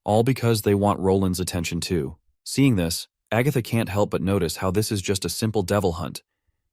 All because they want Roland's attention too. Seeing this, Agatha can't help but notice how this is just a simple devil hunt,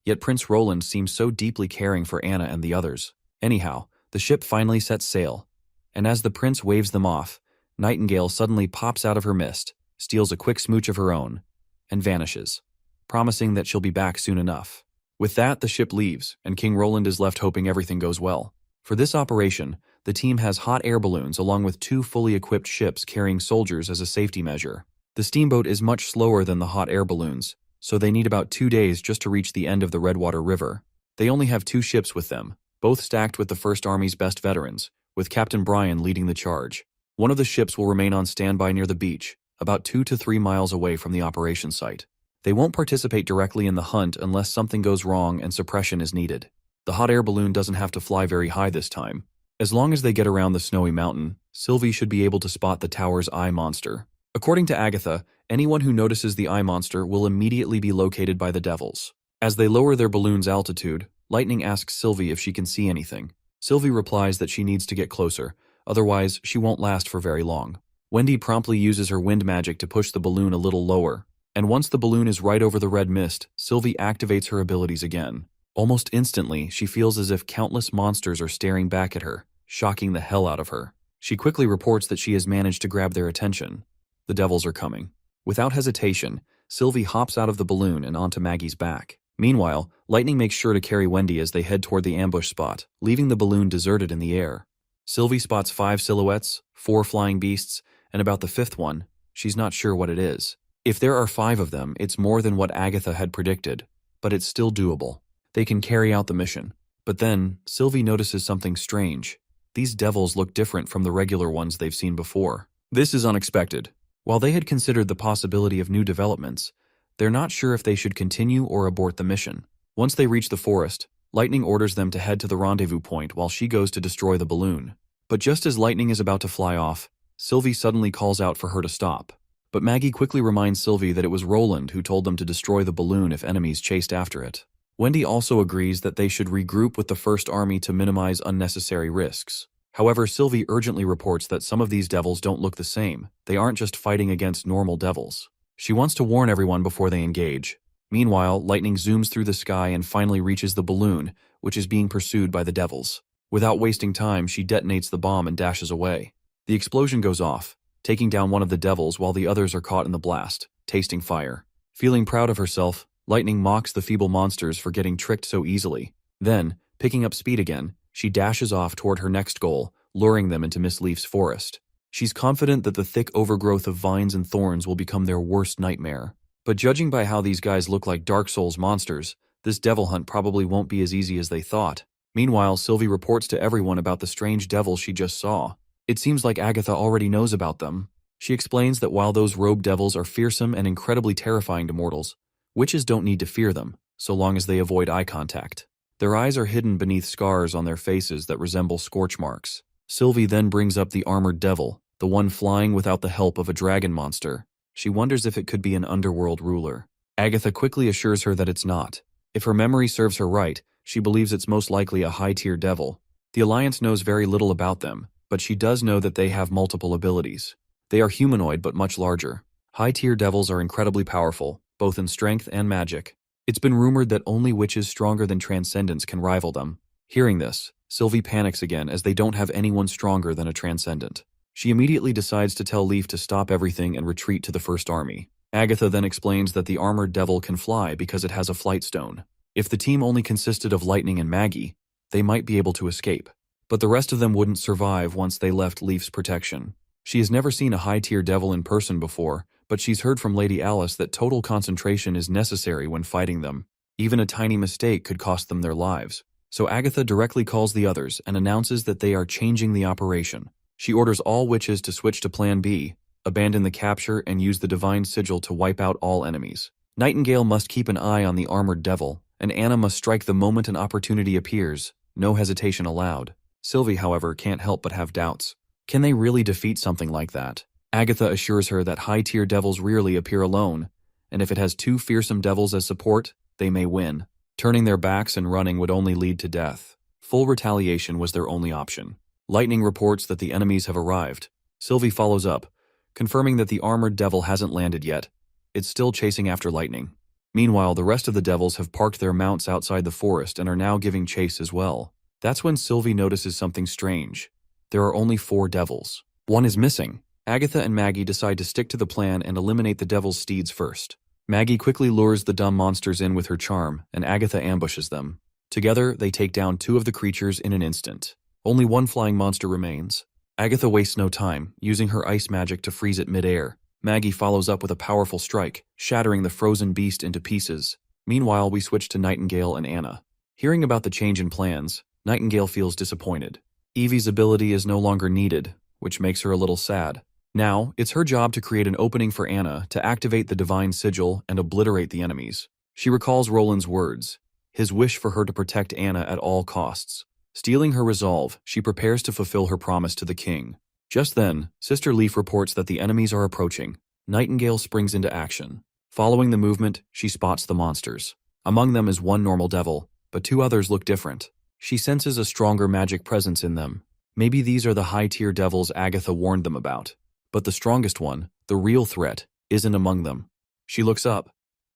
yet Prince Roland seems so deeply caring for Anna and the others. Anyhow, the ship finally sets sail, and as the prince waves them off, Nightingale suddenly pops out of her mist, steals a quick smooch of her own, and vanishes, promising that she'll be back soon enough. With that, the ship leaves, and King Roland is left hoping everything goes well. For this operation, the team has hot air balloons along with 2 fully equipped ships carrying soldiers as a safety measure. The steamboat is much slower than the hot air balloons, so they need about 2 days just to reach the end of the Redwater River. They only have 2 ships with them, both stacked with the First Army's best veterans, with Captain Brian leading the charge. One of the ships will remain on standby near the beach, about 2 to 3 miles away from the operation site. They won't participate directly in the hunt unless something goes wrong and suppression is needed. The hot air balloon doesn't have to fly very high this time. As long as they get around the snowy mountain, Sylvie should be able to spot the tower's eye monster. According to Agatha, anyone who notices the eye monster will immediately be located by the devils. As they lower their balloon's altitude, Lightning asks Sylvie if she can see anything. Sylvie replies that she needs to get closer, otherwise she won't last for very long. Wendy promptly uses her wind magic to push the balloon a little lower, and once the balloon is right over the red mist, Sylvie activates her abilities again. Almost instantly, she feels as if countless monsters are staring back at her, shocking the hell out of her. She quickly reports that she has managed to grab their attention. The devils are coming. Without hesitation, Sylvie hops out of the balloon and onto Maggie's back. Meanwhile, Lightning makes sure to carry Wendy as they head toward the ambush spot, leaving the balloon deserted in the air. Sylvie spots 5 silhouettes, 4 flying beasts, and about the 5th one, she's not sure what it is. If there are 5 of them, it's more than what Agatha had predicted, but it's still doable. They can carry out the mission. But then, Sylvie notices something strange. These devils look different from the regular ones they've seen before. This is unexpected. While they had considered the possibility of new developments, they're not sure if they should continue or abort the mission. Once they reach the forest, Lightning orders them to head to the rendezvous point while she goes to destroy the balloon. But just as Lightning is about to fly off, Sylvie suddenly calls out for her to stop. But Maggie quickly reminds Sylvie that it was Roland who told them to destroy the balloon if enemies chased after it. Wendy also agrees that they should regroup with the First Army to minimize unnecessary risks. However, Sylvie urgently reports that some of these devils don't look the same. They aren't just fighting against normal devils. She wants to warn everyone before they engage. Meanwhile, Lightning zooms through the sky and finally reaches the balloon, which is being pursued by the devils. Without wasting time, she detonates the bomb and dashes away. The explosion goes off, taking down one of the devils while the others are caught in the blast, tasting fire. Feeling proud of herself, Lightning mocks the feeble monsters for getting tricked so easily. Then, picking up speed again, she dashes off toward her next goal, luring them into Miss Leaf's forest. She's confident that the thick overgrowth of vines and thorns will become their worst nightmare. But judging by how these guys look like Dark Souls monsters, this devil hunt probably won't be as easy as they thought. Meanwhile, Sylvie reports to everyone about the strange devils she just saw. It seems like Agatha already knows about them. She explains that while those robed devils are fearsome and incredibly terrifying to mortals, witches don't need to fear them, so long as they avoid eye contact. Their eyes are hidden beneath scars on their faces that resemble scorch marks. Sylvie then brings up the armored devil, the one flying without the help of a dragon monster. She wonders if it could be an underworld ruler. Agatha quickly assures her that it's not. If her memory serves her right, she believes it's most likely a high-tier devil. The Alliance knows very little about them, but she does know that they have multiple abilities. They are humanoid but much larger. High-tier devils are incredibly powerful, both in strength and magic. It's been rumored that only witches stronger than Transcendents can rival them. Hearing this, Sylvie panics again as they don't have anyone stronger than a Transcendent. She immediately decides to tell Leaf to stop everything and retreat to the First Army. Agatha then explains that the armored devil can fly because it has a flight stone. If the team only consisted of Lightning and Maggie, they might be able to escape. But the rest of them wouldn't survive once they left Leaf's protection. She has never seen a high-tier devil in person before, but she's heard from Lady Alice that total concentration is necessary when fighting them. Even a tiny mistake could cost them their lives. So Agatha directly calls the others and announces that they are changing the operation. She orders all witches to switch to Plan B, abandon the capture, and use the Divine Sigil to wipe out all enemies. Nightingale must keep an eye on the armored devil, and Anna must strike the moment an opportunity appears, no hesitation allowed. Sylvie, however, can't help but have doubts. Can they really defeat something like that? Agatha assures her that high-tier devils rarely appear alone, and if it has two fearsome devils as support, they may win. Turning their backs and running would only lead to death. Full retaliation was their only option. Lightning reports that the enemies have arrived. Sylvie follows up, confirming that the armored devil hasn't landed yet. It's still chasing after Lightning. Meanwhile, the rest of the devils have parked their mounts outside the forest and are now giving chase as well. That's when Sylvie notices something strange. There are only 4 devils. One is missing. Agatha and Maggie decide to stick to the plan and eliminate the devil's steeds first. Maggie quickly lures the dumb monsters in with her charm, and Agatha ambushes them. Together, they take down 2 of the creatures in an instant. Only one flying monster remains. Agatha wastes no time, using her ice magic to freeze it mid-air. Maggie follows up with a powerful strike, shattering the frozen beast into pieces. Meanwhile, we switch to Nightingale and Anna. Hearing about the change in plans, Nightingale feels disappointed. Evie's ability is no longer needed, which makes her a little sad. Now, it's her job to create an opening for Anna to activate the Divine Sigil and obliterate the enemies. She recalls Roland's words, his wish for her to protect Anna at all costs. Steeling her resolve, she prepares to fulfill her promise to the king. Just then, Sister Leaf reports that the enemies are approaching. Nightingale springs into action. Following the movement, she spots the monsters. Among them is one normal devil, but 2 others look different. She senses a stronger magic presence in them. Maybe these are the high-tier devils Agatha warned them about. But the strongest one, the real threat, isn't among them. She looks up.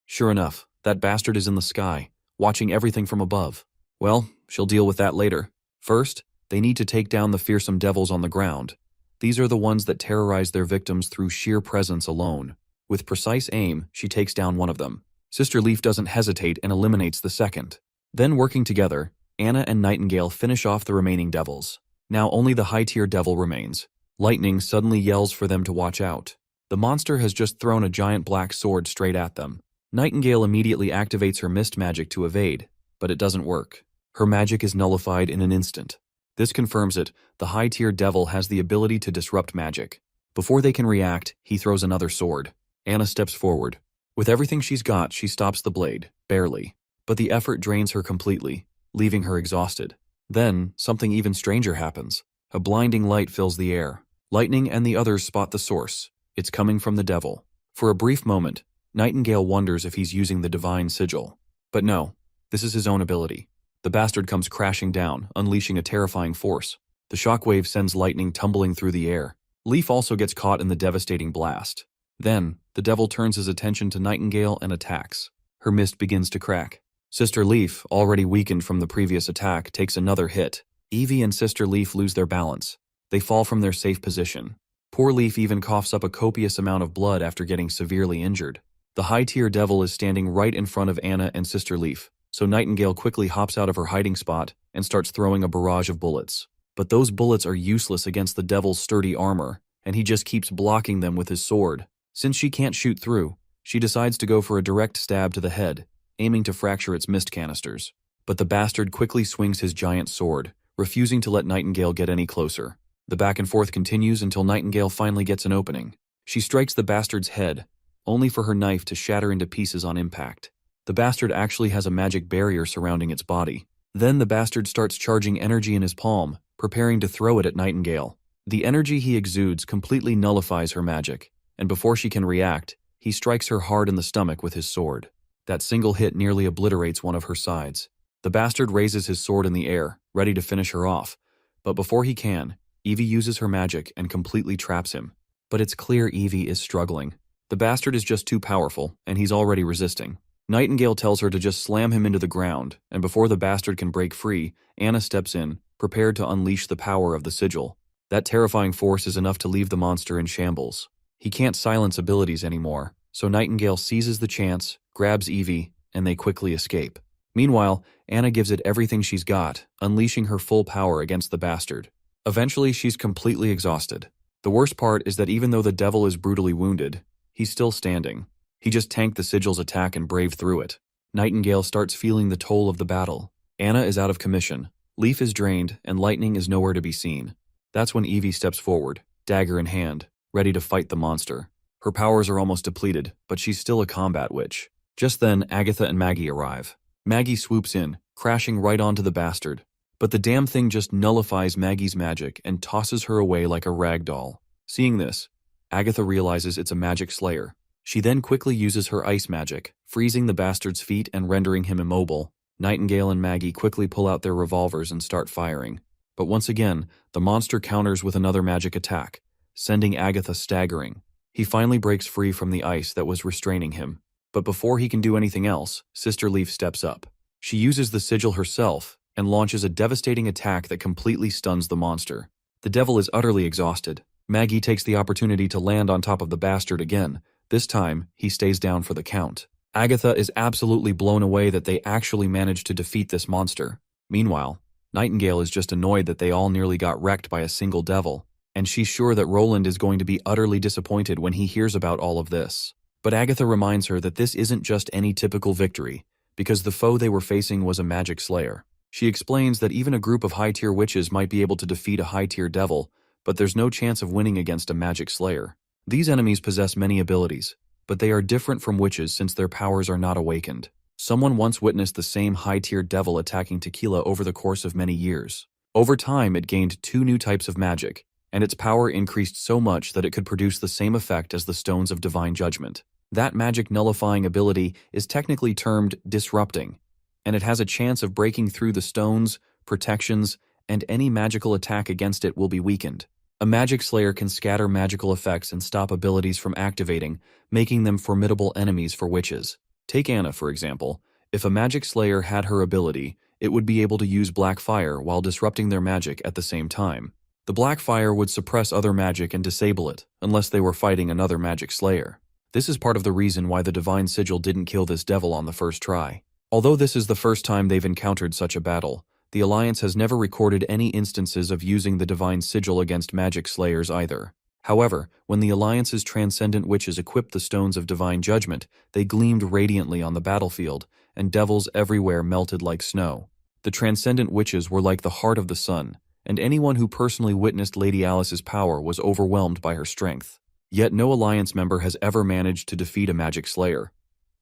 Sure enough, that bastard is in the sky, watching everything from above. Well, she'll deal with that later. First, they need to take down the fearsome devils on the ground. These are the ones that terrorize their victims through sheer presence alone. With precise aim, she takes down one of them. Sister Leaf doesn't hesitate and eliminates the second. Then, working together, Anna and Nightingale finish off the remaining devils. Now only the high-tier devil remains. Lightning suddenly yells for them to watch out. The monster has just thrown a giant black sword straight at them. Nightingale immediately activates her mist magic to evade, but it doesn't work. Her magic is nullified in an instant. This confirms it, the high-tier devil has the ability to disrupt magic. Before they can react, he throws another sword. Anna steps forward. With everything she's got, she stops the blade, barely. But the effort drains her completely, leaving her exhausted. Then, something even stranger happens. A blinding light fills the air. Lightning and the others spot the source. It's coming from the devil. For a brief moment, Nightingale wonders if he's using the Divine Sigil. But no, this is his own ability. The bastard comes crashing down, unleashing a terrifying force. The shockwave sends Lightning tumbling through the air. Leaf also gets caught in the devastating blast. Then, the devil turns his attention to Nightingale and attacks. Her mist begins to crack. Sister Leaf, already weakened from the previous attack, takes another hit. Evie and Sister Leaf lose their balance. They fall from their safe position. Poor Leaf even coughs up a copious amount of blood after getting severely injured. The high-tier devil is standing right in front of Anna and Sister Leaf, so Nightingale quickly hops out of her hiding spot and starts throwing a barrage of bullets. But those bullets are useless against the devil's sturdy armor, and he just keeps blocking them with his sword. Since she can't shoot through, she decides to go for a direct stab to the head, aiming to fracture its mist canisters. But the bastard quickly swings his giant sword, refusing to let Nightingale get any closer. The back and forth continues until Nightingale finally gets an opening. She strikes the bastard's head, only for her knife to shatter into pieces on impact. The bastard actually has a magic barrier surrounding its body. Then the bastard starts charging energy in his palm, preparing to throw it at Nightingale. The energy he exudes completely nullifies her magic, and before she can react, he strikes her hard in the stomach with his sword. That single hit nearly obliterates one of her sides. The bastard raises his sword in the air, ready to finish her off, but before he can, Evie uses her magic and completely traps him. But it's clear Evie is struggling. The bastard is just too powerful, and he's already resisting. Nightingale tells her to just slam him into the ground, and before the bastard can break free, Anna steps in, prepared to unleash the power of the sigil. That terrifying force is enough to leave the monster in shambles. He can't silence abilities anymore, so Nightingale seizes the chance, grabs Evie, and they quickly escape. Meanwhile, Anna gives it everything she's got, unleashing her full power against the bastard. Eventually, she's completely exhausted. The worst part is that even though the devil is brutally wounded, he's still standing. He just tanked the sigil's attack and braved through it. Nightingale starts feeling the toll of the battle. Anna is out of commission, Leaf is drained, and Lightning is nowhere to be seen. That's when Evie steps forward, dagger in hand, ready to fight the monster. Her powers are almost depleted, but she's still a combat witch. Just then, Agatha and Maggie arrive. Maggie swoops in, crashing right onto the bastard. But the damn thing just nullifies Maggie's magic and tosses her away like a rag doll. Seeing this, Agatha realizes it's a magic slayer. She then quickly uses her ice magic, freezing the bastard's feet and rendering him immobile. Nightingale and Maggie quickly pull out their revolvers and start firing. But once again, the monster counters with another magic attack, sending Agatha staggering. He finally breaks free from the ice that was restraining him. But before he can do anything else, Sister Leaf steps up. She uses the sigil herself and launches a devastating attack that completely stuns the monster. The devil is utterly exhausted. Maggie takes the opportunity to land on top of the bastard again. This time, he stays down for the count. Agatha is absolutely blown away that they actually managed to defeat this monster. Meanwhile, Nightingale is just annoyed that they all nearly got wrecked by a single devil, and she's sure that Roland is going to be utterly disappointed when he hears about all of this. But Agatha reminds her that this isn't just any typical victory, because the foe they were facing was a magic slayer. She explains that even a group of high-tier witches might be able to defeat a high-tier devil, but there's no chance of winning against a magic slayer. These enemies possess many abilities, but they are different from witches since their powers are not awakened. Someone once witnessed the same high-tier devil attacking Tequila over the course of many years. Over time, it gained 2 new types of magic, and its power increased so much that it could produce the same effect as the Stones of Divine Judgment. That magic nullifying ability is technically termed disrupting, and it has a chance of breaking through the stones, protections, and any magical attack against it will be weakened. A magic slayer can scatter magical effects and stop abilities from activating, making them formidable enemies for witches. Take Anna, for example. If a magic slayer had her ability, it would be able to use black fire while disrupting their magic at the same time. The black fire would suppress other magic and disable it, unless they were fighting another magic slayer. This is part of the reason why the Divine Sigil didn't kill this devil on the first try. Although this is the first time they've encountered such a battle, the Alliance has never recorded any instances of using the Divine Sigil against magic slayers either. However, when the Alliance's transcendent witches equipped the Stones of Divine Judgment, they gleamed radiantly on the battlefield, and devils everywhere melted like snow. The transcendent witches were like the heart of the sun, and anyone who personally witnessed Lady Alice's power was overwhelmed by her strength. Yet no Alliance member has ever managed to defeat a magic slayer.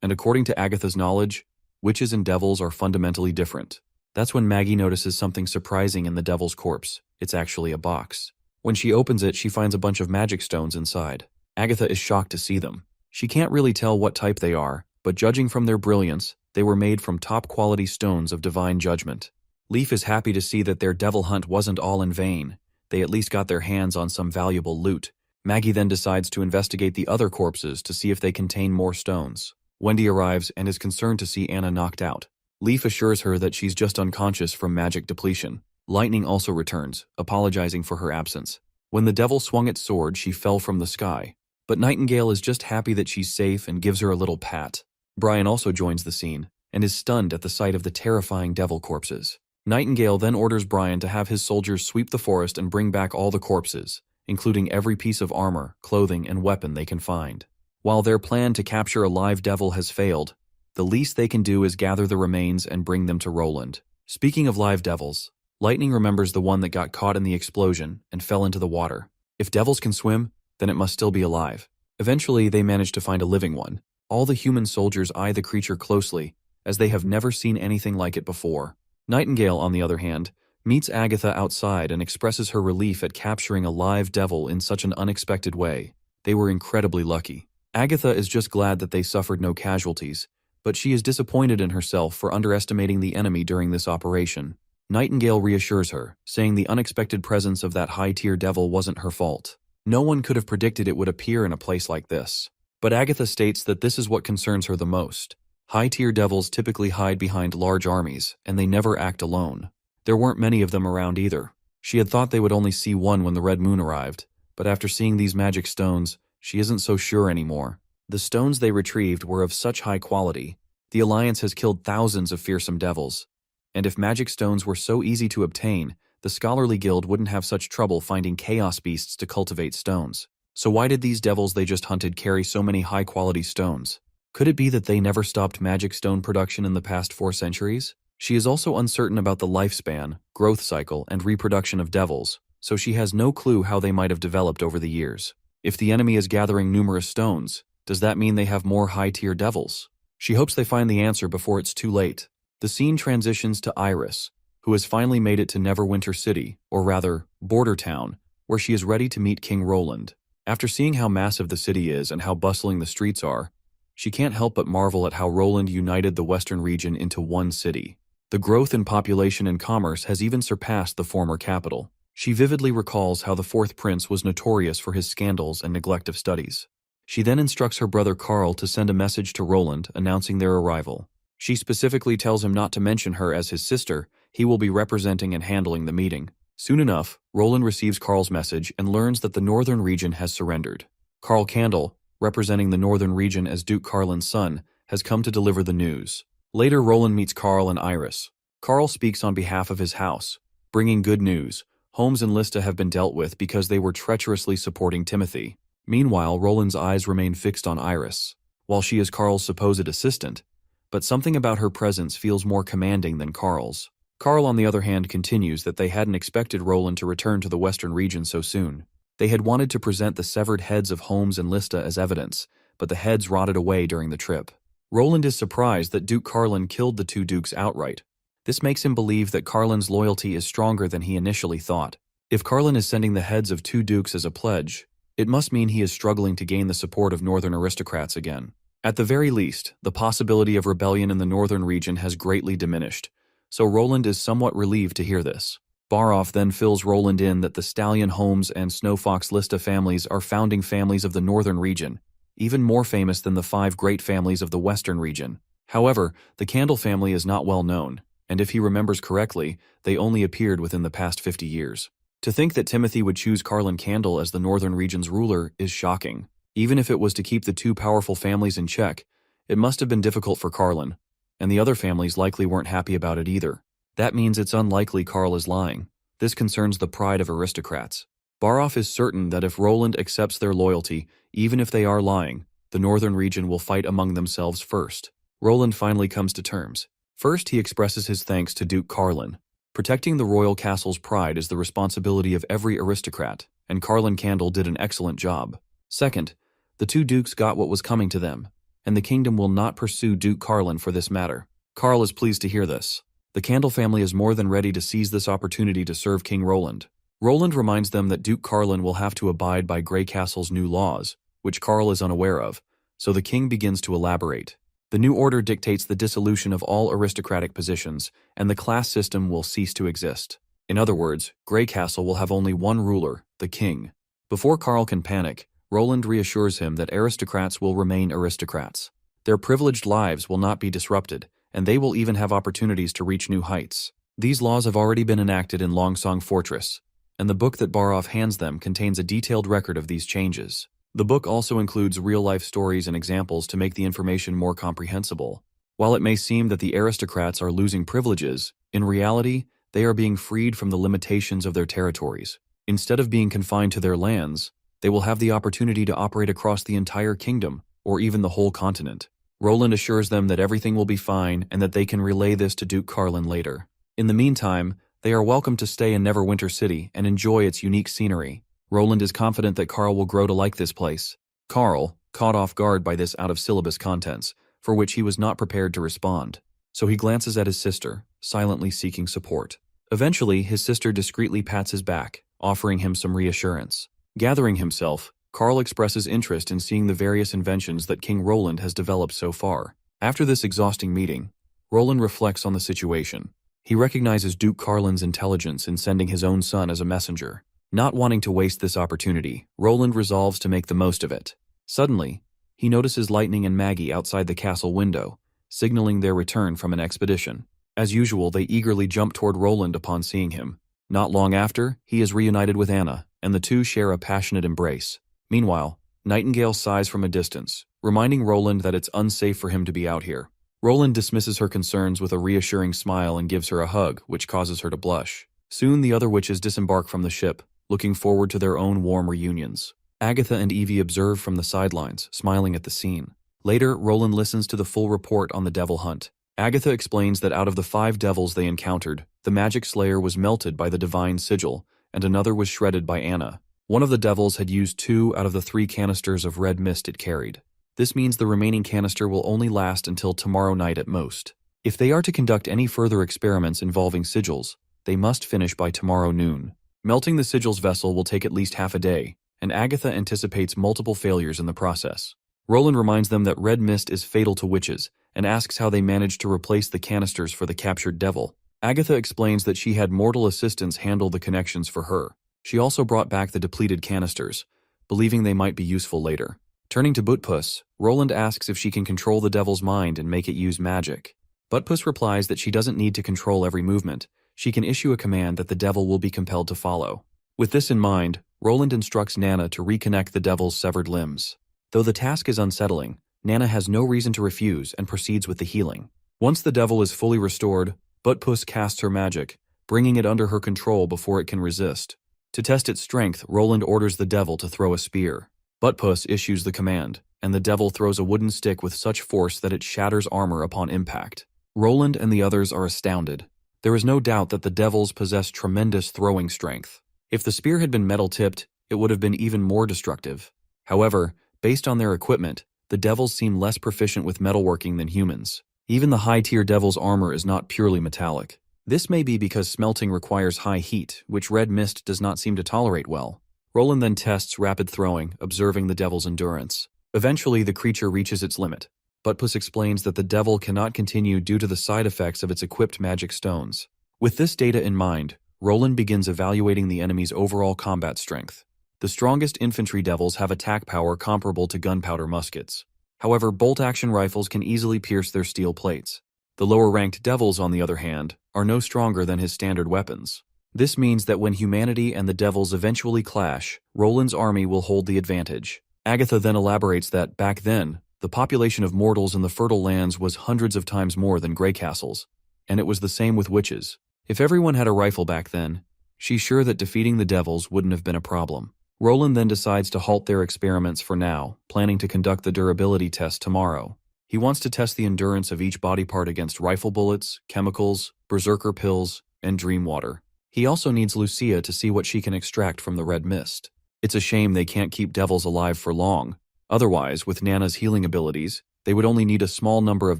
And according to Agatha's knowledge, witches and devils are fundamentally different. That's when Maggie notices something surprising in the devil's corpse. It's actually a box. When she opens it, she finds a bunch of magic stones inside. Agatha is shocked to see them. She can't really tell what type they are, but judging from their brilliance, they were made from top-quality stones of divine judgment. Leaf is happy to see that their devil hunt wasn't all in vain. They at least got their hands on some valuable loot. Maggie then decides to investigate the other corpses to see if they contain more stones. Wendy arrives and is concerned to see Anna knocked out. Leaf assures her that she's just unconscious from magic depletion. Lightning also returns, apologizing for her absence. When the devil swung its sword, she fell from the sky. But Nightingale is just happy that she's safe and gives her a little pat. Brian also joins the scene, and is stunned at the sight of the terrifying devil corpses. Nightingale then orders Brian to have his soldiers sweep the forest and bring back all the corpses, including every piece of armor, clothing, and weapon they can find. While their plan to capture a live devil has failed, the least they can do is gather the remains and bring them to Roland. Speaking of live devils, Lightning remembers the one that got caught in the explosion and fell into the water. If devils can swim, then it must still be alive. Eventually, they manage to find a living one. All the human soldiers eye the creature closely, as they have never seen anything like it before. Nightingale, on the other hand, meets Agatha outside and expresses her relief at capturing a live devil in such an unexpected way. They were incredibly lucky. Agatha is just glad that they suffered no casualties, but she is disappointed in herself for underestimating the enemy during this operation. Nightingale reassures her, saying the unexpected presence of that high-tier devil wasn't her fault. No one could have predicted it would appear in a place like this. But Agatha states that this is what concerns her the most. High-tier devils typically hide behind large armies, and they never act alone. There weren't many of them around either. She had thought they would only see one when the red moon arrived, but after seeing these magic stones, she isn't so sure anymore. The stones they retrieved were of such high quality. The Alliance has killed thousands of fearsome devils, and if magic stones were so easy to obtain, the Scholarly Guild wouldn't have such trouble finding chaos beasts to cultivate stones. So why did these devils they just hunted carry so many high-quality stones? Could it be that they never stopped magic stone production in the past 4 centuries? She is also uncertain about the lifespan, growth cycle, and reproduction of devils, so she has no clue how they might have developed over the years. If the enemy is gathering numerous stones, does that mean they have more high-tier devils? She hopes they find the answer before it's too late. The scene transitions to Iris, who has finally made it to Neverwinter City, or rather, Border Town, where she is ready to meet King Roland. After seeing how massive the city is and how bustling the streets are, she can't help but marvel at how Roland united the western region into one city. The growth in population and commerce has even surpassed the former capital. She vividly recalls how the fourth prince was notorious for his scandals and neglect of studies. She then instructs her brother Carl to send a message to Roland announcing their arrival. She specifically tells him not to mention her as his sister. He will be representing and handling the meeting. Soon enough, Roland receives Carl's message and learns that the northern region has surrendered. Carl Candle, representing the northern region as Duke Carlin's son, has come to deliver the news. Later, Roland meets Carl and Iris. Carl speaks on behalf of his house, bringing good news. Holmes and Lista have been dealt with because they were treacherously supporting Timothy. Meanwhile, Roland's eyes remain fixed on Iris, while she is Carl's supposed assistant, but something about her presence feels more commanding than Carl's. Carl, on the other hand, continues that they hadn't expected Roland to return to the western region so soon. They had wanted to present the severed heads of Holmes and Lista as evidence, but the heads rotted away during the trip. Roland is surprised that Duke Carlin killed the 2 dukes outright. This makes him believe that Carlin's loyalty is stronger than he initially thought. If Carlin is sending the heads of 2 dukes as a pledge, it must mean he is struggling to gain the support of northern aristocrats again. At the very least, the possibility of rebellion in the northern region has greatly diminished, so Roland is somewhat relieved to hear this. Baroff then fills Roland in that the Stallion Holmes and Snowfox Lista families are founding families of the northern region, even more famous than the 5 great families of the western region. However, the Candle family is not well known, and if he remembers correctly, they only appeared within the past 50 years. To think that Timothy would choose Carlin Candle as the northern region's ruler is shocking. Even if it was to keep the 2 powerful families in check, it must have been difficult for Carlin, and the other families likely weren't happy about it either. That means it's unlikely Carl is lying. This concerns the pride of aristocrats. Baroff is certain that if Roland accepts their loyalty, even if they are lying, the northern region will fight among themselves first. Roland finally comes to terms. First, he expresses his thanks to Duke Carlin. Protecting the royal castle's pride is the responsibility of every aristocrat, and Carlin Candle did an excellent job. Second, the 2 dukes got what was coming to them, and the kingdom will not pursue Duke Carlin for this matter. Carl is pleased to hear this. The Candle family is more than ready to seize this opportunity to serve King Roland. Roland reminds them that Duke Carlin will have to abide by Grey Castle's new laws, which Carl is unaware of, so the king begins to elaborate. The new order dictates the dissolution of all aristocratic positions, and the class system will cease to exist. In other words, Grey Castle will have only one ruler, the king. Before Carl can panic, Roland reassures him that aristocrats will remain aristocrats. Their privileged lives will not be disrupted, and they will even have opportunities to reach new heights. These laws have already been enacted in Longsong Fortress, and the book that Baroff hands them contains a detailed record of these changes. The book also includes real-life stories and examples to make the information more comprehensible. While it may seem that the aristocrats are losing privileges, in reality, they are being freed from the limitations of their territories. Instead of being confined to their lands, they will have the opportunity to operate across the entire kingdom, or even the whole continent. Roland assures them that everything will be fine and that they can relay this to Duke Carlin later. In the meantime, they are welcome to stay in Neverwinter City and enjoy its unique scenery. Roland is confident that Carl will grow to like this place. Carl, caught off guard by this out-of-syllabus contents, for which he was not prepared to respond. So he glances at his sister, silently seeking support. Eventually, his sister discreetly pats his back, offering him some reassurance. Gathering himself, Carl expresses interest in seeing the various inventions that King Roland has developed so far. After this exhausting meeting, Roland reflects on the situation. He recognizes Duke Carlin's intelligence in sending his own son as a messenger. Not wanting to waste this opportunity, Roland resolves to make the most of it. Suddenly, he notices Lightning and Maggie outside the castle window, signaling their return from an expedition. As usual, they eagerly jump toward Roland upon seeing him. Not long after, he is reunited with Anna, and the two share a passionate embrace. Meanwhile, Nightingale sighs from a distance, reminding Roland that it's unsafe for him to be out here. Roland dismisses her concerns with a reassuring smile and gives her a hug, which causes her to blush. Soon the other witches disembark from the ship, looking forward to their own warm reunions. Agatha and Evie observe from the sidelines, smiling at the scene. Later, Roland listens to the full report on the devil hunt. Agatha explains that out of the 5 devils they encountered, the magic slayer was melted by the divine sigil, and another was shredded by Anna. One of the devils had used 2 out of the 3 canisters of red mist it carried. This means the remaining canister will only last until tomorrow night at most. If they are to conduct any further experiments involving sigils, they must finish by tomorrow noon. Melting the sigil's vessel will take at least half a day, and Agatha anticipates multiple failures in the process. Roland reminds them that red mist is fatal to witches, and asks how they managed to replace the canisters for the captured devil. Agatha explains that she had mortal assistants handle the connections for her. She also brought back the depleted canisters, believing they might be useful later. Turning to Buttpuss, Roland asks if she can control the devil's mind and make it use magic. Buttpuss replies that she doesn't need to control every movement. She can issue a command that the devil will be compelled to follow. With this in mind, Roland instructs Nana to reconnect the devil's severed limbs. Though the task is unsettling, Nana has no reason to refuse and proceeds with the healing. Once the devil is fully restored, Buttpuss casts her magic, bringing it under her control before it can resist. To test its strength, Roland orders the devil to throw a spear. Buttpuss issues the command, and the devil throws a wooden stick with such force that it shatters armor upon impact. Roland and the others are astounded. There is no doubt that the devils possess tremendous throwing strength. If the spear had been metal-tipped, it would have been even more destructive. However, based on their equipment, the devils seem less proficient with metalworking than humans. Even the high-tier devil's armor is not purely metallic. This may be because smelting requires high heat, which red mist does not seem to tolerate well. Roland then tests rapid throwing, observing the devil's endurance. Eventually, the creature reaches its limit. Buttpuss explains that the devil cannot continue due to the side effects of its equipped magic stones. With this data in mind, Roland begins evaluating the enemy's overall combat strength. The strongest infantry devils have attack power comparable to gunpowder muskets. However, bolt-action rifles can easily pierce their steel plates. The lower-ranked devils, on the other hand, are no stronger than his standard weapons. This means that when humanity and the devils eventually clash, Roland's army will hold the advantage. Agatha then elaborates that, back then, the population of mortals in the fertile lands was hundreds of times more than Grey Castles, and it was the same with witches. If everyone had a rifle back then, she's sure that defeating the devils wouldn't have been a problem. Roland then decides to halt their experiments for now, planning to conduct the durability test tomorrow. He wants to test the endurance of each body part against rifle bullets, chemicals, berserker pills, and dream water. He also needs Lucia to see what she can extract from the red mist. It's a shame they can't keep devils alive for long. Otherwise, with Nana's healing abilities, they would only need a small number of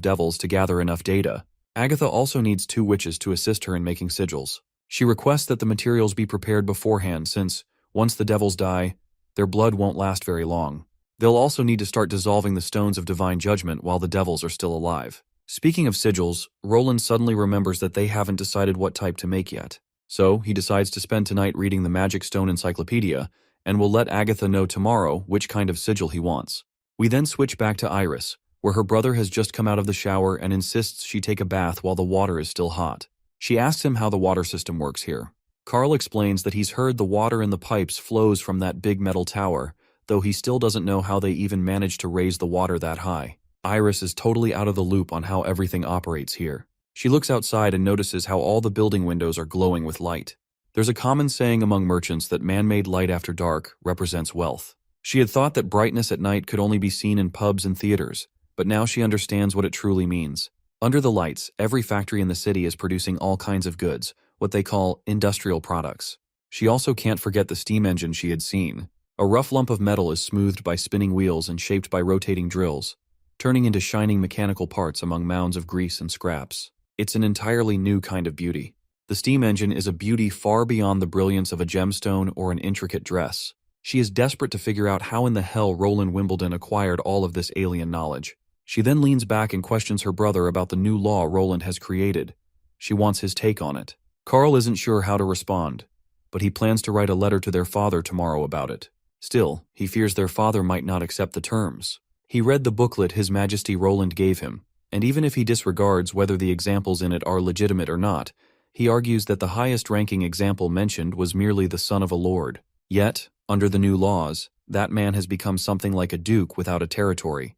devils to gather enough data. Agatha also needs 2 witches to assist her in making sigils. She requests that the materials be prepared beforehand since, once the devils die, their blood won't last very long. They'll also need to start dissolving the stones of divine judgment while the devils are still alive. Speaking of sigils, Roland suddenly remembers that they haven't decided what type to make yet. So, he decides to spend tonight reading the Magic Stone Encyclopedia, and will let Agatha know tomorrow which kind of sigil he wants. We then switch back to Iris, where her brother has just come out of the shower and insists she take a bath while the water is still hot. She asks him how the water system works here. Carl explains that he's heard the water in the pipes flows from that big metal tower, though he still doesn't know how they even managed to raise the water that high. Iris is totally out of the loop on how everything operates here. She looks outside and notices how all the building windows are glowing with light. There's a common saying among merchants that man-made light after dark represents wealth. She had thought that brightness at night could only be seen in pubs and theaters, but now she understands what it truly means. Under the lights, every factory in the city is producing all kinds of goods, what they call industrial products. She also can't forget the steam engine she had seen. A rough lump of metal is smoothed by spinning wheels and shaped by rotating drills, turning into shining mechanical parts among mounds of grease and scraps. It's an entirely new kind of beauty. The steam engine is a beauty far beyond the brilliance of a gemstone or an intricate dress. She is desperate to figure out how in the hell Roland Wimbledon acquired all of this alien knowledge. She then leans back and questions her brother about the new law Roland has created. She wants his take on it. Carl isn't sure how to respond, but he plans to write a letter to their father tomorrow about it. Still, he fears their father might not accept the terms. He read the booklet His Majesty Roland gave him, and even if he disregards whether the examples in it are legitimate or not, he argues that the highest-ranking example mentioned was merely the son of a lord. Yet, under the new laws, that man has become something like a duke without a territory.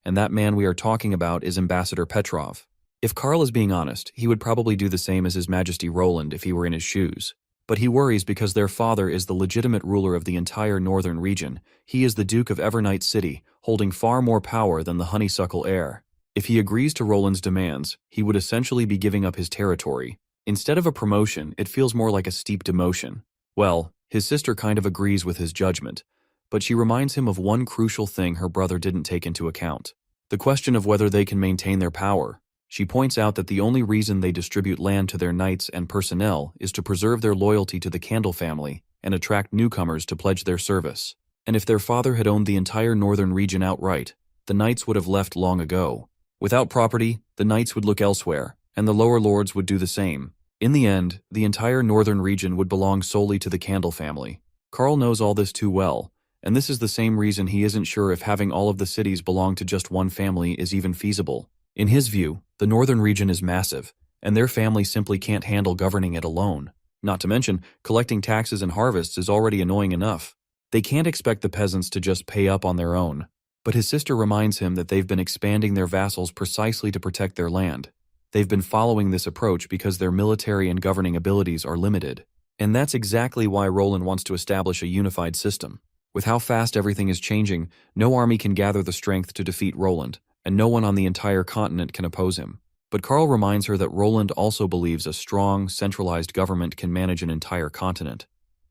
And that man we are talking about is Ambassador Petrov. If Carl is being honest, he would probably do the same as His Majesty Roland if he were in his shoes. But he worries because their father is the legitimate ruler of the entire northern region. He is the Duke of Evernight City, holding far more power than the honeysuckle heir. If he agrees to Roland's demands, he would essentially be giving up his territory. Instead of a promotion, it feels more like a steep demotion. Well, his sister kind of agrees with his judgment, but she reminds him of one crucial thing her brother didn't take into account: the question of whether they can maintain their power. She points out that the only reason they distribute land to their knights and personnel is to preserve their loyalty to the Candle family and attract newcomers to pledge their service. And if their father had owned the entire northern region outright, the knights would have left long ago. Without property, the knights would look elsewhere, and the lower lords would do the same. In the end, the entire northern region would belong solely to the Candle family. Carl knows all this too well, and this is the same reason he isn't sure if having all of the cities belong to just one family is even feasible. In his view, the northern region is massive, and their family simply can't handle governing it alone. Not to mention, collecting taxes and harvests is already annoying enough. They can't expect the peasants to just pay up on their own. But his sister reminds him that they've been expanding their vassals precisely to protect their land. They've been following this approach because their military and governing abilities are limited. And that's exactly why Roland wants to establish a unified system. With how fast everything is changing, no army can gather the strength to defeat Roland, and no one on the entire continent can oppose him. But Carl reminds her that Roland also believes a strong, centralized government can manage an entire continent.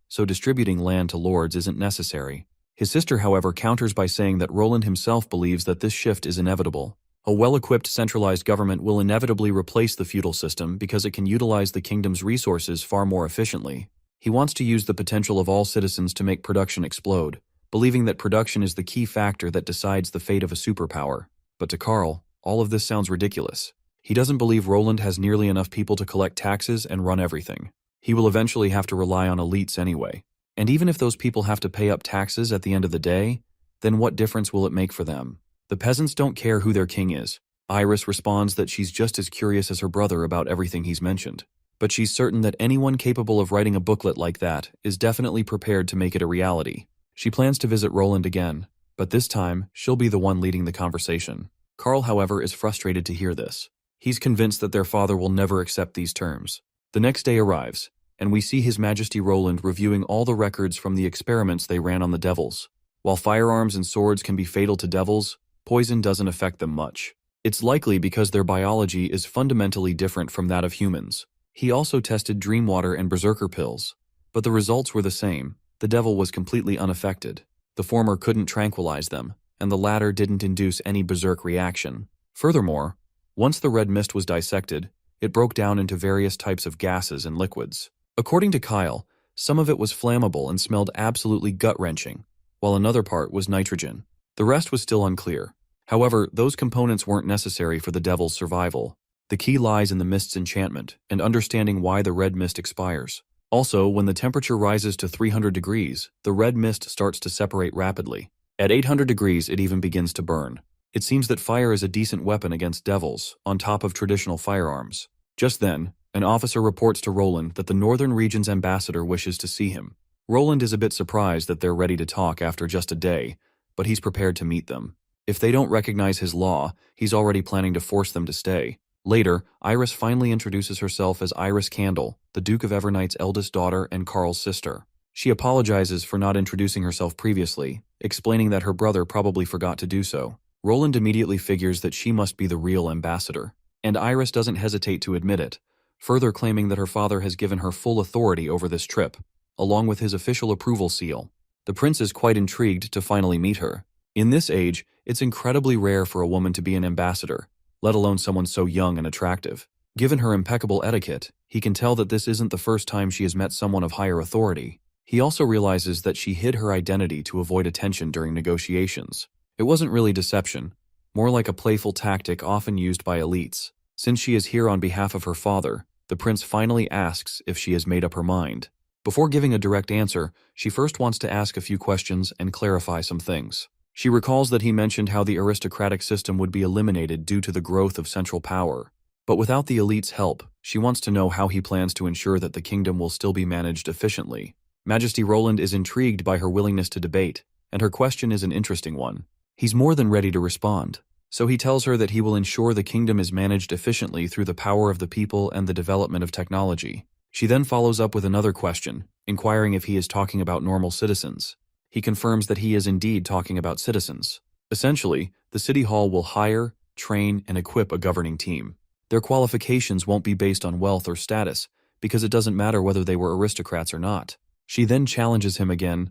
So distributing land to lords isn't necessary. His sister, however, counters by saying that Roland himself believes that this shift is inevitable. A well-equipped centralized government will inevitably replace the feudal system because it can utilize the kingdom's resources far more efficiently. He wants to use the potential of all citizens to make production explode, believing that production is the key factor that decides the fate of a superpower. But to Carl, all of this sounds ridiculous. He doesn't believe Roland has nearly enough people to collect taxes and run everything. He will eventually have to rely on elites anyway. And even if those people have to pay up taxes at the end of the day, then what difference will it make for them? The peasants don't care who their king is. Iris responds that she's just as curious as her brother about everything he's mentioned. But she's certain that anyone capable of writing a booklet like that is definitely prepared to make it a reality. She plans to visit Roland again, but this time, she'll be the one leading the conversation. Carl, however, is frustrated to hear this. He's convinced that their father will never accept these terms. The next day arrives, and we see His Majesty Roland reviewing all the records from the experiments they ran on the devils. While firearms and swords can be fatal to devils, poison doesn't affect them much. It's likely because their biology is fundamentally different from that of humans. He also tested dream water and berserker pills, but the results were the same. The devil was completely unaffected. The former couldn't tranquilize them, and the latter didn't induce any berserk reaction. Furthermore, once the red mist was dissected, it broke down into various types of gases and liquids. According to Kyle, some of it was flammable and smelled absolutely gut-wrenching, while another part was nitrogen. The rest was still unclear. However, those components weren't necessary for the devil's survival. The key lies in the mist's enchantment and understanding why the red mist expires. Also, when the temperature rises to 300 degrees, the red mist starts to separate rapidly. At 800 degrees, it even begins to burn. It seems that fire is a decent weapon against devils, on top of traditional firearms. Just then, an officer reports to Roland that the Northern Region's ambassador wishes to see him. Roland is a bit surprised that they're ready to talk after just a day, but he's prepared to meet them. If they don't recognize his law, he's already planning to force them to stay. Later, Iris finally introduces herself as Iris Candle, the Duke of Evernight's eldest daughter and Carl's sister. She apologizes for not introducing herself previously, explaining that her brother probably forgot to do so. Roland immediately figures that she must be the real ambassador, and Iris doesn't hesitate to admit it, further claiming that her father has given her full authority over this trip, along with his official approval seal. The prince is quite intrigued to finally meet her. In this age, it's incredibly rare for a woman to be an ambassador, let alone someone so young and attractive. Given her impeccable etiquette, he can tell that this isn't the first time she has met someone of higher authority. He also realizes that she hid her identity to avoid attention during negotiations. It wasn't really deception, more like a playful tactic often used by elites. Since she is here on behalf of her father, the prince finally asks if she has made up her mind. Before giving a direct answer, she first wants to ask a few questions and clarify some things. She recalls that he mentioned how the aristocratic system would be eliminated due to the growth of central power. But without the elite's help, she wants to know how he plans to ensure that the kingdom will still be managed efficiently. Majesty Roland is intrigued by her willingness to debate, and her question is an interesting one. He's more than ready to respond, so he tells her that he will ensure the kingdom is managed efficiently through the power of the people and the development of technology. She then follows up with another question, inquiring if he is talking about normal citizens. He confirms that he is indeed talking about citizens. Essentially, the city hall will hire, train, and equip a governing team. Their qualifications won't be based on wealth or status, because it doesn't matter whether they were aristocrats or not. She then challenges him again.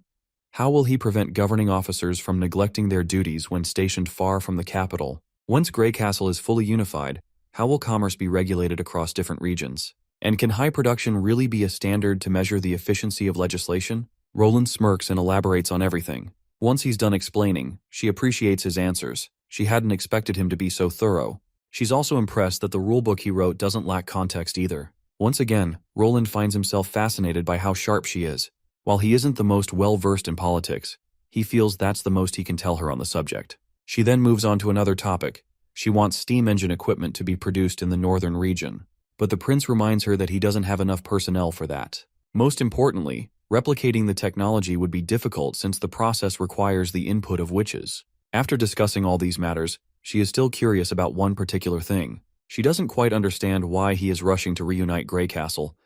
How will he prevent governing officers from neglecting their duties when stationed far from the capital? Once Grey Castle is fully unified, how will commerce be regulated across different regions? And can high production really be a standard to measure the efficiency of legislation? Roland smirks and elaborates on everything. Once he's done explaining, she appreciates his answers. She hadn't expected him to be so thorough. She's also impressed that the rulebook he wrote doesn't lack context either. Once again, Roland finds himself fascinated by how sharp she is. While he isn't the most well-versed in politics, he feels that's the most he can tell her on the subject. She then moves on to another topic. She wants steam engine equipment to be produced in the northern region. But the prince reminds her that he doesn't have enough personnel for that. Most importantly, replicating the technology would be difficult since the process requires the input of witches. After discussing all these matters, she is still curious about one particular thing. She doesn't quite understand why he is rushing to reunite Grey Castle,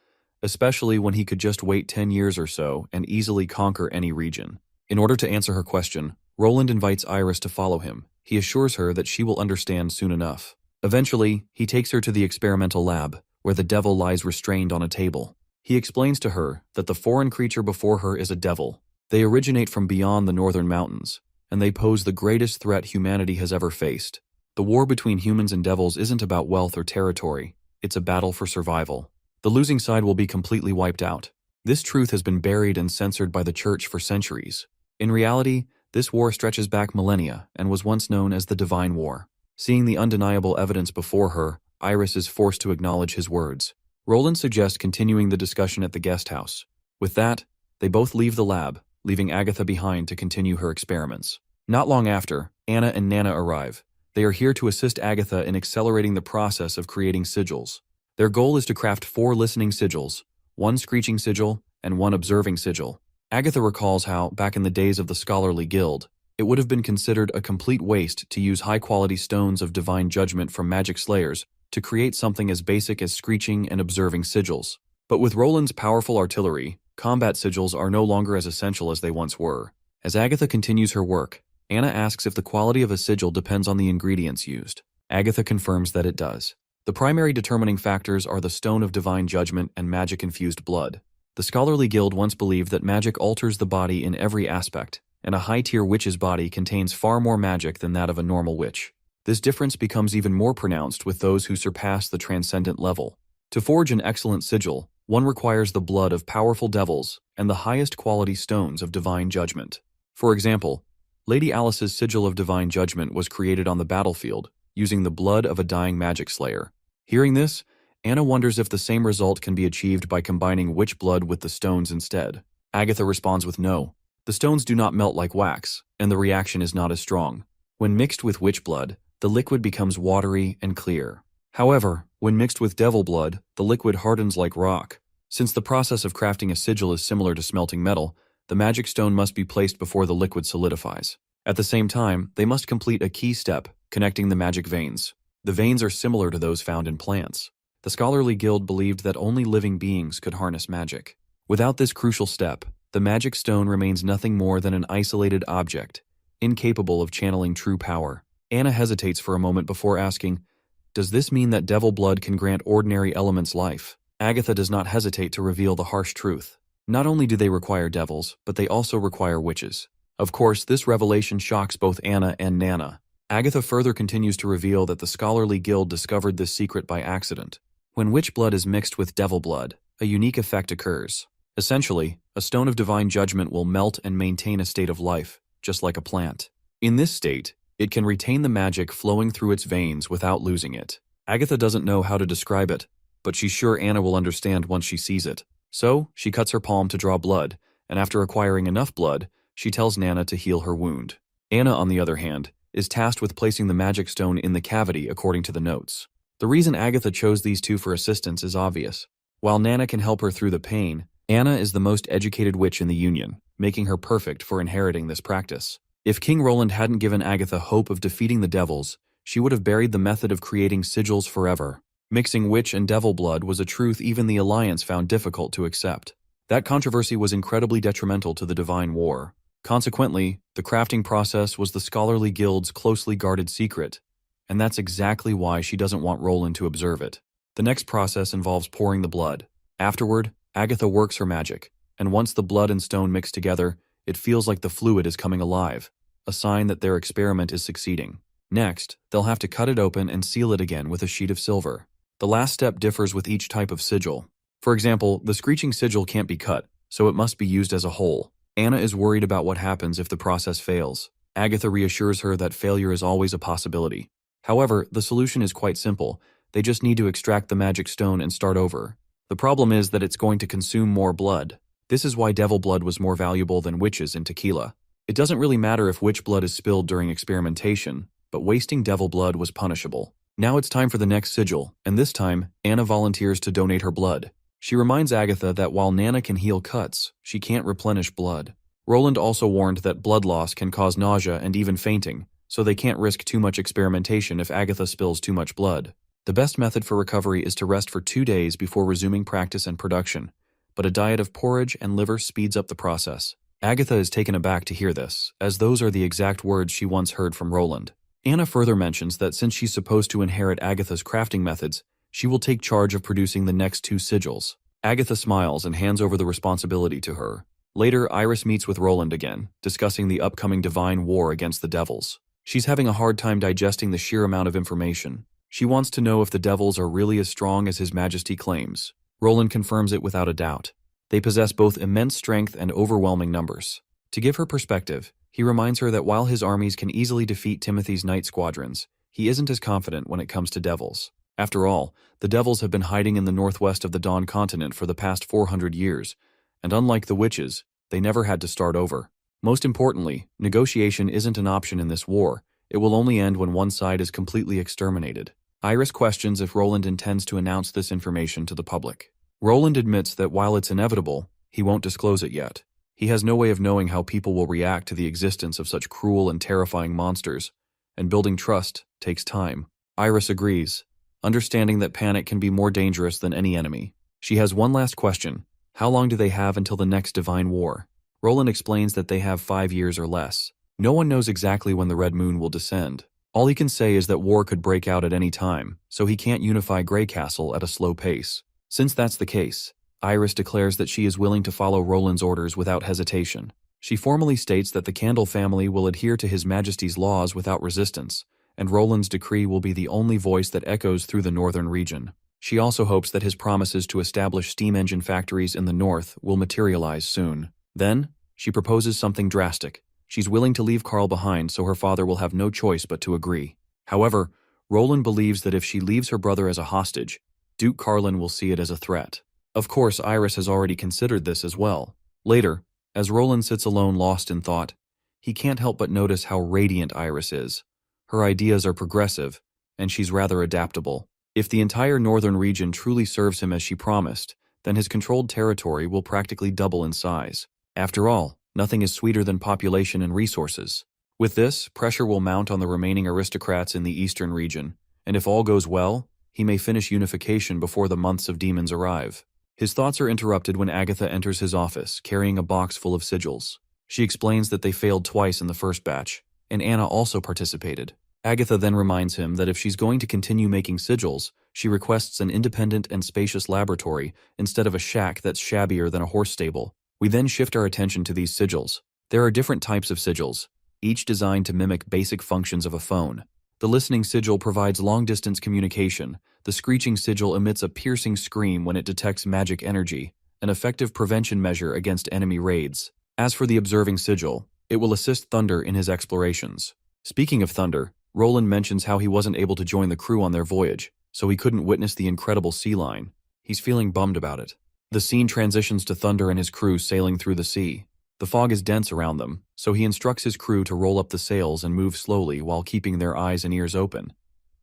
especially when he could just wait 10 years or so and easily conquer any region. In order to answer her question, Roland invites Iris to follow him. He assures her that she will understand soon enough. Eventually, he takes her to the experimental lab, where the devil lies restrained on a table. He explains to her that the foreign creature before her is a devil. They originate from beyond the northern mountains, and they pose the greatest threat humanity has ever faced. The war between humans and devils isn't about wealth or territory, it's a battle for survival. The losing side will be completely wiped out. This truth has been buried and censored by the church for centuries. In reality, this war stretches back millennia and was once known as the Divine War. Seeing the undeniable evidence before her, Iris is forced to acknowledge his words. Roland suggests continuing the discussion at the guest house. With that, they both leave the lab, leaving Agatha behind to continue her experiments. Not long after, Anna and Nana arrive. They are here to assist Agatha in accelerating the process of creating sigils. Their goal is to craft 4 listening sigils, 1 screeching sigil, and 1 observing sigil. Agatha recalls how, back in the days of the Scholarly Guild, it would have been considered a complete waste to use high-quality stones of divine judgment from magic slayers to create something as basic as screeching and observing sigils. But with Roland's powerful artillery, combat sigils are no longer as essential as they once were. As Agatha continues her work, Anna asks if the quality of a sigil depends on the ingredients used. Agatha confirms that it does. The primary determining factors are the stone of divine judgment and magic-infused blood. The Scholarly Guild once believed that magic alters the body in every aspect, and a high-tier witch's body contains far more magic than that of a normal witch. This difference becomes even more pronounced with those who surpass the transcendent level. To forge an excellent sigil, one requires the blood of powerful devils and the highest quality stones of divine judgment. For example, Lady Alice's sigil of divine judgment was created on the battlefield, using the blood of a dying magic slayer. Hearing this, Anna wonders if the same result can be achieved by combining witch blood with the stones instead. Agatha responds with no. The stones do not melt like wax, and the reaction is not as strong. When mixed with witch blood, the liquid becomes watery and clear. However, when mixed with devil blood, the liquid hardens like rock. Since the process of crafting a sigil is similar to smelting metal, the magic stone must be placed before the liquid solidifies. At the same time, they must complete a key step, connecting the magic veins. The veins are similar to those found in plants. The scholarly guild believed that only living beings could harness magic. Without this crucial step, the magic stone remains nothing more than an isolated object, incapable of channeling true power. Anna hesitates for a moment before asking, "Does this mean that devil blood can grant ordinary elements life?" Agatha does not hesitate to reveal the harsh truth. Not only do they require devils, but they also require witches. Of course, this revelation shocks both Anna and Nana. Agatha further continues to reveal that the scholarly guild discovered this secret by accident. When witch blood is mixed with devil blood, a unique effect occurs. Essentially, a stone of divine judgment will melt and maintain a state of life, just like a plant. In this state, it can retain the magic flowing through its veins without losing it. Agatha doesn't know how to describe it, but she's sure Anna will understand once she sees it. So, she cuts her palm to draw blood, and after acquiring enough blood, she tells Nana to heal her wound. Anna, on the other hand, is tasked with placing the magic stone in the cavity according to the notes. The reason Agatha chose these two for assistance is obvious. While Nana can help her through the pain, Anna is the most educated witch in the Union, making her perfect for inheriting this practice. If King Roland hadn't given Agatha hope of defeating the devils, she would have buried the method of creating sigils forever. Mixing witch and devil blood was a truth even the Alliance found difficult to accept. That controversy was incredibly detrimental to the Divine War. Consequently, the crafting process was the scholarly guild's closely guarded secret, and that's exactly why she doesn't want Roland to observe it. The next process involves pouring the blood. Afterward, Agatha works her magic, and once the blood and stone mix together, it feels like the fluid is coming alive, a sign that their experiment is succeeding. Next, they'll have to cut it open and seal it again with a sheet of silver. The last step differs with each type of sigil. For example, the screeching sigil can't be cut, so it must be used as a whole. Anna is worried about what happens if the process fails. Agatha reassures her that failure is always a possibility. However, the solution is quite simple. They just need to extract the magic stone and start over. The problem is that it's going to consume more blood. This is why devil blood was more valuable than witches in tequila. It doesn't really matter if witch blood is spilled during experimentation, but wasting devil blood was punishable. Now it's time for the next sigil, and this time, Anna volunteers to donate her blood. She reminds Agatha that while Nana can heal cuts, she can't replenish blood. Roland also warned that blood loss can cause nausea and even fainting, so they can't risk too much experimentation if Agatha spills too much blood. The best method for recovery is to rest for 2 days before resuming practice and production, but a diet of porridge and liver speeds up the process. Agatha is taken aback to hear this, as those are the exact words she once heard from Roland. Anna further mentions that since she's supposed to inherit Agatha's crafting methods, she will take charge of producing the next 2 sigils. Agatha smiles and hands over the responsibility to her. Later, Iris meets with Roland again, discussing the upcoming divine war against the devils. She's having a hard time digesting the sheer amount of information. She wants to know if the devils are really as strong as His Majesty claims. Roland confirms it without a doubt. They possess both immense strength and overwhelming numbers. To give her perspective, he reminds her that while his armies can easily defeat Timothy's night squadrons, he isn't as confident when it comes to devils. After all, the devils have been hiding in the northwest of the Dawn continent for the past 400 years, and unlike the witches, they never had to start over. Most importantly, negotiation isn't an option in this war. It will only end when one side is completely exterminated. Iris questions if Roland intends to announce this information to the public. Roland admits that while it's inevitable, he won't disclose it yet. He has no way of knowing how people will react to the existence of such cruel and terrifying monsters, and building trust takes time. Iris agrees, understanding that panic can be more dangerous than any enemy. She has one last question. How long do they have until the next divine war? Roland explains that they have 5 years or less. No one knows exactly when the Red Moon will descend. All he can say is that war could break out at any time, so he can't unify Grey Castle at a slow pace. Since that's the case, Iris declares that she is willing to follow Roland's orders without hesitation. She formally states that the Candle family will adhere to His Majesty's laws without resistance, and Roland's decree will be the only voice that echoes through the northern region. She also hopes that his promises to establish steam engine factories in the north will materialize soon. Then, she proposes something drastic. She's willing to leave Carl behind so her father will have no choice but to agree. However, Roland believes that if she leaves her brother as a hostage, Duke Carlin will see it as a threat. Of course, Iris has already considered this as well. Later, as Roland sits alone lost in thought, he can't help but notice how radiant Iris is. Her ideas are progressive, and she's rather adaptable. If the entire northern region truly serves him as she promised, then his controlled territory will practically double in size. After all, nothing is sweeter than population and resources. With this, pressure will mount on the remaining aristocrats in the eastern region, and if all goes well, he may finish unification before the months of demons arrive. His thoughts are interrupted when Agatha enters his office, carrying a box full of sigils. She explains that they failed twice in the first batch, and Anna also participated. Agatha then reminds him that if she's going to continue making sigils, she requests an independent and spacious laboratory instead of a shack that's shabbier than a horse stable. We then shift our attention to these sigils. There are different types of sigils, each designed to mimic basic functions of a phone. The listening sigil provides long-distance communication. The screeching sigil emits a piercing scream when it detects magic energy, an effective prevention measure against enemy raids. As for the observing sigil, it will assist Thunder in his explorations. Speaking of Thunder, Roland mentions how he wasn't able to join the crew on their voyage, so he couldn't witness the incredible sea line. He's feeling bummed about it. The scene transitions to Thunder and his crew sailing through the sea. The fog is dense around them, so he instructs his crew to roll up the sails and move slowly while keeping their eyes and ears open.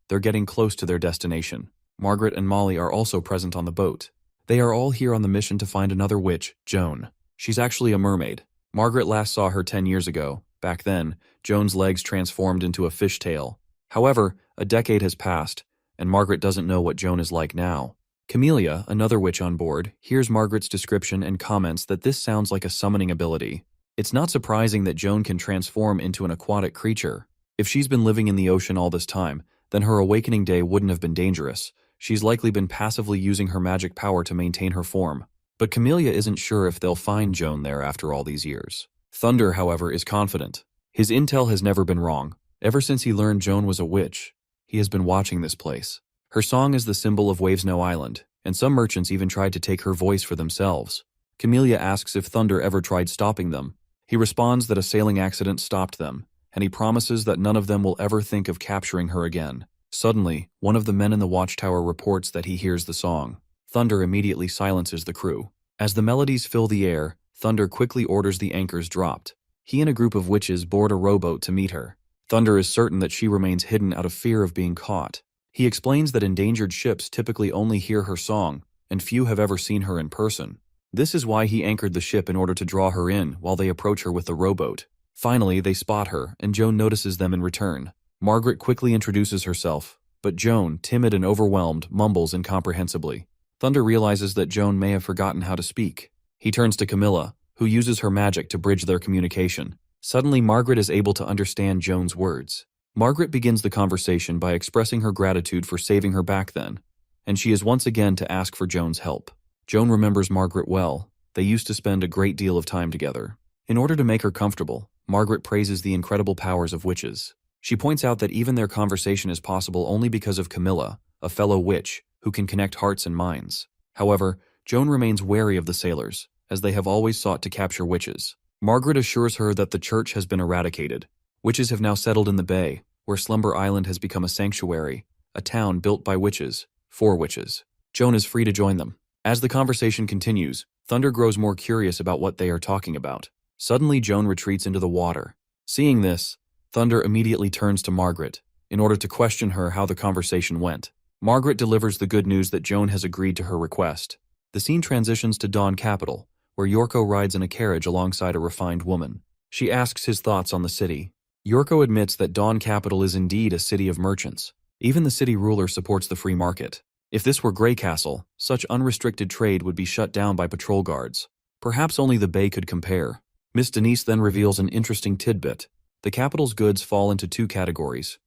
They're getting close to their destination. Margaret and Molly are also present on the boat. They are all here on the mission to find another witch, Joan. She's actually a mermaid. Margaret last saw her 10 years ago. Back then, Joan's legs transformed into a fishtail. However, a decade has passed, and Margaret doesn't know what Joan is like now. Camellia, another witch on board, hears Margaret's description and comments that this sounds like a summoning ability. It's not surprising that Joan can transform into an aquatic creature. If she's been living in the ocean all this time, then her awakening day wouldn't have been dangerous. She's likely been passively using her magic power to maintain her form. But Camellia isn't sure if they'll find Joan there after all these years. Thunder, however, is confident. His intel has never been wrong. Ever since he learned Joan was a witch, he has been watching this place. Her song is the symbol of Wavesnow Island, and some merchants even tried to take her voice for themselves. Camellia asks if Thunder ever tried stopping them. He responds that a sailing accident stopped them, and he promises that none of them will ever think of capturing her again. Suddenly, one of the men in the watchtower reports that he hears the song. Thunder immediately silences the crew. As the melodies fill the air, Thunder quickly orders the anchors dropped. He and a group of witches board a rowboat to meet her. Thunder is certain that she remains hidden out of fear of being caught. He explains that endangered ships typically only hear her song, and few have ever seen her in person. This is why he anchored the ship in order to draw her in while they approach her with the rowboat. Finally, they spot her, and Joan notices them in return. Margaret quickly introduces herself, but Joan, timid and overwhelmed, mumbles incomprehensibly. Thunder realizes that Joan may have forgotten how to speak. He turns to Camilla, who uses her magic to bridge their communication. Suddenly, Margaret is able to understand Joan's words. Margaret begins the conversation by expressing her gratitude for saving her back then, and she is once again to ask for Joan's help. Joan remembers Margaret well. They used to spend a great deal of time together. In order to make her comfortable, Margaret praises the incredible powers of witches. She points out that even their conversation is possible only because of Camilla, a fellow witch, who can connect hearts and minds. However, Joan remains wary of the sailors, as they have always sought to capture witches. Margaret assures her that the church has been eradicated. Witches have now settled in the bay, where Slumber Island has become a sanctuary, a town built by witches, for witches. Joan is free to join them. As the conversation continues, Thunder grows more curious about what they are talking about. Suddenly, Joan retreats into the water. Seeing this, Thunder immediately turns to Margaret, in order to question her how the conversation went. Margaret delivers the good news that Joan has agreed to her request. The scene transitions to Dawn Capital, where Yorko rides in a carriage alongside a refined woman. She asks his thoughts on the city. Yorko admits that Dawn Capital is indeed a city of merchants. Even the city ruler supports the free market. If this were Grey Castle, such unrestricted trade would be shut down by patrol guards. Perhaps only the Bay could compare. Miss Denise then reveals an interesting tidbit. The capital's goods fall into two categories: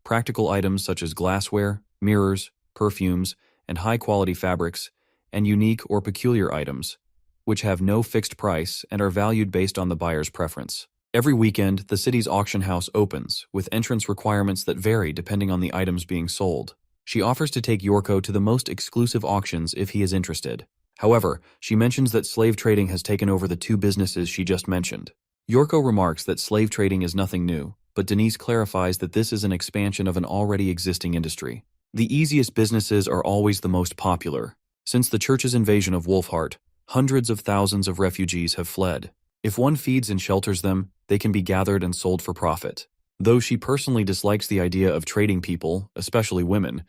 practical items such as glassware, mirrors, perfumes, and high-quality fabrics, and unique or peculiar items, which have no fixed price and are valued based on the buyer's preference. Every weekend, the city's auction house opens, with entrance requirements that vary depending on the items being sold. She offers to take Yorko to the most exclusive auctions if he is interested. However, she mentions that slave trading has taken over the two businesses she just mentioned. Yorko remarks that slave trading is nothing new, but Denise clarifies that this is an expansion of an already existing industry. The easiest businesses are always the most popular. Since the church's invasion of Wolfheart, hundreds of thousands of refugees have fled. If one feeds and shelters them, they can be gathered and sold for profit. Though she personally dislikes the idea of trading people, especially women,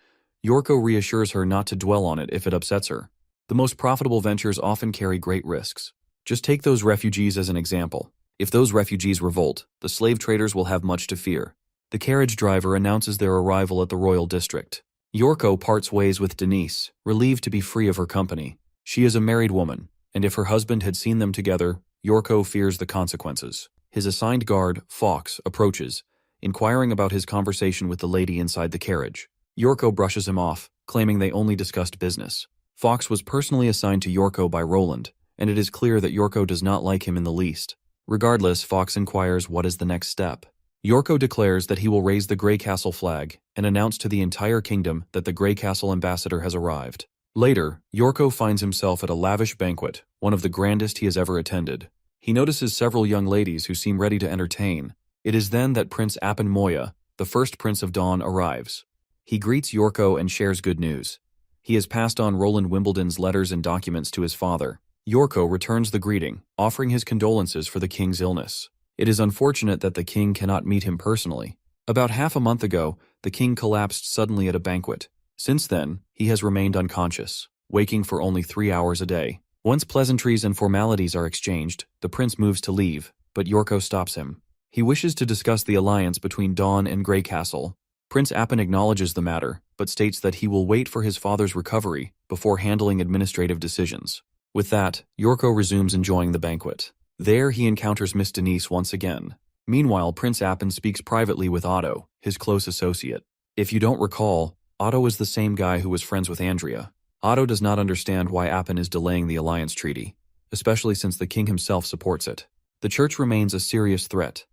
Yorko reassures her not to dwell on it if it upsets her. The most profitable ventures often carry great risks. Just take those refugees as an example. If those refugees revolt, the slave traders will have much to fear. The carriage driver announces their arrival at the royal district. Yorko parts ways with Denise, relieved to be free of her company. She is a married woman, and if her husband had seen them together, Yorko fears the consequences. His assigned guard, Fox, approaches, inquiring about his conversation with the lady inside the carriage. Yorko brushes him off, claiming they only discussed business. Fox was personally assigned to Yorko by Roland, and it is clear that Yorko does not like him in the least. Regardless, Fox inquires what is the next step. Yorko declares that he will raise the Grey Castle flag and announce to the entire kingdom that the Grey Castle ambassador has arrived. Later, Yorko finds himself at a lavish banquet, one of the grandest he has ever attended. He notices several young ladies who seem ready to entertain. It is then that Prince Moya, the first Prince of Dawn, arrives. He greets Yorko and shares good news. He has passed on Roland Wimbledon's letters and documents to his father. Yorko returns the greeting, offering his condolences for the king's illness. It is unfortunate that the king cannot meet him personally. About half a month ago, the king collapsed suddenly at a banquet. Since then, he has remained unconscious, waking for only 3 hours a day. Once pleasantries and formalities are exchanged, the prince moves to leave, but Yorko stops him. He wishes to discuss the alliance between Dawn and Grey Castle. Prince Appin acknowledges the matter, but states that he will wait for his father's recovery before handling administrative decisions. With that, Yorko resumes enjoying the banquet. There he encounters Miss Denise once again. Meanwhile, Prince Appin speaks privately with Otto, his close associate. If you don't recall, Otto is the same guy who was friends with Andrea. Otto does not understand why Appin is delaying the alliance treaty, especially since the king himself supports it. The church remains a serious threat.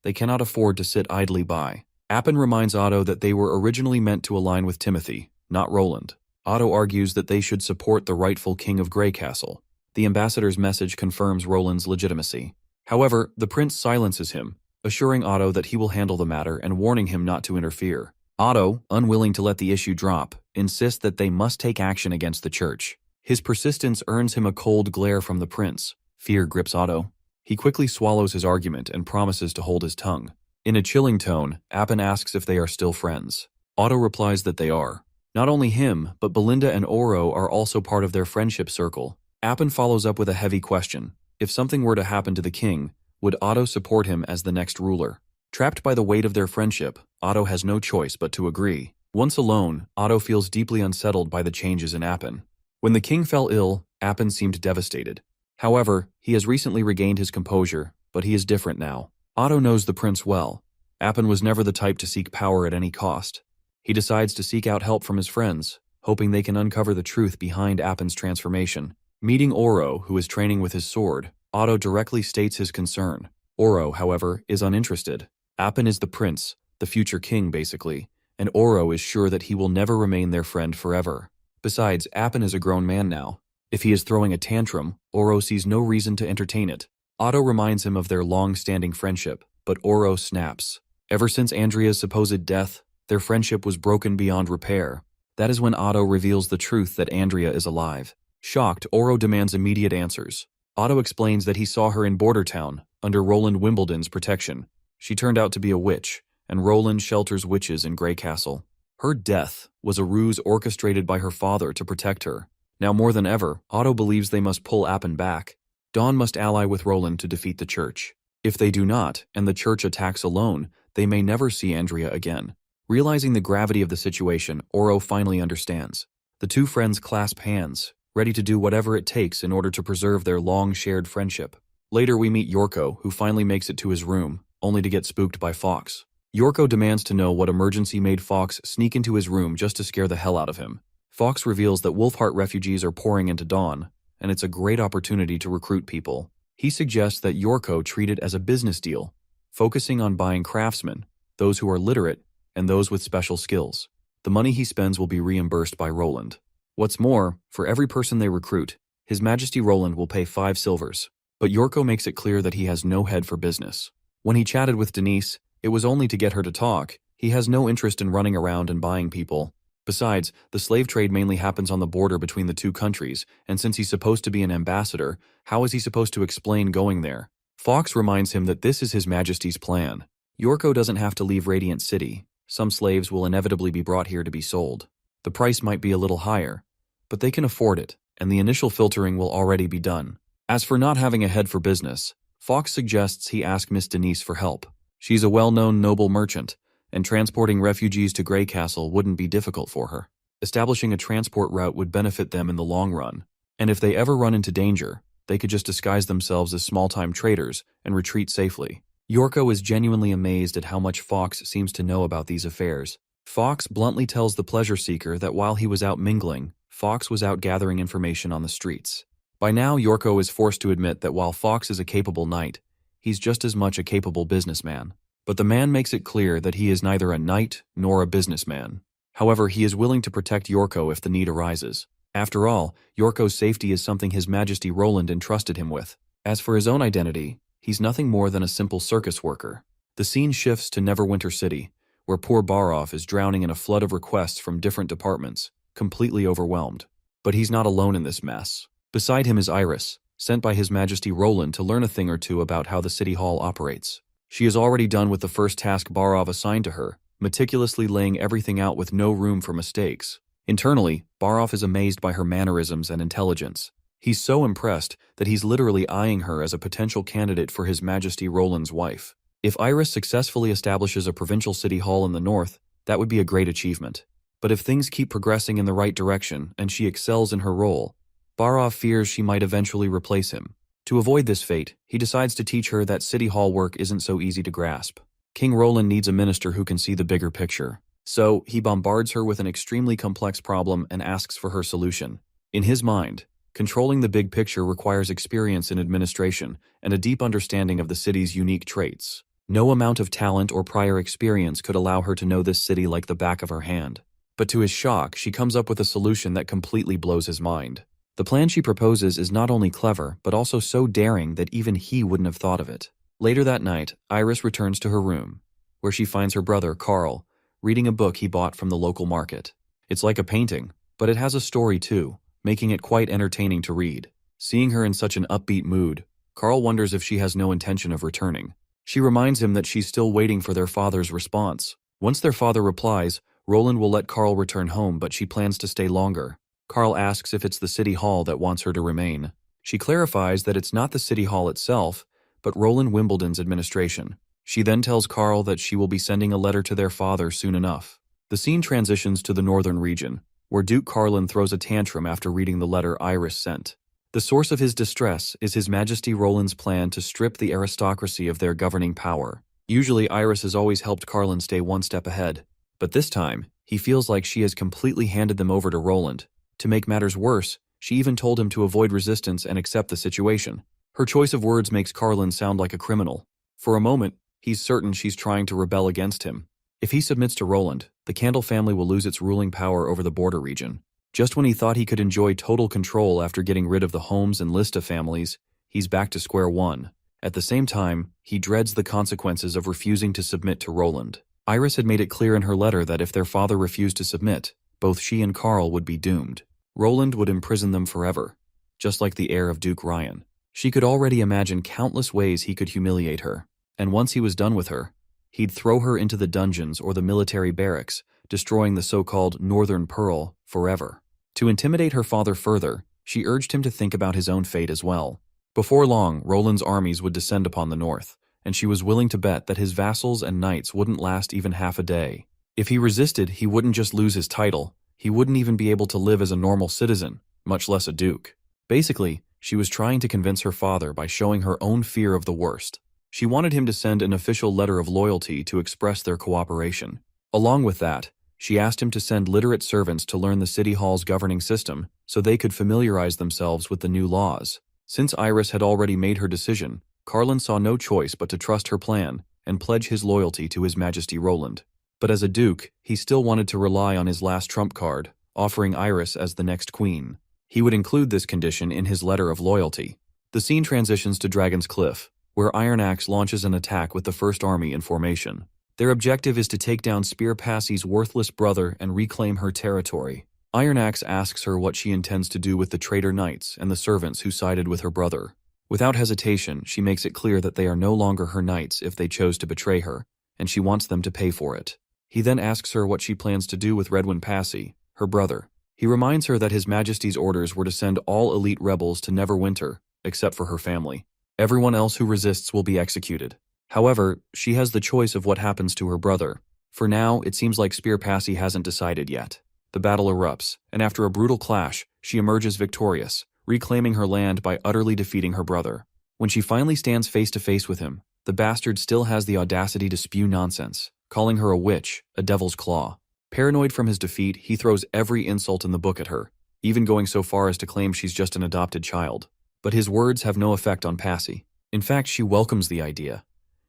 They cannot afford to sit idly by. Appin reminds Otto that they were originally meant to align with Timothy, not Roland. Otto argues that they should support the rightful king of Grey Castle. The ambassador's message confirms Roland's legitimacy. However, the prince silences him, assuring Otto that he will handle the matter and warning him not to interfere. Otto, unwilling to let the issue drop, insists that they must take action against the church. His persistence earns him a cold glare from the prince. Fear grips Otto. He quickly swallows his argument and promises to hold his tongue. In a chilling tone, Appin asks if they are still friends. Otto replies that they are. Not only him, but Belinda and Oro are also part of their friendship circle. Appin follows up with a heavy question. If something were to happen to the king, would Otto support him as the next ruler? Trapped by the weight of their friendship, Otto has no choice but to agree. Once alone, Otto feels deeply unsettled by the changes in Appin. When the king fell ill, Appin seemed devastated. However, he has recently regained his composure, but he is different now. Otto knows the prince well. Appin was never the type to seek power at any cost. He decides to seek out help from his friends, hoping they can uncover the truth behind Appin's transformation. Meeting Oro, who is training with his sword, Otto directly states his concern. Oro, however, is uninterested. Appin is the prince, the future king basically, and Oro is sure that he will never remain their friend forever. Besides, Appin is a grown man now. If he is throwing a tantrum, Oro sees no reason to entertain it. Otto reminds him of their long-standing friendship, but Oro snaps. Ever since Andrea's supposed death, their friendship was broken beyond repair. That is when Otto reveals the truth that Andrea is alive. Shocked, Oro demands immediate answers. Otto explains that he saw her in Border Town, under Roland Wimbledon's protection. She turned out to be a witch, and Roland shelters witches in Grey Castle. Her death was a ruse orchestrated by her father to protect her. Now more than ever, Otto believes they must pull Appin back. Dawn must ally with Roland to defeat the church. If they do not, and the church attacks alone, they may never see Andrea again. Realizing the gravity of the situation, Oro finally understands. The two friends clasp hands, ready to do whatever it takes in order to preserve their long-shared friendship. Later we meet Yorko, who finally makes it to his room, only to get spooked by Fox. Yorko demands to know what emergency made Fox sneak into his room just to scare the hell out of him. Fox reveals that Wolfheart refugees are pouring into Dawn, and it's a great opportunity to recruit people. He suggests that Yorko treat it as a business deal, focusing on buying craftsmen, those who are literate, and those with special skills. The money he spends will be reimbursed by Roland. What's more, for every person they recruit, His Majesty Roland will pay 5 silvers. But Yorko makes it clear that he has no head for business. When he chatted with Denise, it was only to get her to talk. He has no interest in running around and buying people. Besides, the slave trade mainly happens on the border between the two countries, and since he's supposed to be an ambassador, how is he supposed to explain going there? Fox reminds him that this is His Majesty's plan. Yorko doesn't have to leave Radiant City. Some slaves will inevitably be brought here to be sold. The price might be a little higher, but they can afford it, and the initial filtering will already be done. As for not having a head for business, Fox suggests he ask Miss Denise for help. She's a well-known noble merchant, and transporting refugees to Grey Castle wouldn't be difficult for her. Establishing a transport route would benefit them in the long run, and if they ever run into danger, they could just disguise themselves as small-time traders and retreat safely. Yorko is genuinely amazed at how much Fox seems to know about these affairs. Fox bluntly tells the pleasure seeker that while he was out mingling, Fox was out gathering information on the streets. By now, Yorko is forced to admit that while Fox is a capable knight, he's just as much a capable businessman. But the man makes it clear that he is neither a knight nor a businessman. However, he is willing to protect Yorko if the need arises. After all, Yorko's safety is something His Majesty Roland entrusted him with. As for his own identity, he's nothing more than a simple circus worker. The scene shifts to Neverwinter City, where poor Barov is drowning in a flood of requests from different departments, completely overwhelmed. But he's not alone in this mess. Beside him is Iris, sent by His Majesty Roland to learn a thing or two about how the City Hall operates. She is already done with the first task Barov assigned to her, meticulously laying everything out with no room for mistakes. Internally, Barov is amazed by her mannerisms and intelligence. He's so impressed that he's literally eyeing her as a potential candidate for His Majesty Roland's wife. If Iris successfully establishes a provincial city hall in the north, that would be a great achievement. But if things keep progressing in the right direction and she excels in her role, Barov fears she might eventually replace him. To avoid this fate, he decides to teach her that city hall work isn't so easy to grasp. King Roland needs a minister who can see the bigger picture. So, he bombards her with an extremely complex problem and asks for her solution. In his mind, controlling the big picture requires experience in administration and a deep understanding of the city's unique traits. No amount of talent or prior experience could allow her to know this city like the back of her hand. But to his shock, she comes up with a solution that completely blows his mind. The plan she proposes is not only clever, but also so daring that even he wouldn't have thought of it. Later that night, Iris returns to her room, where she finds her brother, Carl, reading a book he bought from the local market. It's like a painting, but it has a story too, making it quite entertaining to read. Seeing her in such an upbeat mood, Carl wonders if she has no intention of returning. She reminds him that she's still waiting for their father's response. Once their father replies, Roland will let Carl return home, but she plans to stay longer. Carl asks if it's the city hall that wants her to remain. She clarifies that it's not the city hall itself, but Roland Wimbledon's administration. She then tells Carl that she will be sending a letter to their father soon enough. The scene transitions to the northern region, where Duke Carlin throws a tantrum after reading the letter Iris sent. The source of his distress is His Majesty Roland's plan to strip the aristocracy of their governing power. Usually Iris has always helped Carlin stay one step ahead, but this time, he feels like she has completely handed them over to Roland. To make matters worse, she even told him to avoid resistance and accept the situation. Her choice of words makes Carlin sound like a criminal. For a moment, he's certain she's trying to rebel against him. If he submits to Roland, the Candle family will lose its ruling power over the border region. Just when he thought he could enjoy total control after getting rid of the Holmes and Lista families, he's back to square one. At the same time, he dreads the consequences of refusing to submit to Roland. Iris had made it clear in her letter that if their father refused to submit, both she and Carl would be doomed. Roland would imprison them forever, just like the heir of Duke Ryan. She could already imagine countless ways he could humiliate her, and once he was done with her, he'd throw her into the dungeons or the military barracks, destroying the so-called Northern Pearl forever. To intimidate her father further, she urged him to think about his own fate as well. Before long, Roland's armies would descend upon the north, and she was willing to bet that his vassals and knights wouldn't last even half a day. If he resisted, he wouldn't just lose his title, he wouldn't even be able to live as a normal citizen, much less a duke. Basically, she was trying to convince her father by showing her own fear of the worst. She wanted him to send an official letter of loyalty to express their cooperation. Along with that, she asked him to send literate servants to learn the city hall's governing system so they could familiarize themselves with the new laws. Since Iris had already made her decision, Carlin saw no choice but to trust her plan and pledge his loyalty to His Majesty Roland. But as a duke, he still wanted to rely on his last trump card, offering Iris as the next queen. He would include this condition in his letter of loyalty. The scene transitions to Dragon's Cliff, where Iron Axe launches an attack with the First Army in formation. Their objective is to take down Spear Passie's worthless brother and reclaim her territory. Iron Axe asks her what she intends to do with the traitor knights and the servants who sided with her brother. Without hesitation, she makes it clear that they are no longer her knights if they chose to betray her, and she wants them to pay for it. He then asks her what she plans to do with Redwyn Passie, her brother. He reminds her that His Majesty's orders were to send all elite rebels to Neverwinter, except for her family. Everyone else who resists will be executed. However, she has the choice of what happens to her brother. For now, it seems like Spear Passy hasn't decided yet. The battle erupts, and after a brutal clash, she emerges victorious, reclaiming her land by utterly defeating her brother. When she finally stands face to face with him, the bastard still has the audacity to spew nonsense, calling her a witch, a devil's claw. Paranoid from his defeat, he throws every insult in the book at her, even going so far as to claim she's just an adopted child. But his words have no effect on Passy. In fact, she welcomes the idea.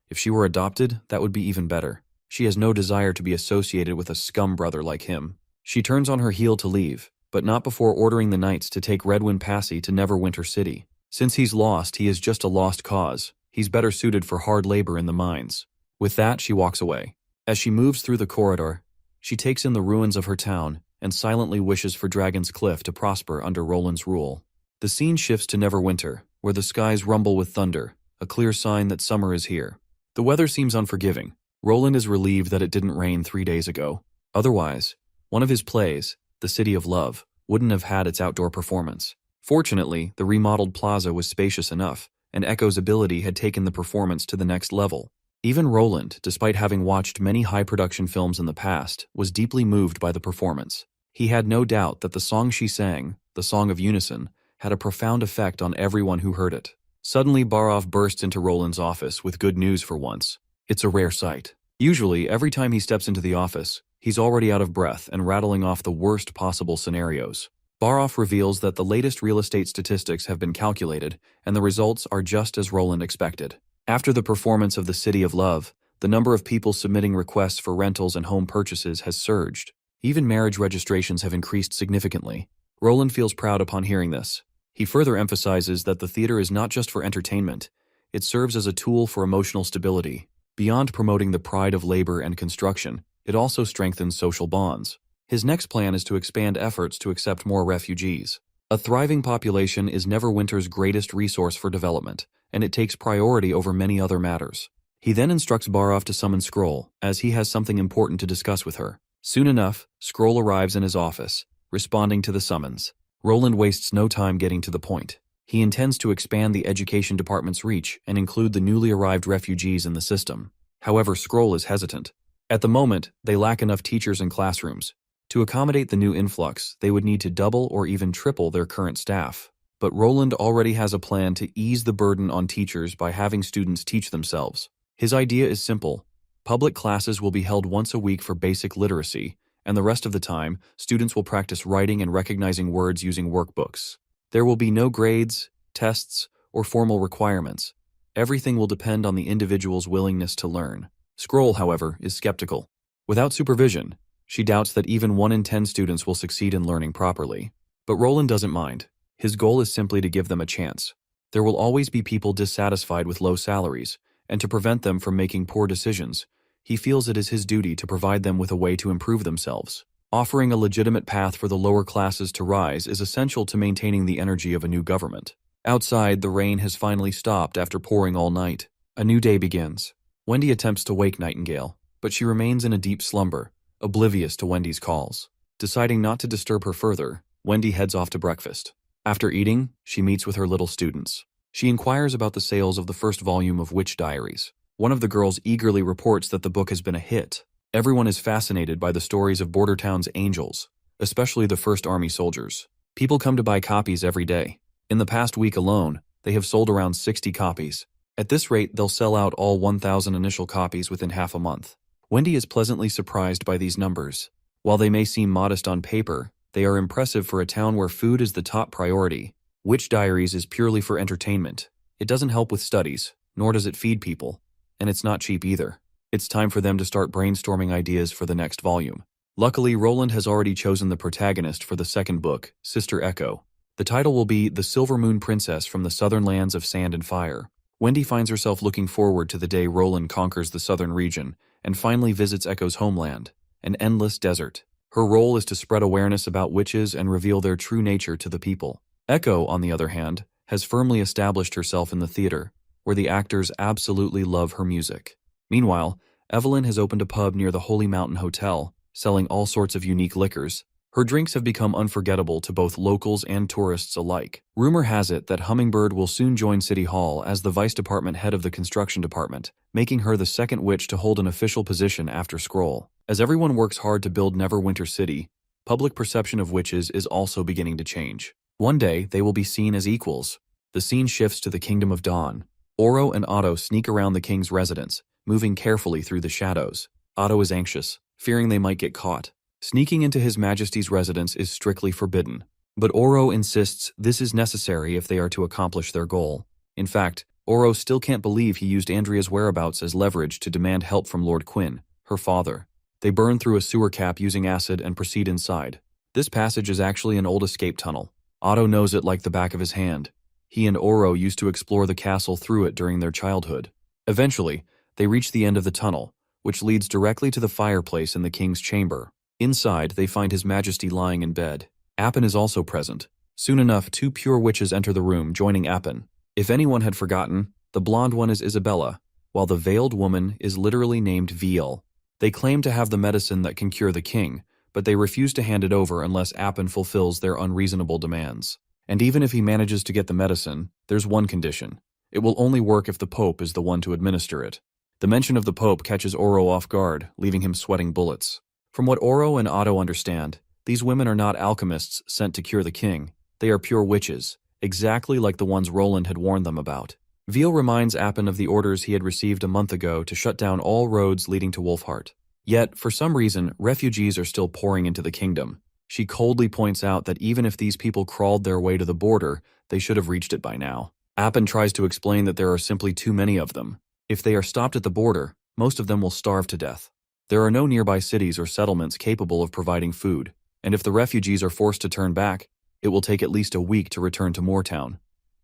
If she were adopted, that would be even better. She has no desire to be associated with a scum brother like him. She turns on her heel to leave, but not before ordering the knights to take Redwind Passy to Neverwinter City. Since he's lost, he is just a lost cause. He's better suited for hard labor in the mines. With that, she walks away. As she moves through the corridor, she takes in the ruins of her town and silently wishes for Dragon's Cliff to prosper under Roland's rule. The scene shifts to Neverwinter, where the skies rumble with thunder, a clear sign that summer is here. The weather seems unforgiving. Roland is relieved that it didn't rain 3 days ago. Otherwise, one of his plays, The City of Love, wouldn't have had its outdoor performance. Fortunately, the remodeled plaza was spacious enough, and Echo's ability had taken the performance to the next level. Even Roland, despite having watched many high-production films in the past, was deeply moved by the performance. He had no doubt that the song she sang, the Song of Unison, had a profound effect on everyone who heard it. Suddenly, Barov bursts into Roland's office with good news for once. It's a rare sight. Usually, every time he steps into the office, he's already out of breath and rattling off the worst possible scenarios. Barov reveals that the latest real estate statistics have been calculated, and the results are just as Roland expected. After the performance of The City of Love, the number of people submitting requests for rentals and home purchases has surged. Even marriage registrations have increased significantly. Roland feels proud upon hearing this. He further emphasizes that the theater is not just for entertainment, it serves as a tool for emotional stability. Beyond promoting the pride of labor and construction, it also strengthens social bonds. His next plan is to expand efforts to accept more refugees. A thriving population is Neverwinter's greatest resource for development, and it takes priority over many other matters. He then instructs Barov to summon Scroll, as he has something important to discuss with her. Soon enough, Scroll arrives in his office, responding to the summons. Roland wastes no time getting to the point. He intends to expand the education department's reach and include the newly arrived refugees in the system. However, Scroll is hesitant. At the moment, they lack enough teachers and classrooms. To accommodate the new influx, they would need to double or even triple their current staff. But Roland already has a plan to ease the burden on teachers by having students teach themselves. His idea is simple. Public classes will be held once a week for basic literacy, and the rest of the time, students will practice writing and recognizing words using workbooks. There will be no grades, tests, or formal requirements. Everything will depend on the individual's willingness to learn. Scroll, however, is skeptical. Without supervision, she doubts that even 1 in 10 students will succeed in learning properly. But Roland doesn't mind. His goal is simply to give them a chance. There will always be people dissatisfied with low salaries, and to prevent them from making poor decisions, he feels it is his duty to provide them with a way to improve themselves. Offering a legitimate path for the lower classes to rise is essential to maintaining the energy of a new government. Outside, the rain has finally stopped after pouring all night. A new day begins. Wendy attempts to wake Nightingale, but she remains in a deep slumber, oblivious to Wendy's calls. Deciding not to disturb her further, Wendy heads off to breakfast. After eating, she meets with her little students. She inquires about the sales of the first volume of Witch Diaries. One of the girls eagerly reports that the book has been a hit. Everyone is fascinated by the stories of Bordertown's angels, especially the First Army soldiers. People come to buy copies every day. In the past week alone, they have sold around 60 copies. At this rate, they'll sell out all 1,000 initial copies within half a month. Wendy is pleasantly surprised by these numbers. While they may seem modest on paper, they are impressive for a town where food is the top priority. Witch Diaries is purely for entertainment. It doesn't help with studies, nor does it feed people. And it's not cheap either. It's time for them to start brainstorming ideas for the next volume. Luckily, Roland has already chosen the protagonist for the second book, Sister Echo. The title will be The Silver Moon Princess from the Southern Lands of Sand and Fire. Wendy finds herself looking forward to the day Roland conquers the southern region and finally visits Echo's homeland, an endless desert. Her role is to spread awareness about witches and reveal their true nature to the people. Echo, on the other hand, has firmly established herself in the theater, where the actors absolutely love her music. Meanwhile, Evelyn has opened a pub near the Holy Mountain Hotel, selling all sorts of unique liquors, Her drinks have become unforgettable to both locals and tourists alike. Rumor has it that Hummingbird will soon join City Hall as the Vice Department head of the construction department, making her the second witch to hold an official position after Scroll. As everyone works hard to build Neverwinter City, public perception of witches is also beginning to change. One day, they will be seen as equals. The scene shifts to the Kingdom of Dawn. Oro and Otto sneak around the king's residence, moving carefully through the shadows. Otto is anxious, fearing they might get caught. Sneaking into His Majesty's residence is strictly forbidden, but Oro insists this is necessary if they are to accomplish their goal. In fact, Oro still can't believe he used Andrea's whereabouts as leverage to demand help from Lord Quinn, her father. They burn through a sewer cap using acid and proceed inside. This passage is actually an old escape tunnel. Otto knows it like the back of his hand. He and Oro used to explore the castle through it during their childhood. Eventually, they reach the end of the tunnel, which leads directly to the fireplace in the king's chamber. Inside, they find His Majesty lying in bed. Appin is also present. Soon enough, two pure witches enter the room, joining Appin. If anyone had forgotten, the blonde one is Isabella, while the veiled woman is literally named Veal. They claim to have the medicine that can cure the king, but they refuse to hand it over unless Appin fulfills their unreasonable demands. And even if he manages to get the medicine, there's one condition. It will only work if the Pope is the one to administer it. The mention of the Pope catches Oro off guard, leaving him sweating bullets. From what Oro and Otto understand, these women are not alchemists sent to cure the king. They are pure witches, exactly like the ones Roland had warned them about. Veal reminds Appin of the orders he had received a month ago to shut down all roads leading to Wolfheart. Yet, for some reason, refugees are still pouring into the kingdom. She coldly points out that even if these people crawled their way to the border, they should have reached it by now. Appin tries to explain that there are simply too many of them. If they are stopped at the border, most of them will starve to death. There are no nearby cities or settlements capable of providing food, and if the refugees are forced to turn back, it will take at least a week to return to Moortown.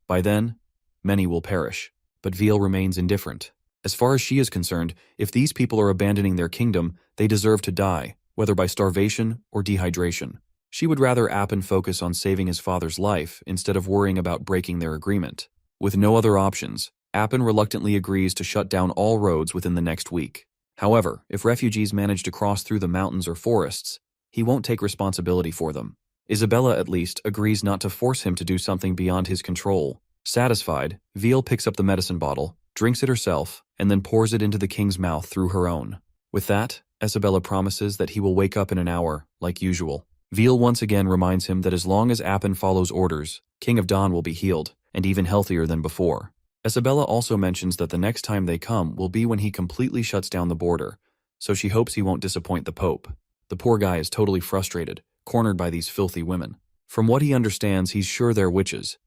By then, many will perish. But Veal remains indifferent. As far as she is concerned, if these people are abandoning their kingdom, they deserve to die, whether by starvation or dehydration. She would rather Appin focus on saving his father's life instead of worrying about breaking their agreement. With no other options, Appin reluctantly agrees to shut down all roads within the next week. However, if refugees manage to cross through the mountains or forests, he won't take responsibility for them. Isabella, at least, agrees not to force him to do something beyond his control. Satisfied, Veal picks up the medicine bottle, drinks it herself, and then pours it into the king's mouth through her own. With that, Isabella promises that he will wake up in an hour, like usual. Veal once again reminds him that as long as Appin follows orders, King of Dawn will be healed, and even healthier than before. Isabella also mentions that the next time they come will be when he completely shuts down the border, so she hopes he won't disappoint the Pope. The poor guy is totally frustrated, cornered by these filthy women. From what he understands, he's sure they're witches,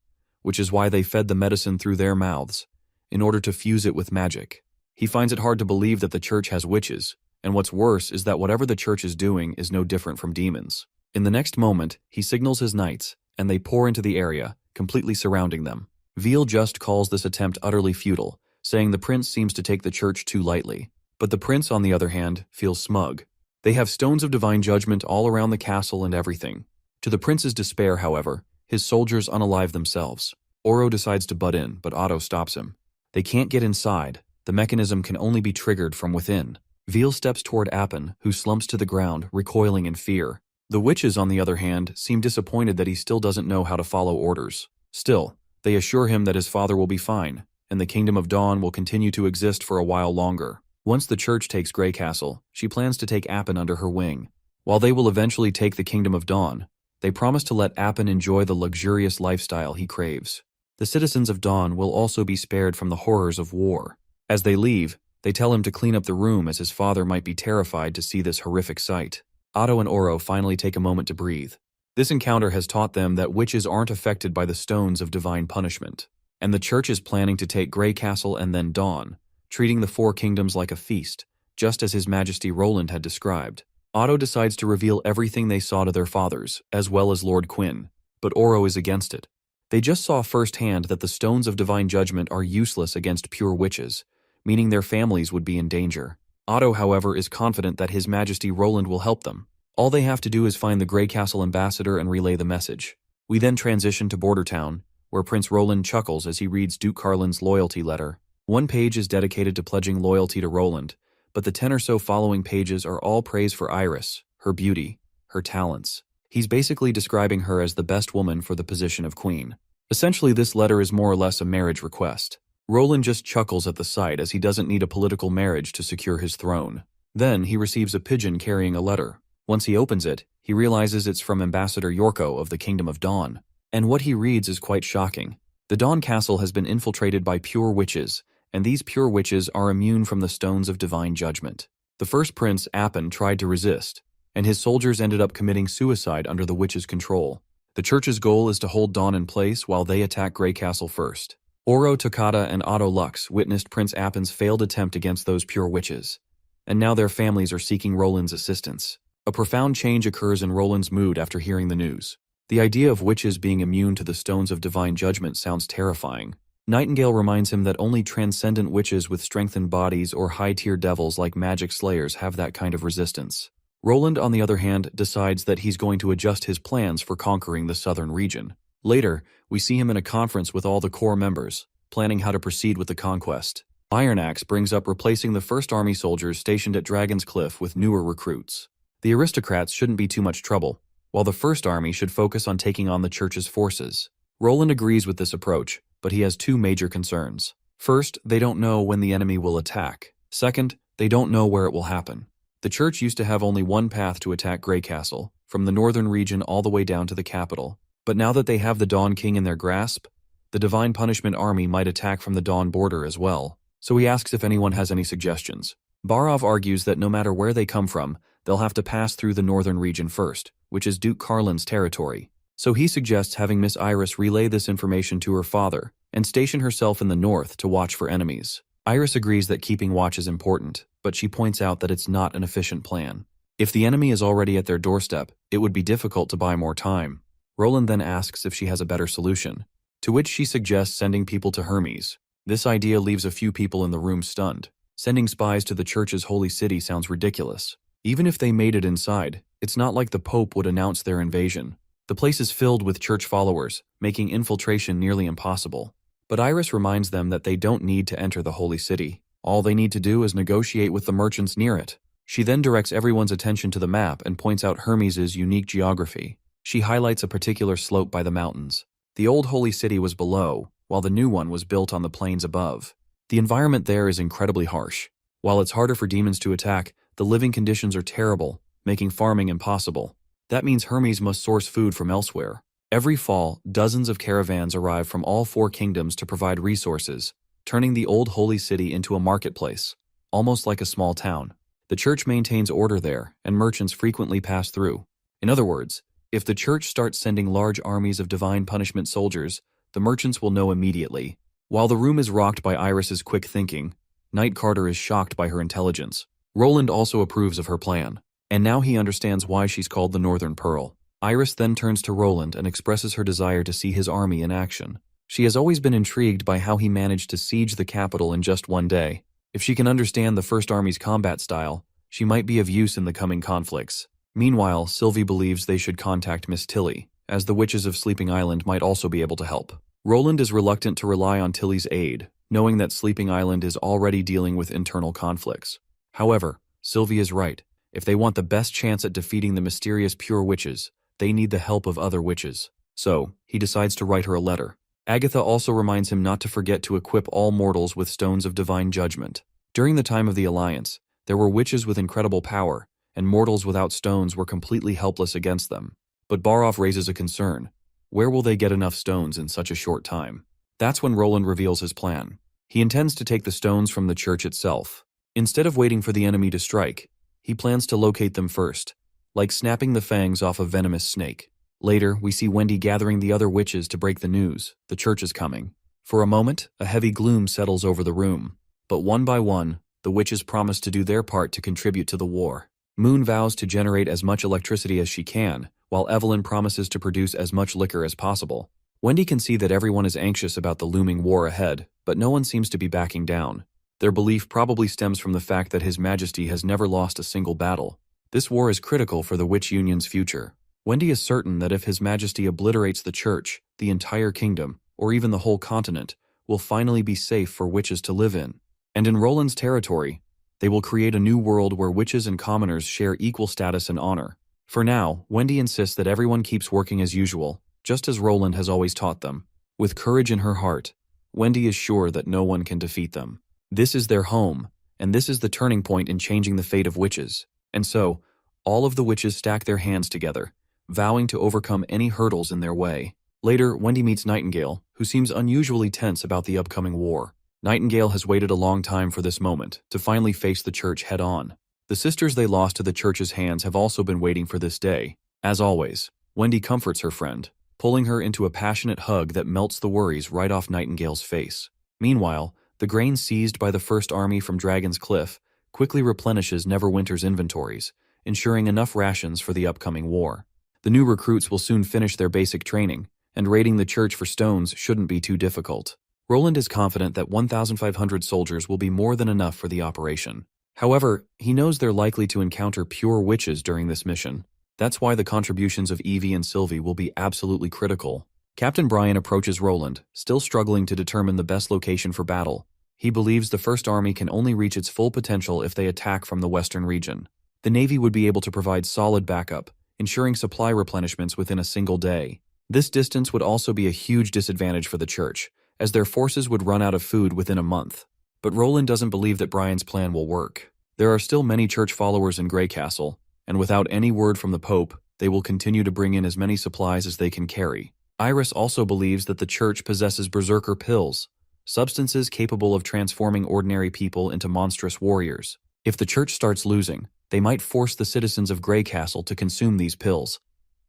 which is why they fed the medicine through their mouths, in order to fuse it with magic. He finds it hard to believe that the church has witches, and what's worse is that whatever the church is doing is no different from demons. In the next moment, he signals his knights, and they pour into the area, completely surrounding them. Veal just calls this attempt utterly futile, saying the prince seems to take the church too lightly. But the prince, on the other hand, feels smug. They have stones of divine judgment all around the castle and everything. To the prince's despair, however, his soldiers unalive themselves. Oro decides to butt in, but Otto stops him. They can't get inside. The mechanism can only be triggered from within. Veal steps toward Appin, who slumps to the ground, recoiling in fear. The witches, on the other hand, seem disappointed that he still doesn't know how to follow orders. Still, they assure him that his father will be fine, and the Kingdom of Dawn will continue to exist for a while longer. Once the church takes Grey Castle, she plans to take Appin under her wing. While they will eventually take the Kingdom of Dawn, they promise to let Appin enjoy the luxurious lifestyle he craves. The citizens of Dawn will also be spared from the horrors of war. As they leave, they tell him to clean up the room as his father might be terrified to see this horrific sight. Otto and Oro finally take a moment to breathe. This encounter has taught them that witches aren't affected by the stones of divine punishment, and the church is planning to take Grey Castle and then Dawn, treating the four kingdoms like a feast, just as His Majesty Roland had described. Otto decides to reveal everything they saw to their fathers, as well as Lord Quinn, but Oro is against it. They just saw firsthand that the stones of divine judgment are useless against pure witches, meaning their families would be in danger. Otto, however, is confident that His Majesty Roland will help them. All they have to do is find the Grey Castle ambassador and relay the message. We then transition to Bordertown, where Prince Roland chuckles as he reads Duke Carlin's loyalty letter. One page is dedicated to pledging loyalty to Roland, but the 10 or so following pages are all praise for Iris, her beauty, her talents. He's basically describing her as the best woman for the position of queen. Essentially, this letter is more or less a marriage request. Roland just chuckles at the sight as he doesn't need a political marriage to secure his throne. Then he receives a pigeon carrying a letter. Once he opens it, he realizes it's from Ambassador Yorko of the Kingdom of Dawn. And what he reads is quite shocking. The Dawn Castle has been infiltrated by pure witches, and these pure witches are immune from the stones of divine judgment. The first prince, Appin, tried to resist, and his soldiers ended up committing suicide under the witches' control. The church's goal is to hold Dawn in place while they attack Grey Castle first. Oro Takata and Otto Lux witnessed Prince Appin's failed attempt against those pure witches, and now their families are seeking Roland's assistance. A profound change occurs in Roland's mood after hearing the news. The idea of witches being immune to the stones of divine judgment sounds terrifying. Nightingale reminds him that only transcendent witches with strengthened bodies or high-tier devils like magic slayers have that kind of resistance. Roland, on the other hand, decides that he's going to adjust his plans for conquering the southern region. Later, we see him in a conference with all the core members, planning how to proceed with the conquest. Iron Axe brings up replacing the First Army soldiers stationed at Dragon's Cliff with newer recruits. The aristocrats shouldn't be too much trouble, while the First Army should focus on taking on the church's forces. Roland agrees with this approach, but he has two major concerns. First, they don't know when the enemy will attack. Second, they don't know where it will happen. The church used to have only one path to attack Grey Castle, from the northern region all the way down to the capital. But now that they have the Dawn King in their grasp, the Divine Punishment Army might attack from the Dawn border as well. So he asks if anyone has any suggestions. Barov argues that no matter where they come from, they'll have to pass through the northern region first, which is Duke Carlin's territory. So he suggests having Miss Iris relay this information to her father and station herself in the north to watch for enemies. Iris agrees that keeping watch is important, but she points out that it's not an efficient plan. If the enemy is already at their doorstep, it would be difficult to buy more time. Roland then asks if she has a better solution, to which she suggests sending people to Hermes. This idea leaves a few people in the room stunned. Sending spies to the church's holy city sounds ridiculous. Even if they made it inside, it's not like the Pope would announce their invasion. The place is filled with church followers, making infiltration nearly impossible. But Iris reminds them that they don't need to enter the holy city. All they need to do is negotiate with the merchants near it. She then directs everyone's attention to the map and points out Hermes' unique geography. She highlights a particular slope by the mountains. The old holy city was below, while the new one was built on the plains above. The environment there is incredibly harsh. While it's harder for demons to attack, the living conditions are terrible, making farming impossible. That means Hermes must source food from elsewhere. Every fall, dozens of caravans arrive from all four kingdoms to provide resources, turning the old holy city into a marketplace, almost like a small town. The church maintains order there, and merchants frequently pass through. In other words, if the church starts sending large armies of divine punishment soldiers, the merchants will know immediately. While the room is rocked by Iris's quick thinking, Knight Carter is shocked by her intelligence. Roland also approves of her plan, and now he understands why she's called the Northern Pearl. Iris then turns to Roland and expresses her desire to see his army in action. She has always been intrigued by how he managed to siege the capital in just one day. If she can understand the First Army's combat style, she might be of use in the coming conflicts. Meanwhile, Sylvie believes they should contact Miss Tilly, as the witches of Sleeping Island might also be able to help. Roland is reluctant to rely on Tilly's aid, knowing that Sleeping Island is already dealing with internal conflicts. However, Sylvie is right. If they want the best chance at defeating the mysterious pure witches, they need the help of other witches. So, he decides to write her a letter. Agatha also reminds him not to forget to equip all mortals with stones of divine judgment. During the time of the Alliance, there were witches with incredible power, and mortals without stones were completely helpless against them. But Barov raises a concern. Where will they get enough stones in such a short time? That's when Roland reveals his plan. He intends to take the stones from the church itself. Instead of waiting for the enemy to strike, he plans to locate them first, like snapping the fangs off a venomous snake. Later, we see Wendy gathering the other witches to break the news. The church is coming. For a moment, a heavy gloom settles over the room. But one by one, the witches promise to do their part to contribute to the war. Moon vows to generate as much electricity as she can, while Evelyn promises to produce as much liquor as possible. Wendy can see that everyone is anxious about the looming war ahead, but no one seems to be backing down. Their belief probably stems from the fact that His Majesty has never lost a single battle. This war is critical for the Witch Union's future. Wendy is certain that if His Majesty obliterates the church, the entire kingdom, or even the whole continent, will finally be safe for witches to live in. And in Roland's territory, they will create a new world where witches and commoners share equal status and honor. For now, Wendy insists that everyone keeps working as usual, just as Roland has always taught them. With courage in her heart, Wendy is sure that no one can defeat them. This is their home, and this is the turning point in changing the fate of witches. And so, all of the witches stack their hands together, vowing to overcome any hurdles in their way. Later, Wendy meets Nightingale, who seems unusually tense about the upcoming war. Nightingale has waited a long time for this moment, to finally face the church head-on. The sisters they lost to the church's hands have also been waiting for this day. As always, Wendy comforts her friend, pulling her into a passionate hug that melts the worries right off Nightingale's face. Meanwhile, the grain seized by the First Army from Dragon's Cliff quickly replenishes Neverwinter's inventories, ensuring enough rations for the upcoming war. The new recruits will soon finish their basic training, and raiding the church for stones shouldn't be too difficult. Roland is confident that 1,500 soldiers will be more than enough for the operation. However, he knows they're likely to encounter pure witches during this mission. That's why the contributions of Evie and Sylvie will be absolutely critical. Captain Brian approaches Roland, still struggling to determine the best location for battle. He believes the First Army can only reach its full potential if they attack from the western region. The Navy would be able to provide solid backup, ensuring supply replenishments within a single day. This distance would also be a huge disadvantage for the church, as their forces would run out of food within a month. But Roland doesn't believe that Brian's plan will work. There are still many church followers in Grey Castle, and without any word from the Pope, they will continue to bring in as many supplies as they can carry. Iris also believes that the church possesses berserker pills, substances capable of transforming ordinary people into monstrous warriors. If the church starts losing, they might force the citizens of Grey Castle to consume these pills,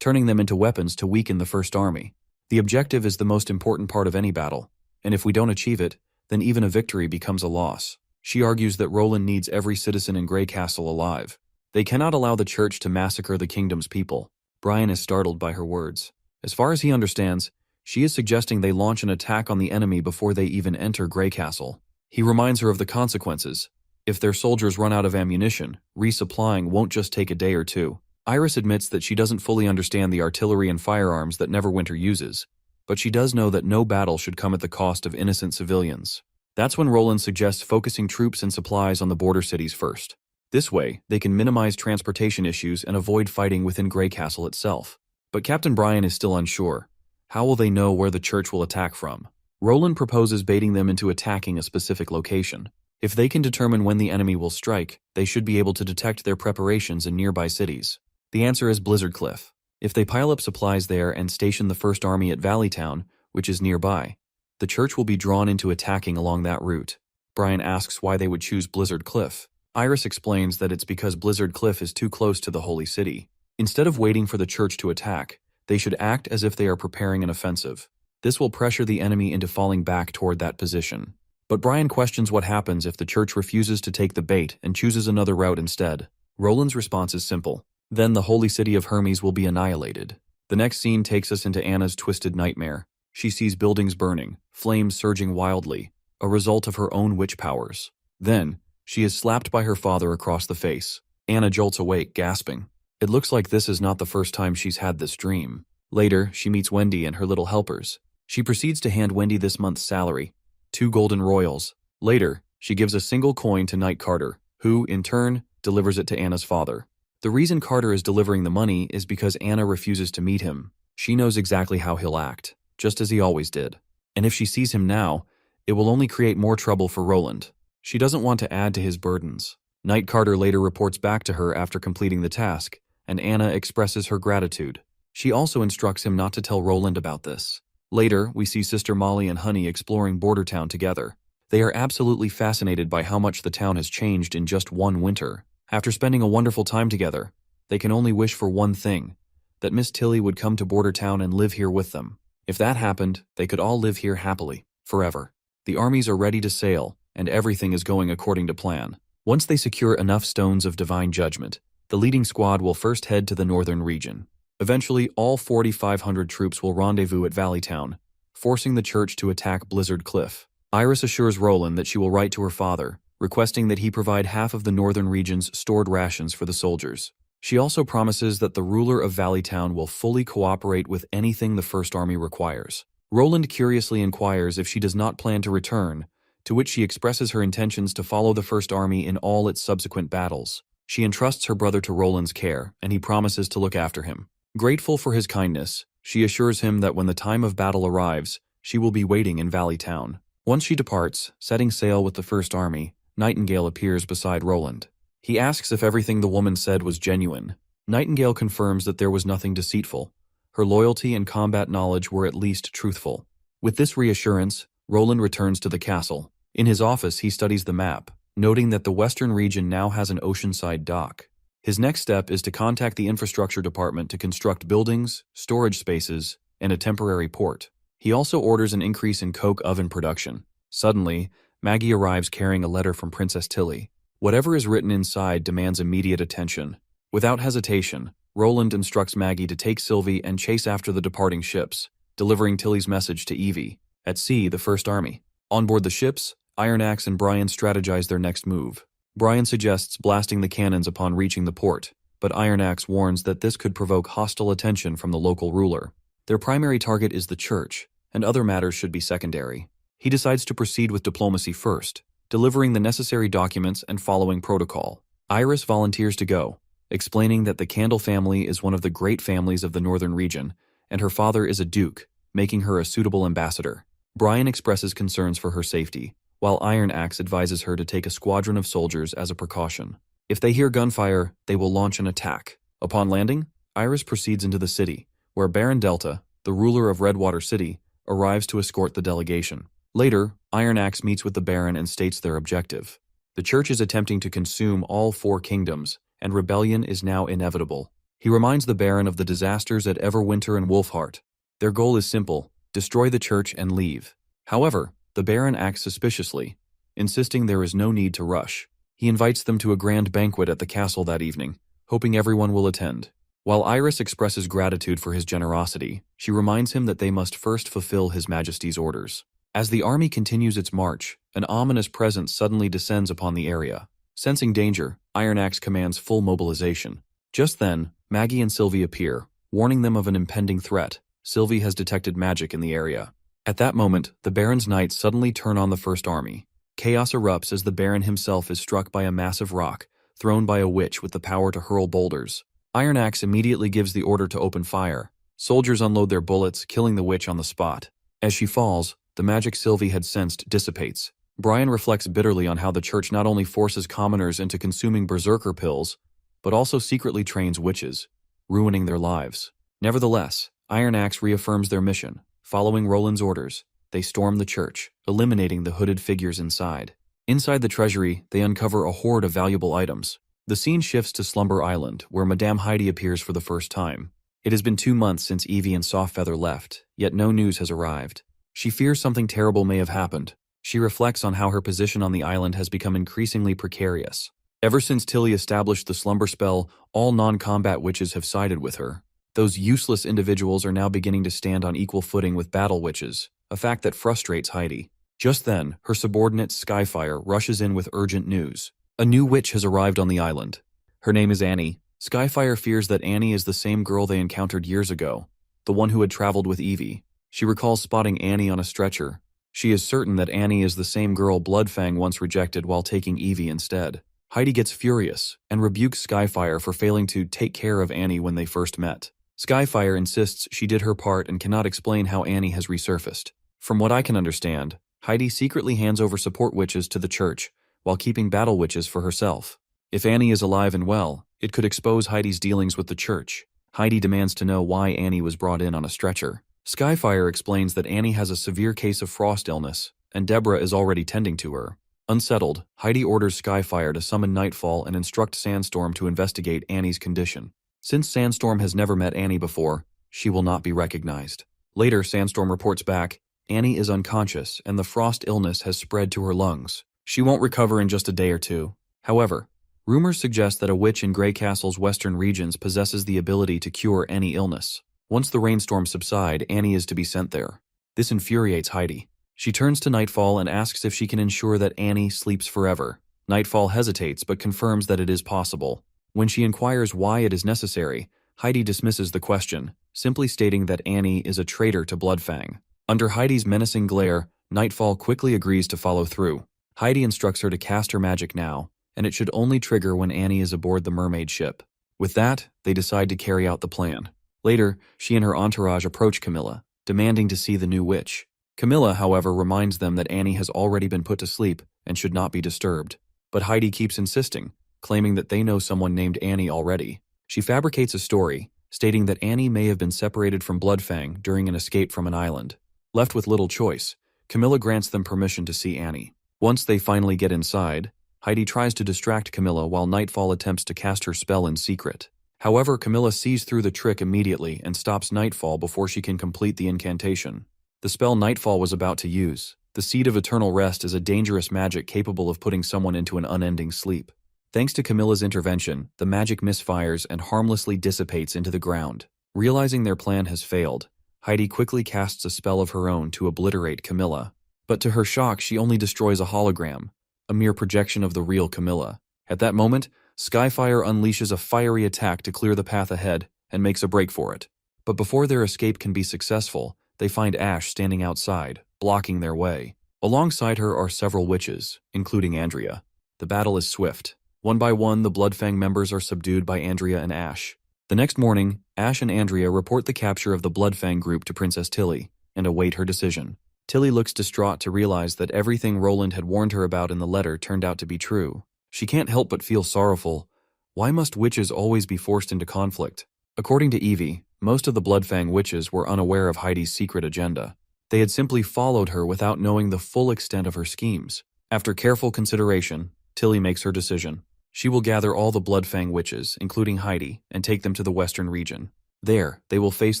turning them into weapons to weaken the First Army. The objective is the most important part of any battle, and if we don't achieve it, then even a victory becomes a loss. She argues that Roland needs every citizen in Grey Castle alive. They cannot allow the church to massacre the kingdom's people. Brian is startled by her words. As far as he understands, she is suggesting they launch an attack on the enemy before they even enter Grey Castle. He reminds her of the consequences. If their soldiers run out of ammunition, resupplying won't just take a day or two. Iris admits that she doesn't fully understand the artillery and firearms that Neverwinter uses, but she does know that no battle should come at the cost of innocent civilians. That's when Roland suggests focusing troops and supplies on the border cities first. This way, they can minimize transportation issues and avoid fighting within Grey Castle itself. But Captain Brian is still unsure. How will they know where the church will attack from? Roland proposes baiting them into attacking a specific location. If they can determine when the enemy will strike, they should be able to detect their preparations in nearby cities. The answer is Blizzard Cliff. If they pile up supplies there and station the First Army at Valley Town, which is nearby, the church will be drawn into attacking along that route. Brian asks why they would choose Blizzard Cliff. Iris explains that it's because Blizzard Cliff is too close to the Holy City. Instead of waiting for the church to attack, they should act as if they are preparing an offensive. This will pressure the enemy into falling back toward that position. But Brian questions what happens if the church refuses to take the bait and chooses another route instead. Roland's response is simple. Then the holy city of Hermes will be annihilated. The next scene takes us into Anna's twisted nightmare. She sees buildings burning, flames surging wildly, a result of her own witch powers. Then, she is slapped by her father across the face. Anna jolts awake, gasping. It looks like this is not the first time she's had this dream. Later, she meets Wendy and her little helpers. She proceeds to hand Wendy this month's salary, 2 golden royals. Later, she gives a single coin to Knight Carter, who, in turn, delivers it to Anna's father. The reason Carter is delivering the money is because Anna refuses to meet him. She knows exactly how he'll act, just as he always did. And if she sees him now, it will only create more trouble for Roland. She doesn't want to add to his burdens. Knight Carter later reports back to her after completing the task, and Anna expresses her gratitude. She also instructs him not to tell Roland about this. Later, we see Sister Molly and Honey exploring Border Town together. They are absolutely fascinated by how much the town has changed in just one winter. After spending a wonderful time together, they can only wish for one thing, that Miss Tilly would come to Border Town and live here with them. If that happened, they could all live here happily, forever. The armies are ready to sail, and everything is going according to plan. Once they secure enough stones of divine judgment, the leading squad will first head to the northern region. Eventually, all 4,500 troops will rendezvous at Valley Town, forcing the church to attack Blizzard Cliff. Iris assures Roland that she will write to her father, requesting that he provide half of the northern region's stored rations for the soldiers. She also promises that the ruler of Valley Town will fully cooperate with anything the First Army requires. Roland curiously inquires if she does not plan to return, to which she expresses her intentions to follow the First Army in all its subsequent battles. She entrusts her brother to Roland's care, and he promises to look after him. Grateful for his kindness, she assures him that when the time of battle arrives, she will be waiting in Valley Town. Once she departs, setting sail with the First Army, Nightingale appears beside Roland. He asks if everything the woman said was genuine. Nightingale confirms that there was nothing deceitful. Her loyalty and combat knowledge were at least truthful. With this reassurance, Roland returns to the castle. In his office, he studies the map, noting that the western region now has an oceanside dock. His next step is to contact the infrastructure department to construct buildings, storage spaces, and a temporary port. He also orders an increase in coke oven production. Suddenly, Maggie arrives carrying a letter from Princess Tilly. Whatever is written inside demands immediate attention. Without hesitation, Roland instructs Maggie to take Sylvie and chase after the departing ships, delivering Tilly's message to Evie. At sea, the First Army. On board the ships, Iron Axe and Brian strategize their next move. Brian suggests blasting the cannons upon reaching the port, but Iron Axe warns that this could provoke hostile attention from the local ruler. Their primary target is the church, and other matters should be secondary. He decides to proceed with diplomacy first, delivering the necessary documents and following protocol. Iris volunteers to go, explaining that the Candle family is one of the great families of the northern region, and her father is a duke, making her a suitable ambassador. Brian expresses concerns for her safety, while Iron Axe advises her to take a squadron of soldiers as a precaution. If they hear gunfire, they will launch an attack. Upon landing, Iris proceeds into the city, where Baron Delta, the ruler of Redwater City, arrives to escort the delegation. Later, Iron Axe meets with the Baron and states their objective. The church is attempting to consume all 4 kingdoms, and rebellion is now inevitable. He reminds the Baron of the disasters at Everwinter and Wolfheart. Their goal is simple: destroy the church and leave. However, the Baron acts suspiciously, insisting there is no need to rush. He invites them to a grand banquet at the castle that evening, hoping everyone will attend. While Iris expresses gratitude for his generosity, she reminds him that they must first fulfill His Majesty's orders. As the army continues its march, an ominous presence suddenly descends upon the area. Sensing danger, Iron Axe commands full mobilization. Just then, Maggie and Sylvie appear, warning them of an impending threat. Sylvie has detected magic in the area. At that moment, the Baron's knights suddenly turn on the First Army. Chaos erupts as the Baron himself is struck by a massive rock, thrown by a witch with the power to hurl boulders. Iron Axe immediately gives the order to open fire. Soldiers unload their bullets, killing the witch on the spot. As she falls, the magic Sylvie had sensed dissipates. Brian reflects bitterly on how the church not only forces commoners into consuming berserker pills, but also secretly trains witches, ruining their lives. Nevertheless, Iron Axe reaffirms their mission. Following Roland's orders, they storm the church, eliminating the hooded figures inside. Inside the treasury, they uncover a hoard of valuable items. The scene shifts to Slumber Island, where Madame Heidi appears for the first time. It has been 2 months since Evie and Softfeather left, yet no news has arrived. She fears something terrible may have happened. She reflects on how her position on the island has become increasingly precarious. Ever since Tilly established the slumber spell, all non-combat witches have sided with her. Those useless individuals are now beginning to stand on equal footing with battle witches, a fact that frustrates Heidi. Just then, her subordinate Skyfire rushes in with urgent news. A new witch has arrived on the island. Her name is Annie. Skyfire fears that Annie is the same girl they encountered years ago, the one who had traveled with Evie. She recalls spotting Annie on a stretcher. She is certain that Annie is the same girl Bloodfang once rejected while taking Evie instead. Heidi gets furious and rebukes Skyfire for failing to take care of Annie when they first met. Skyfire insists she did her part and cannot explain how Annie has resurfaced. From what I can understand, Heidi secretly hands over support witches to the church while keeping battle witches for herself. If Annie is alive and well, it could expose Heidi's dealings with the church. Heidi demands to know why Annie was brought in on a stretcher. Skyfire explains that Annie has a severe case of frost illness, and Deborah is already tending to her. Unsettled, Heidi orders Skyfire to summon Nightfall and instruct Sandstorm to investigate Annie's condition. Since Sandstorm has never met Annie before, she will not be recognized. Later, Sandstorm reports back, Annie is unconscious and the frost illness has spread to her lungs. She won't recover in just a day or 2. However, rumors suggest that a witch in Grey Castle's western regions possesses the ability to cure any illness. Once the rainstorms subside, Annie is to be sent there. This infuriates Heidi. She turns to Nightfall and asks if she can ensure that Annie sleeps forever. Nightfall hesitates but confirms that it is possible. When she inquires why it is necessary, Heidi dismisses the question, simply stating that Annie is a traitor to Bloodfang. Under Heidi's menacing glare, Nightfall quickly agrees to follow through. Heidi instructs her to cast her magic now, and it should only trigger when Annie is aboard the mermaid ship. With that, they decide to carry out the plan. Later, she and her entourage approach Camilla, demanding to see the new witch. Camilla, however, reminds them that Annie has already been put to sleep and should not be disturbed. But Heidi keeps insisting, claiming that they know someone named Annie already. She fabricates a story, stating that Annie may have been separated from Bloodfang during an escape from an island. Left with little choice, Camilla grants them permission to see Annie. Once they finally get inside, Heidi tries to distract Camilla while Nightfall attempts to cast her spell in secret. However, Camilla sees through the trick immediately and stops Nightfall before she can complete the incantation. The spell Nightfall was about to use, the Seed of Eternal Rest, is a dangerous magic capable of putting someone into an unending sleep. Thanks to Camilla's intervention, the magic misfires and harmlessly dissipates into the ground. Realizing their plan has failed, Heidi quickly casts a spell of her own to obliterate Camilla. But to her shock, she only destroys a hologram, a mere projection of the real Camilla. At that moment, Skyfire unleashes a fiery attack to clear the path ahead and makes a break for it. But before their escape can be successful, they find Ash standing outside, blocking their way. Alongside her are several witches, including Andrea. The battle is swift. One by one, the Bloodfang members are subdued by Andrea and Ash. The next morning, Ash and Andrea report the capture of the Bloodfang group to Princess Tilly and await her decision. Tilly looks distraught to realize that everything Roland had warned her about in the letter turned out to be true. She can't help but feel sorrowful. Why must witches always be forced into conflict? According to Evie, most of the Bloodfang witches were unaware of Heidi's secret agenda. They had simply followed her without knowing the full extent of her schemes. After careful consideration, Tilly makes her decision. She will gather all the Bloodfang witches, including Heidi, and take them to the Western region. There, they will face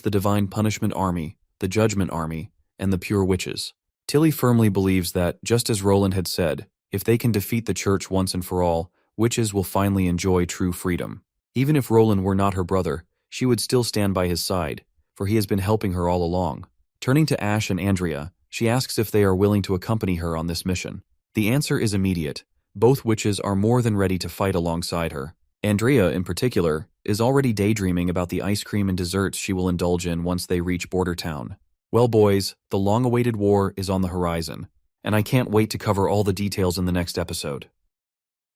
the Divine Punishment Army, the Judgment Army, and the Pure Witches. Tilly firmly believes that, just as Roland had said, if they can defeat the Church once and for all, witches will finally enjoy true freedom. Even if Roland were not her brother, she would still stand by his side, for he has been helping her all along. Turning to Ash and Andrea, she asks if they are willing to accompany her on this mission. The answer is immediate. Both witches are more than ready to fight alongside her. Andrea, in particular, is already daydreaming about the ice cream and desserts she will indulge in once they reach Border Town. Well, boys, the long-awaited war is on the horizon, and I can't wait to cover all the details in the next episode.